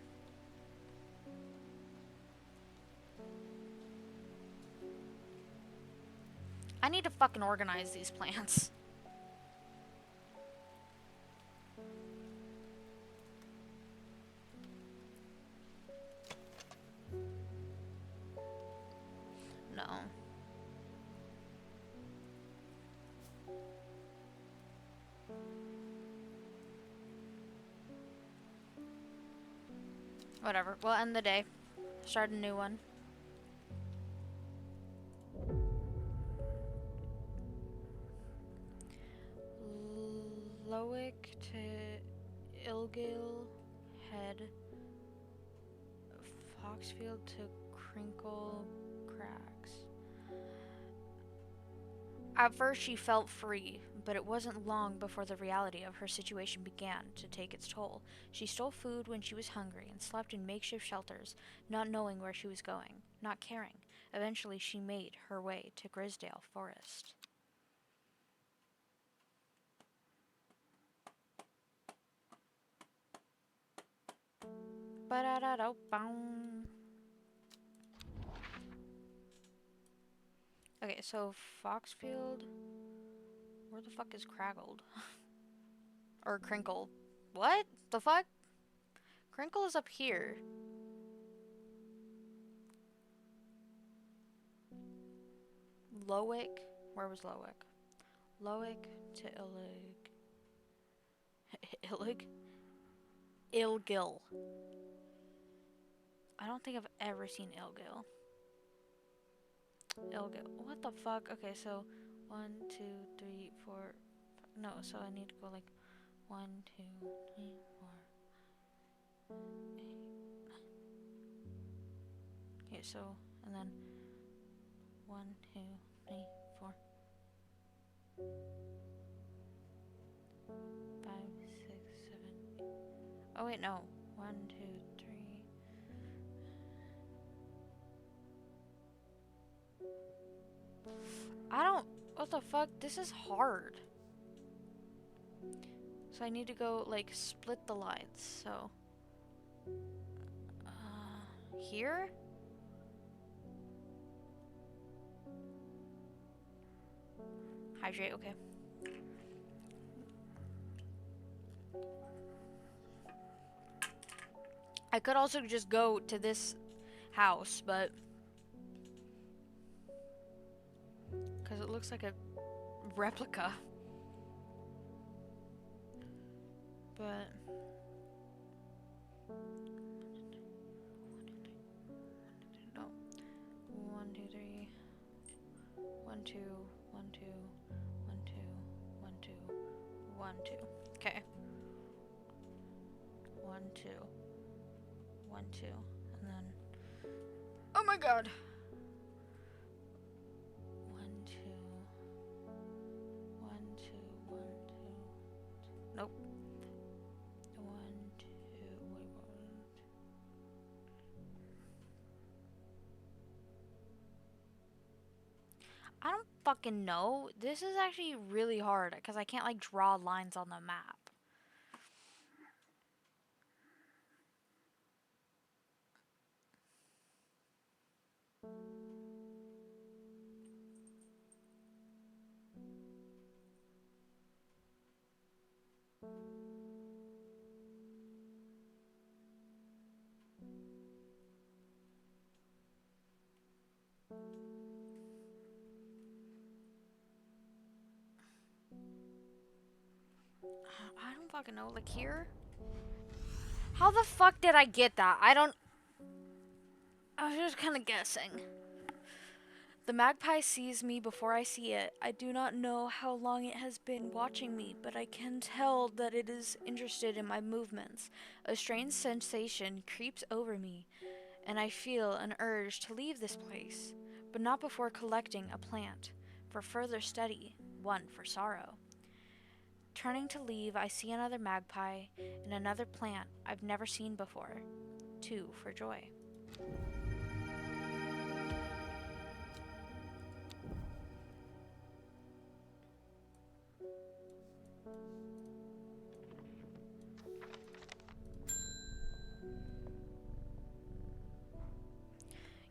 I need to fucking organize these plants. No. Whatever. We'll end the day. Start a new one. Loic to Ilgil Head. Foxfield to Crinkle Cracks. At first she felt free, but it wasn't long before the reality of her situation began to take its toll. She stole food when she was hungry and slept in makeshift shelters, not knowing where she was going, not caring. Eventually she made her way to Grisdale Forest. Okay, so Foxfield. Where the fuck is Craggled? Or Crinkle? What the fuck? Crinkle is up here. Loic. Where was Loic? Loic to Illig. Illig? Ilgil. I don't think I've ever seen Ilgil. Ilgil. What the fuck? Okay, so 1, 2, 3, 4. No, so I need to go like 1, 2, 3, 4, 8, 9. Okay, so and then 1, 2, 3, 4, 5, 6, 7, 8. Oh wait, no. 1, 2, 3. I don't. What the fuck? This is hard. So I need to go like split the lines. So here. Hydrate. Okay. I could also just go to this house, but because it looks like a replica. But no. 1, 2, 3. 1, 2, 1, 2, 1, 2, 1, 2, 1, 2. Okay. 1, 2, 1, 2, and then. Oh my god. 1, 2, 1, 2, 1, 2. Nope. 1, 2. Wait, what? I don't fucking know. This is actually really hard because I can't like draw lines on the map. I don't fucking know. Like here? How the fuck did I get that? I was just kind of guessing. The magpie sees me before I see it. I do not know how long it has been watching me, but I can tell that it is interested in my movements. A strange sensation creeps over me, and I feel an urge to leave this place, but not before collecting a plant for further study, one for sorrow. Turning to leave, I see another magpie and another plant I've never seen before, two for joy.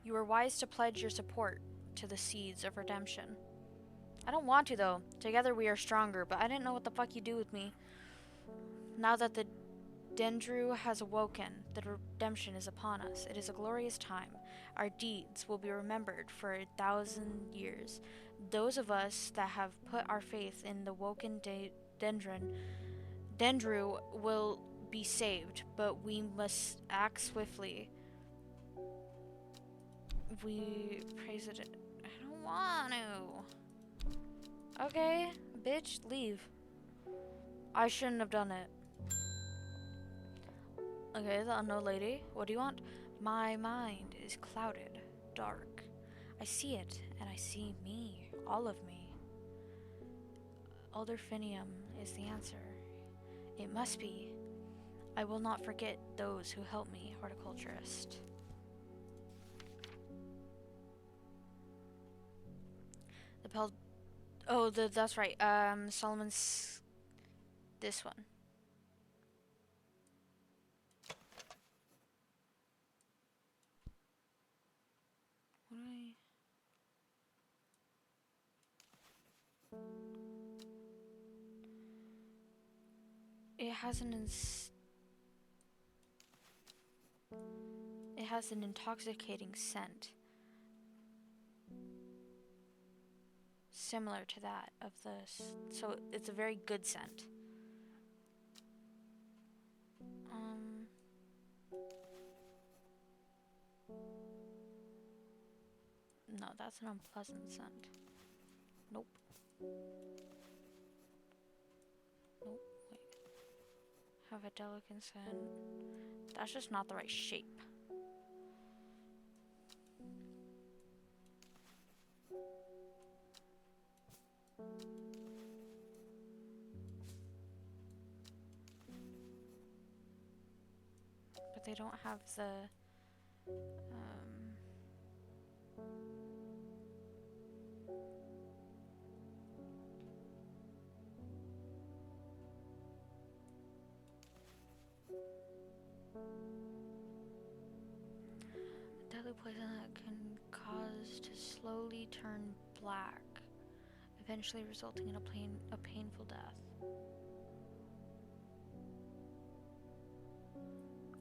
You are wise to pledge your support to the seeds of redemption. I don't want to, though. Together we are stronger, but I didn't know what the fuck you do with me. Now that the Dendru has awoken, the redemption is upon us. It is a glorious time. Our deeds will be remembered for 1,000 years. Those of us that have put our faith in the woken Dendru will be saved, but we must act swiftly. We praise it. I don't want to. Okay, bitch, leave. I shouldn't have done it. Okay, the unknown lady. What do you want? My mind is clouded, dark. I see it, and I see me, all of me. Alderfinium is the answer. It must be. I will not forget those who helped me, horticulturist. That's right. Solomon's this one. What do I? It has an intoxicating scent, similar to that of so it's a very good scent. No, that's an unpleasant scent. Nope. Nope, wait. Have a delicate scent. That's just not the right shape. But they don't have the deadly poison that can cause to slowly turn black, eventually resulting in a painful death.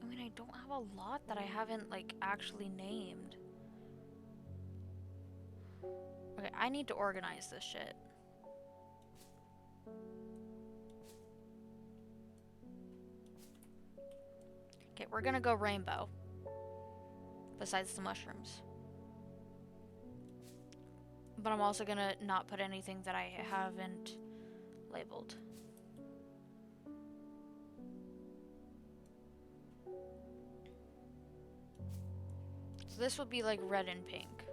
I mean, I don't have a lot that I haven't, like, actually named. Okay, I need to organize this shit. Okay, we're gonna go rainbow. Besides the mushrooms. But I'm also gonna not put anything that I haven't labeled. So this would be like red and pink.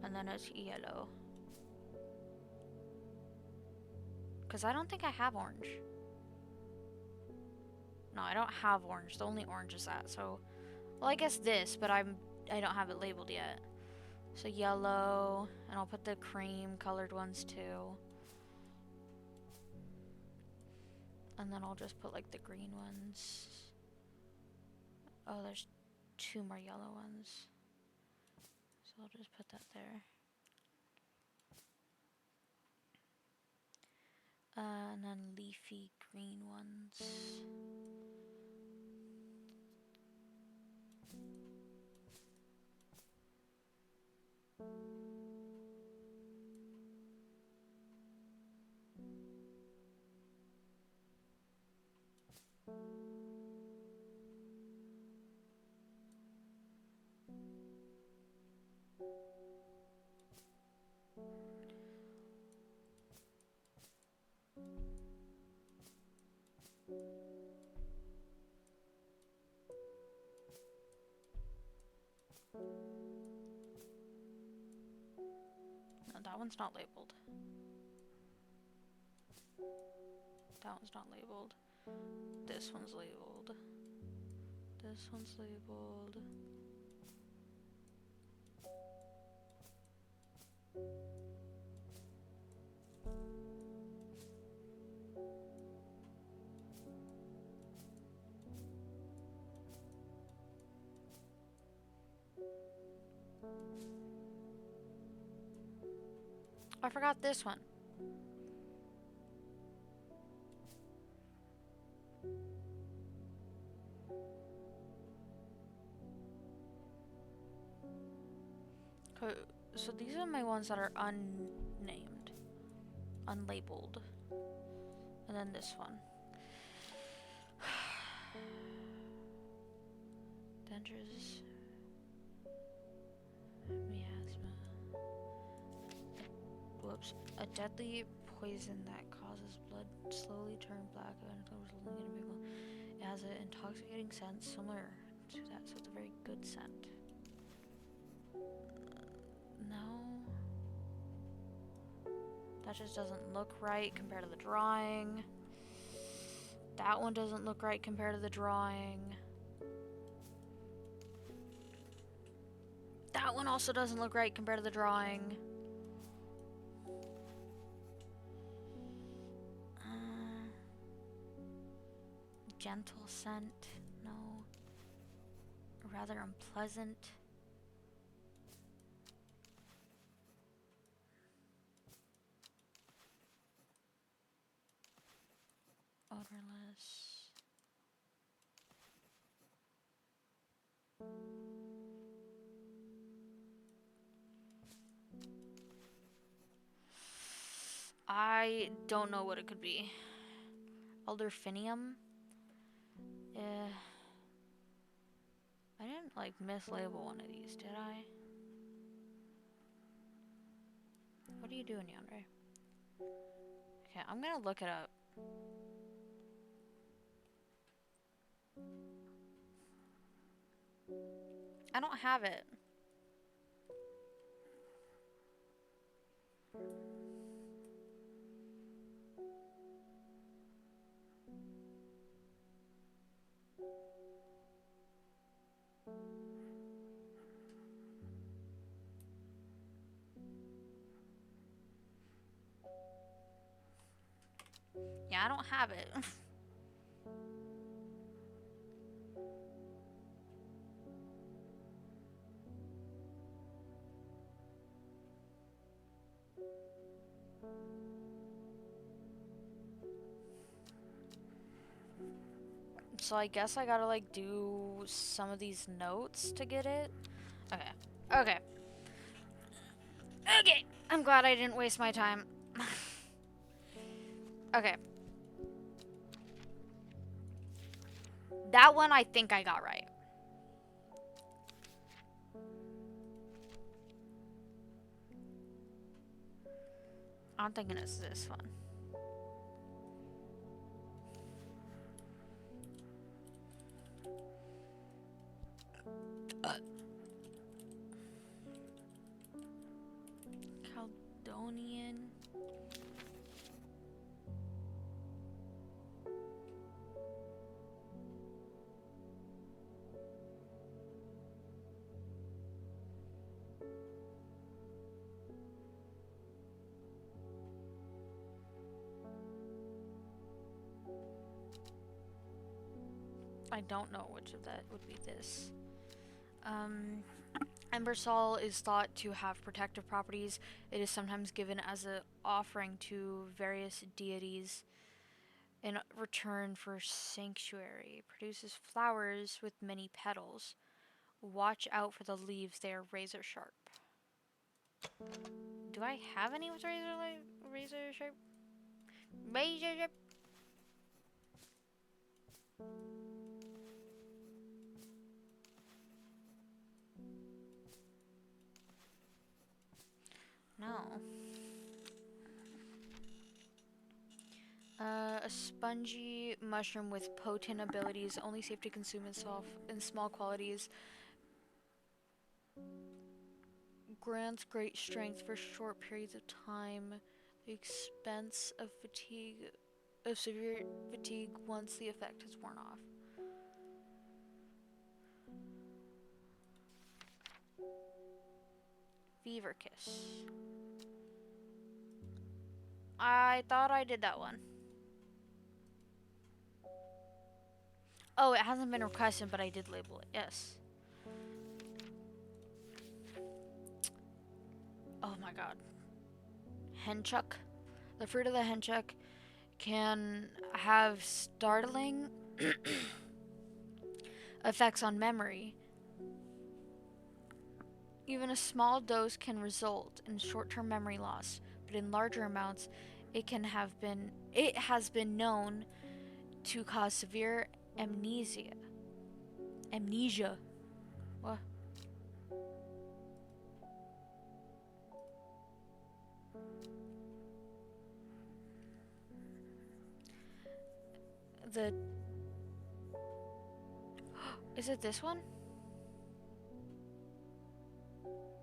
And then it's yellow. Because I don't think I have orange. No, I don't have orange. The only orange is that. So, well, I guess this, but I don't have it labeled yet. So yellow, and I'll put the cream colored ones too. And then I'll just put like the green ones. Oh, there's 2 more yellow ones. So I'll just put that there. And then leafy green ones. That one's not labeled. That one's not labeled. This one's labeled. This one's labeled. I forgot this one. So these are my ones that are unnamed, unlabeled. And then this one. Dangerous miasma. Whoops. A deadly poison that causes blood slowly turn black and resulting in people. It has an intoxicating scent similar to that, so it's a very good scent. No. That just doesn't look right compared to the drawing. That one doesn't look right compared to the drawing. That one also doesn't look right compared to the drawing. Gentle scent, no. Rather unpleasant. Odorless. I don't know what it could be. Elderfinium? I didn't like mislabel one of these, did I? What are you doing, Yandere? Okay, I'm gonna look it up. I don't have it. Yeah, I don't have it. So I guess I gotta like do some of these notes to get it. Okay. Okay. Okay. I'm glad I didn't waste my time. Okay. That one I think I got right. I'm thinking it's this one. Caledonian. I don't know which of that would be this. Embersol is thought to have protective properties. It is sometimes given as an offering to various deities in return for sanctuary. Produces flowers with many petals. Watch out for the leaves, they are razor sharp. Do I have any with razor sharp? Razor sharp? No. A spongy mushroom with potent abilities, only safe to consume in small quantities. grants great strength for short periods of time. The expense of fatigue, of severe fatigue once the effect has worn off. Fever Kiss. I thought I did that one. Oh, it hasn't been requested, but I did label it. Yes. Oh my god. Henchuck. The fruit of the henchuck can have startling effects on memory. Even a small dose can result in short-term memory loss, but in larger amounts, it has been known to cause severe amnesia. Amnesia. What? Is it this one?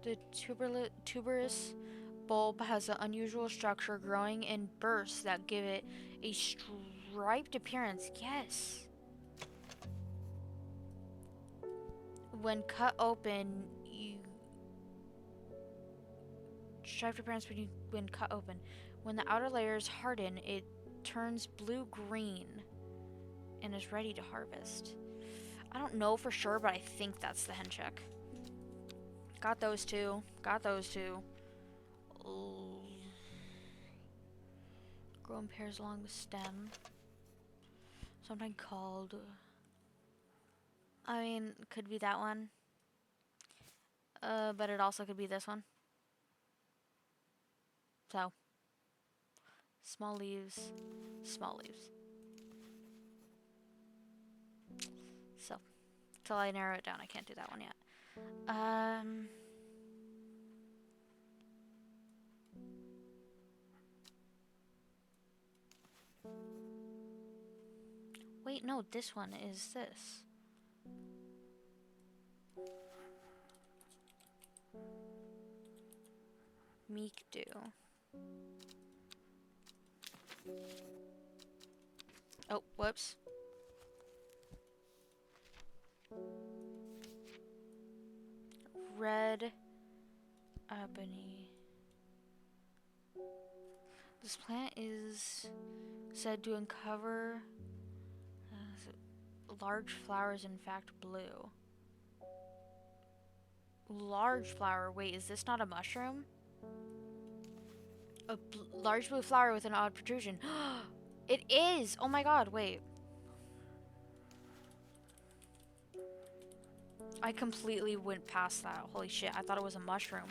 The tuberous bulb has an unusual structure growing in bursts that give it a striped appearance. Yes. When cut open, striped appearance when cut open. When the outer layers harden, it turns blue-green and is ready to harvest. I don't know for sure, but I think that's the henchuck. Got those two. Got those two. Grow in pairs along the stem. Sometimes called... I mean, could be that one. But it also could be this one. So. Small leaves. Small leaves. So. Till I narrow it down, I can't do that one yet. Wait, no, this one is this. Meek Dew. Oh, whoops. Red ebony. This plant is said to uncover large flowers, in fact, blue. Large flower. Wait, is this not a mushroom? A large blue flower with an odd protrusion. It is! Oh my god, wait. I completely went past that. Holy shit, I thought it was a mushroom.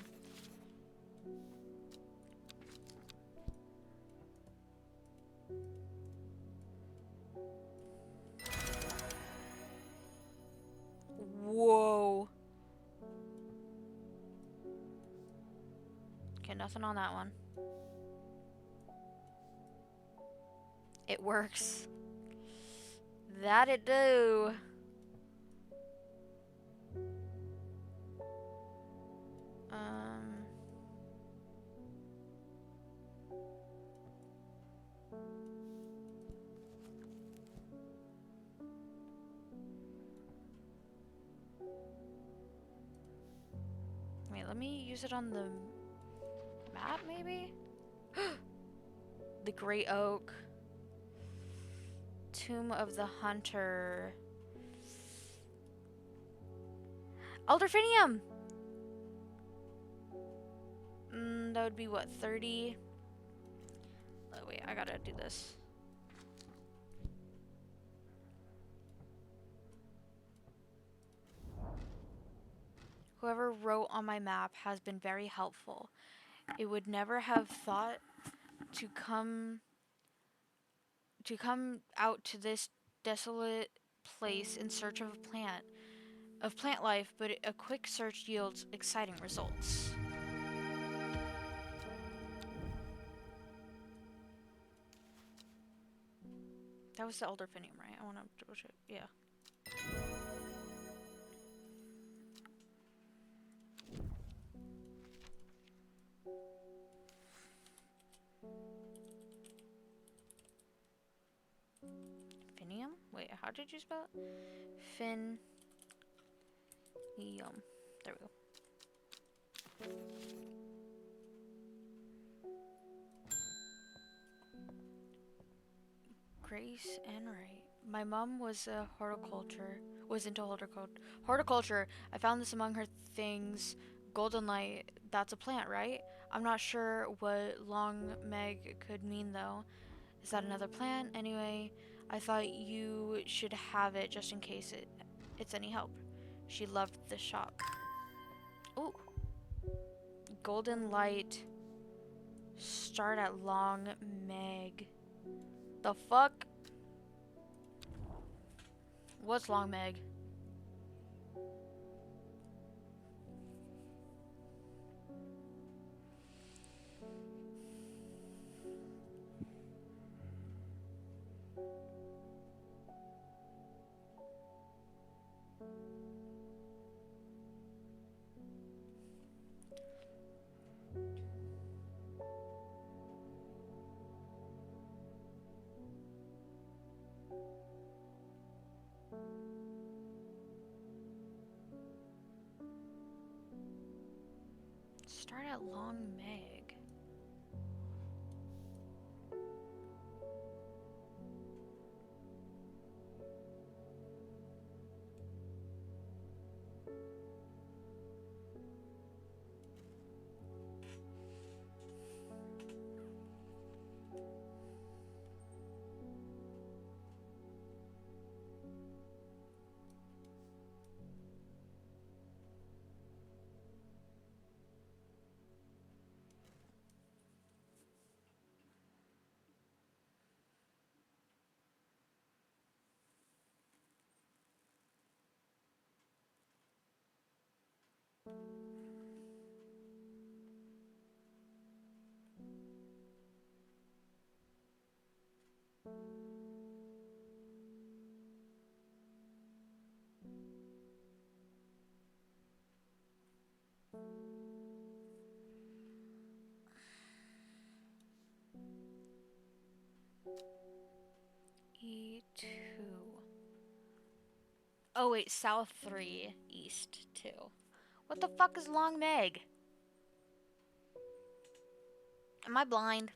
Whoa. Okay, nothing on that one. It works. That it do. Wait, let me use it on the map, maybe? The Great Oak. Tomb of the Hunter. Alderfinium! That would be what, 30? Oh, wait, I gotta do this. Whoever wrote on my map has been very helpful. It would never have thought to come out to this desolate place in search of plant life, but a quick search yields exciting results. That was the Alderfinium, right? I want to double check. Yeah. How did you spell it? Fin. Yum. There we go. Grace and Ray. My mom was into horticulture. I found this among her things. Golden light. That's a plant, right? I'm not sure what long meg could mean though. Is that another plant? Anyway, I thought you should have it just in case it's any help. She loved the shop. Ooh. Golden light. Start at long meg. The fuck? What's long meg? Start at long meg. E2. Oh wait, south 3, east 2. What the fuck is long meg? Am I blind?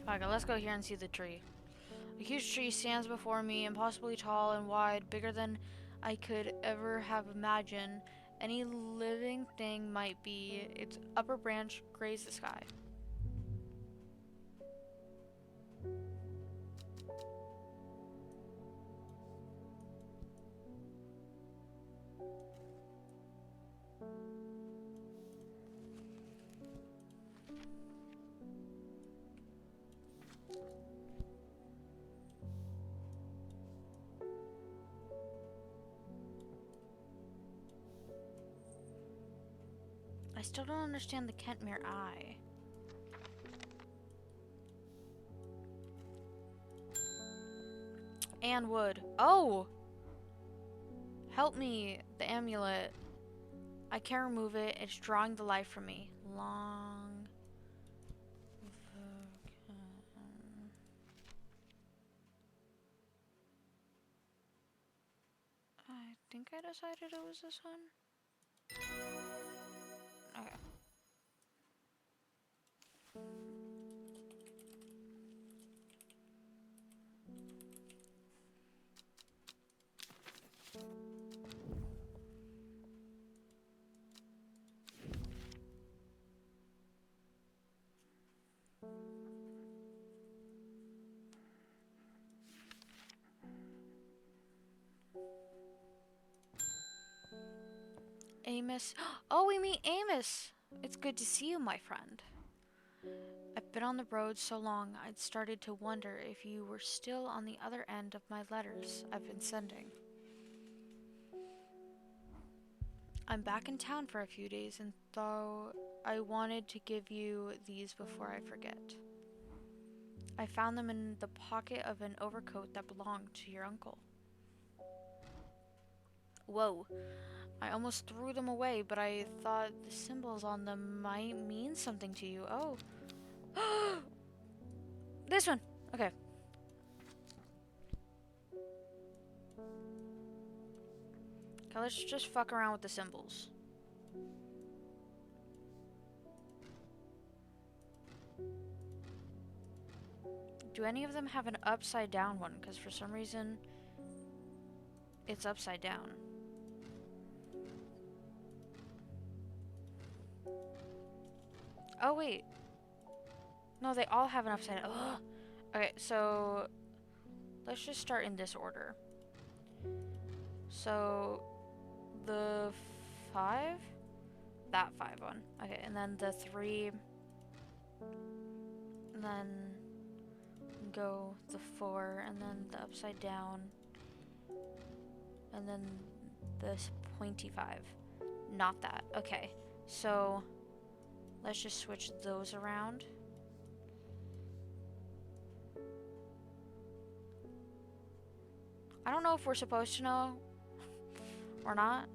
Okay, let's go here and see the tree. A huge tree stands before me, impossibly tall and wide, bigger than I could ever have imagined any living thing might be. Its upper branch grazed the sky. I still don't understand the Kentmere Eye. And wood. Oh! Help me, the amulet. I can't remove it. It's drawing the life from me. Long. I think I decided it was this one. Okay. Amos. Oh, we meet Amos. It's good to see you, my friend. I've been on the road so long, I'd started to wonder if you were still on the other end of my letters I've been sending. I'm back in town for a few days, and though I wanted to give you these before I forget. I found them in the pocket of an overcoat that belonged to your uncle. Whoa. I almost threw them away, but I thought the symbols on them might mean something to you. Oh. This one. Okay. Okay, let's just fuck around with the symbols. Do any of them have an upside down one? Because for some reason, it's upside down. Oh, wait. No, they all have an upside down. Ugh. Okay, so let's just start in this order. So, the 5? That 5 one. Okay, and then the 3. And then go the 4, and then the upside down. And then this pointy 5. Not that. Okay, so let's just switch those around. I don't know if we're supposed to know or not.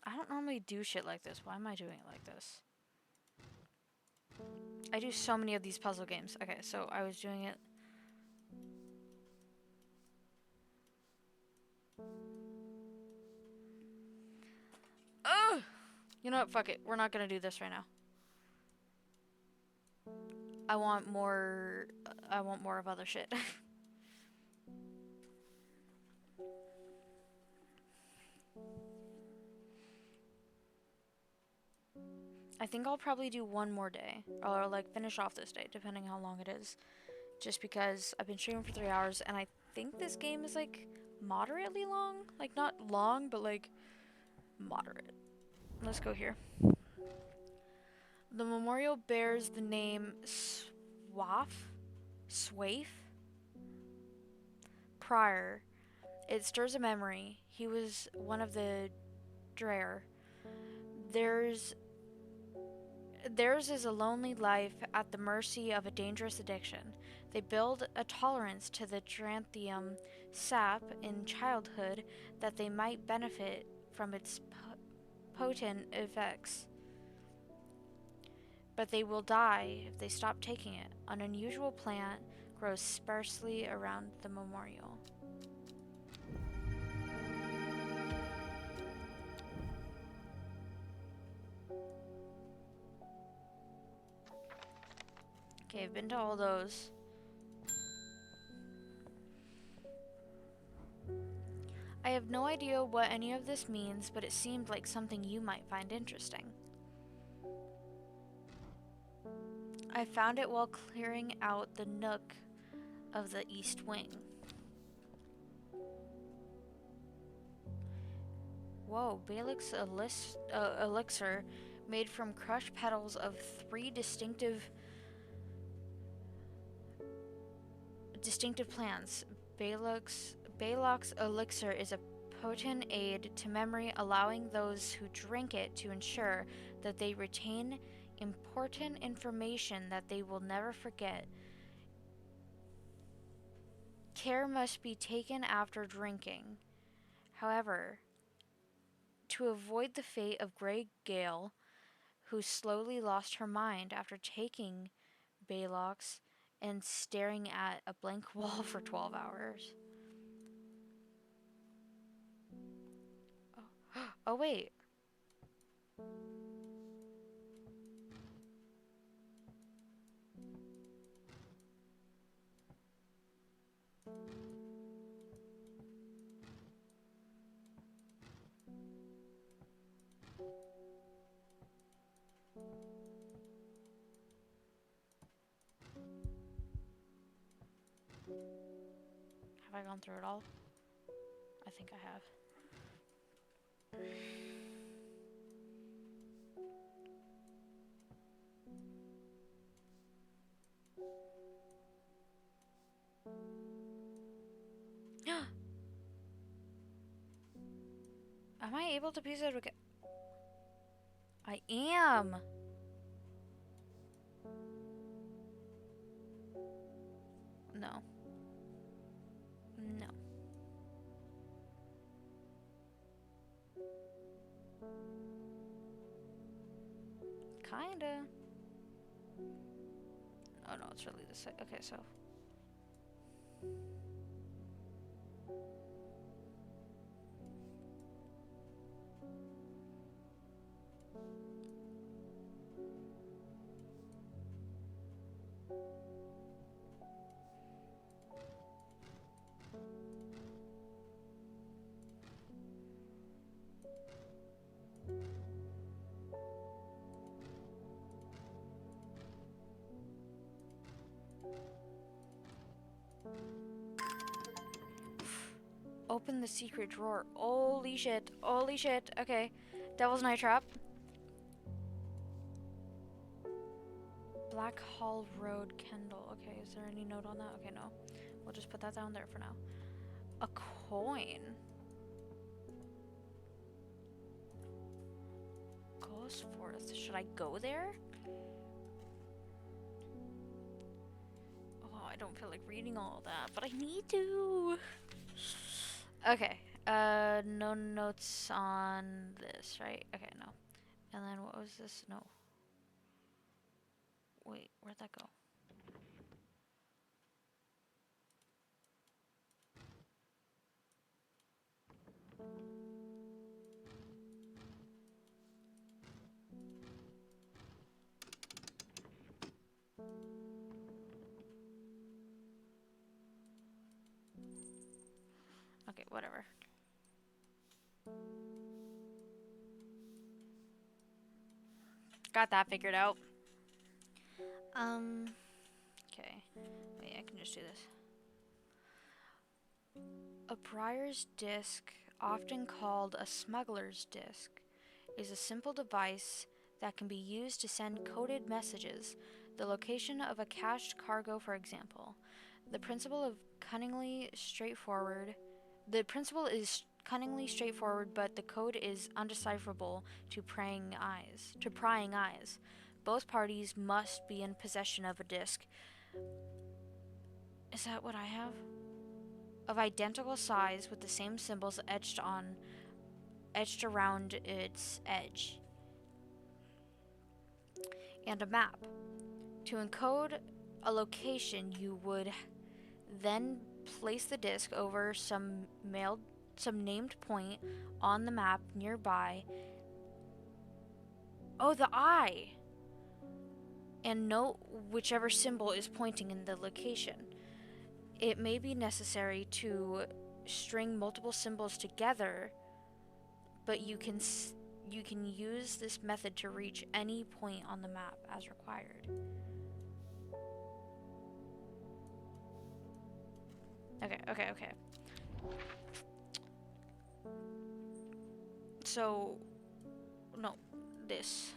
I don't normally do shit like this. Why am I doing it like this? I do so many of these puzzle games. Okay, so I was doing it. Ugh! You know what? Fuck it. We're not gonna do this right now. I want more of other shit. I think I'll probably do one more day. Or like finish off this day, depending how long it is. Just because I've been streaming for 3 hours and I think this game is like moderately long. Like not long, but like moderate. Let's go here. The memorial bears the name Swaif Prior. It stirs a memory. He was one of the Dreher. Theirs is a lonely life at the mercy of a dangerous addiction. They build a tolerance to the Dranthium sap in childhood that they might benefit from its potent effects. But they will die if they stop taking it. An unusual plant grows sparsely around the memorial. Okay, I've been to all those. I have no idea what any of this means, but it seemed like something you might find interesting. I found it while clearing out the nook of the east wing. Whoa, Balix's elixir made from crushed petals of 3 distinctive plants. Balix's elixir is a potent aid to memory, allowing those who drink it to ensure that they retain important information that they will never forget. Care must be taken after drinking. However, to avoid the fate of Grey Gale, who slowly lost her mind after taking Balix and staring at a blank wall for 12 hours. Oh wait. I gone through it all? I think I have. Am I able to piece it again? I am! No. No. Kinda. Oh no, it's really this side. Okay, so. Open the secret drawer. Holy shit. Holy shit. Okay. Devil's Night Trap. Black Hall Road, Kendall. Okay, is there any note on that? Okay, no. We'll just put that down there for now. A coin. Ghost Forest. Should I go there? Oh, I don't feel like reading all that, but I need to. Okay. No notes on this, right? Okay, no. And then what was this? No. Wait, where'd that go? Okay, whatever. Got that figured out. Okay. Wait, I can just do this. A briar's disc, often called a smuggler's disc, is a simple device that can be used to send coded messages, the location of a cached cargo, for example. The principle is cunningly straightforward, but the code is undecipherable to prying eyes. Both parties must be in possession of a disc. Is that what I have? Of identical size with the same symbols etched around its edge. And a map. To encode a location, you would then place the disc over some named point on the map nearby. Oh, the eye! And note whichever symbol is pointing in the location. It may be necessary to string multiple symbols together, but you can use this method to reach any point on the map as required. Okay. So, no, this.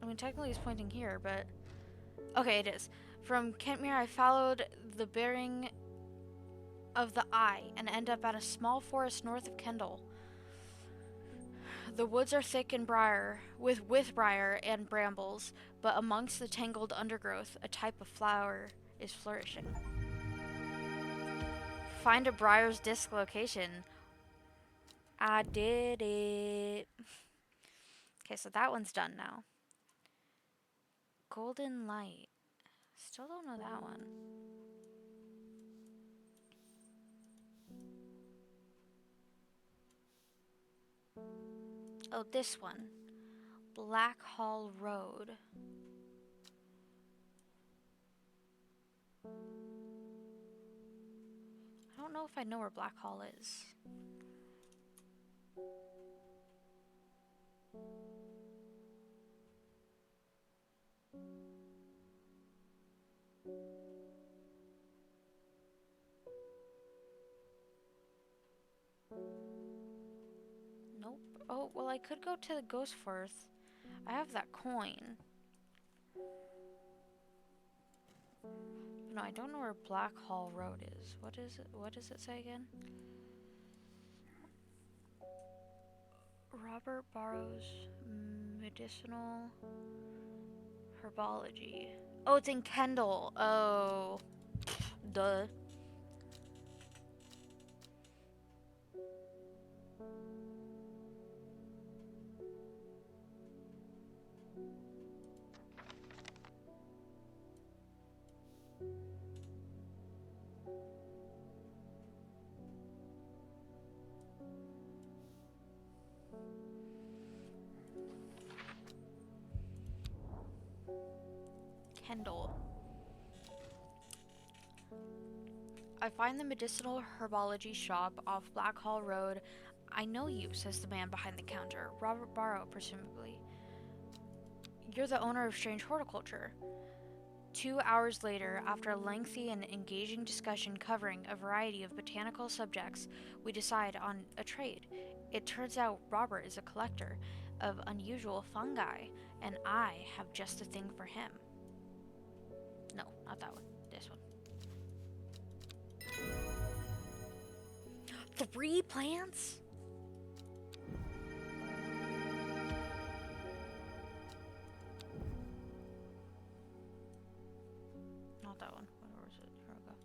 I mean, technically it's pointing here, but... Okay, it is. From Kentmere, I followed the bearing of the eye and end up at a small forest north of Kendall. The woods are thick and with briar and brambles, but amongst the tangled undergrowth, a type of flower is flourishing. Find a briar's disc location. I did it. Okay, so that one's done now. Golden Light. Still don't know that one. Oh, this one. Black Hall Road. I don't know if I know where Black Hall is. Oh, well, I could go to the Ghost Forest. I have that coin. No, I don't know where Black Hall Road is. What is it? What does it say again? Robert Barrow's Medicinal Herbology. Oh, it's in Kendall. Oh, duh. Kendall. I find the medicinal herbology shop off Black Hall Road. I know you, says the man behind the counter. Robert Barrow, presumably. You're the owner of Strange Horticulture. 2 hours later, after a lengthy and engaging discussion covering a variety of botanical subjects, we decide on a trade. It turns out Robert is a collector of unusual fungi, and I have just the thing for him. No, not that one. This one. 3 plants? Not that one. Where was it? Here we go.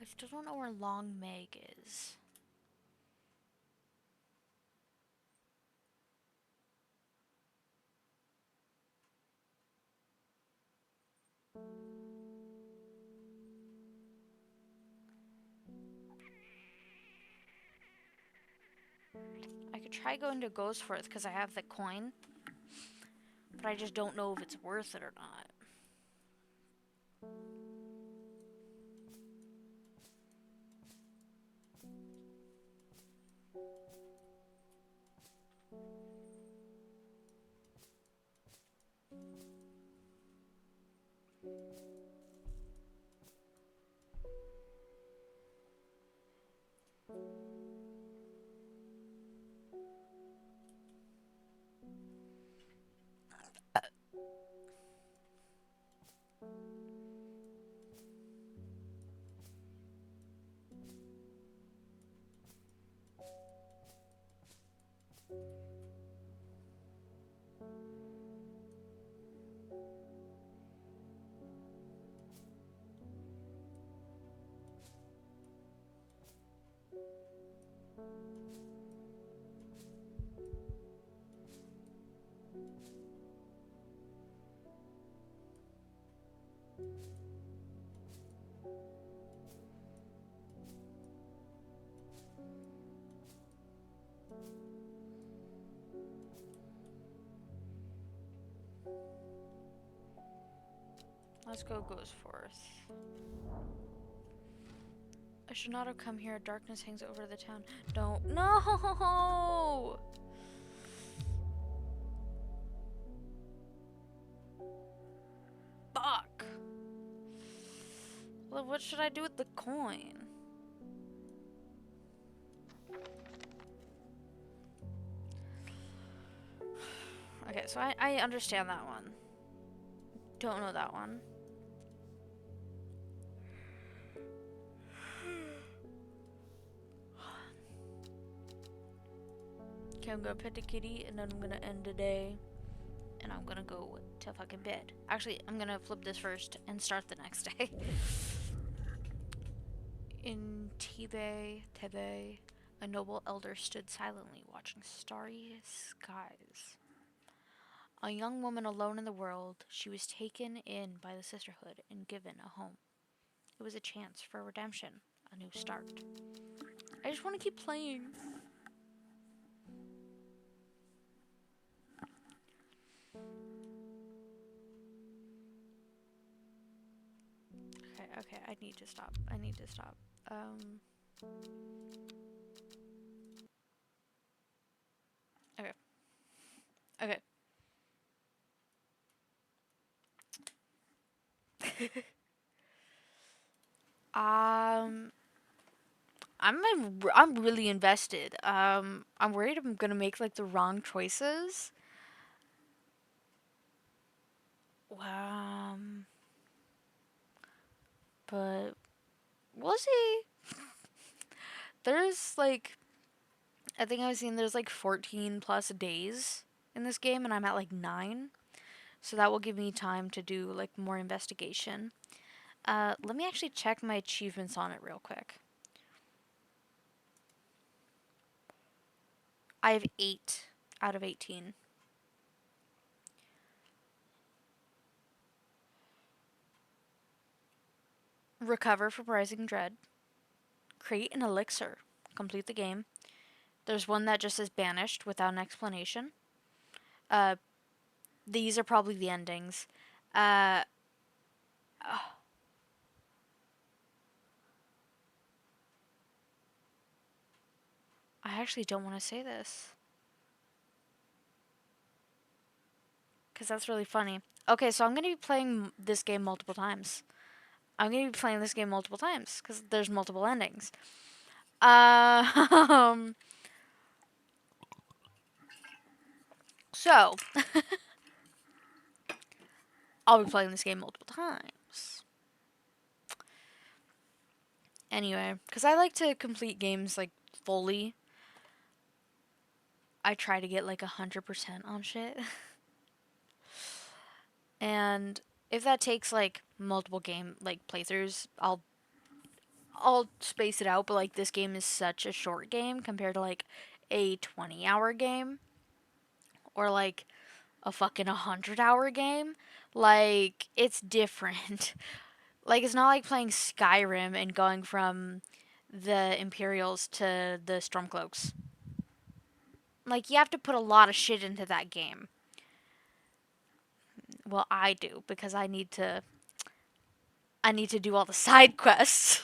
I still don't know where Long Meg is. I could try going to Ghostforth because I have the coin, but I just don't know if it's worth it or not. Let's go Ghostforth. I should not have come here. Darkness hangs over the town. Don't. No! Fuck. Well, what should I do with the coin? Okay, so I understand that one. Don't know that one. Okay, I'm gonna pet the kitty and then I'm gonna end the day. And I'm gonna go to fucking bed. Actually, I'm gonna flip this first and start the next day. In Tebe, a noble elder stood silently watching starry skies. A young woman alone in the world, she was taken in by the sisterhood and given a home. It was a chance for redemption, a new start. I just want to keep playing. Okay, I need to stop. Okay. Okay. I'm really invested. I'm worried I'm gonna make like the wrong choices. Um, but we'll see. There's like I think I was seeing there's like 14 plus days in this game, and I'm at like 9. So that will give me time to do like more investigation. Let me actually check my achievements on it real quick. I have 8 out of 18. Recover from Rising Dread. Create an elixir. Complete the game. There's one that just says banished without an explanation. Uh, these are probably the endings. Uh, I actually don't want to say this because that's really funny. Okay, so I'm going to be playing this game multiple times. I'm going to be playing this game multiple times because there's multiple endings. Um, so I'll be playing this game multiple times. Anyway, because I like to complete games like fully. I try to get like 100% on shit. And if that takes like multiple game like playthroughs, I'll space it out, but like this game is such a short game compared to like a 20-hour game or like a fucking 100-hour game. Like it's different. Like it's not like playing Skyrim and going from the Imperials to the Stormcloaks. Like you have to put a lot of shit into that game. Well, I do because I need to do all the side quests.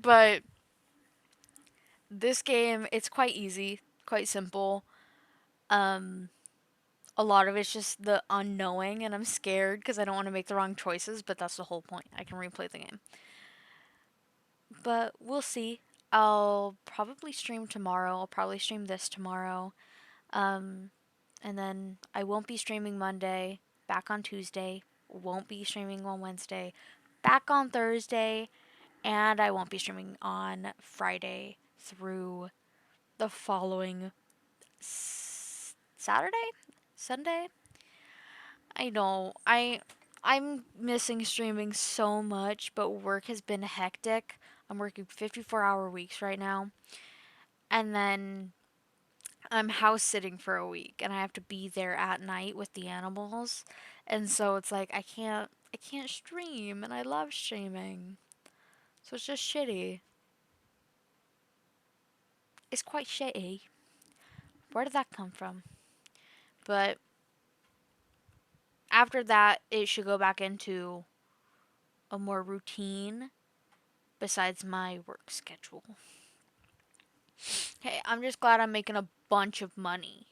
But this game, it's quite easy, quite simple. Um, a lot of it's just the unknowing, and I'm scared because I don't want to make the wrong choices, but that's the whole point. I can replay the game. But we'll see. I'll probably stream tomorrow. I'll probably stream this tomorrow. Um, and then I won't be streaming Monday, back on Tuesday, won't be streaming on Wednesday, back on Thursday, and I won't be streaming on Friday through the following Saturday, Sunday. I know I'm missing streaming so much, but work has been hectic. I'm working 54-hour weeks right now, and then I'm house sitting for a week, and I have to be there at night with the animals, and so it's like I can't stream, and I love streaming, so it's just shitty. It's quite shitty. Where did that come from? But after that, it should go back into a more routine besides my work schedule. Hey, I'm just glad I'm making a bunch of money.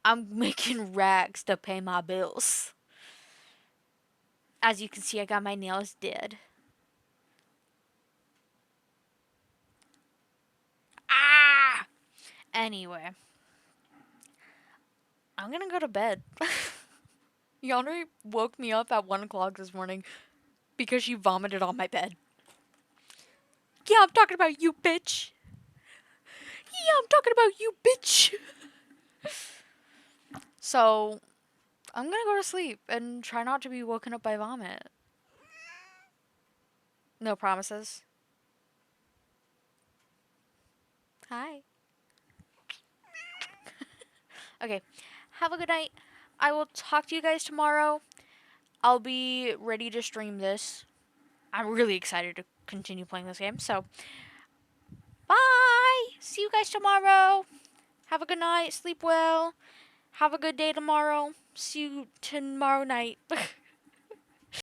I'm making racks to pay my bills. As you can see, I got my nails did. Ah! Anyway, I'm gonna go to bed. Yandere woke me up at 1 o'clock this morning because she vomited on my bed. Yeah, I'm talking about you, bitch. Yeah, I'm talking about you, bitch. So, I'm gonna go to sleep and try not to be woken up by vomit. No promises. Hi. Okay. Have a good night. I will talk to you guys tomorrow. I'll be ready to stream this. I'm really excited to continue playing this game. So, bye. See you guys tomorrow. Have a good night. Sleep well. Have a good day tomorrow. See you tomorrow night.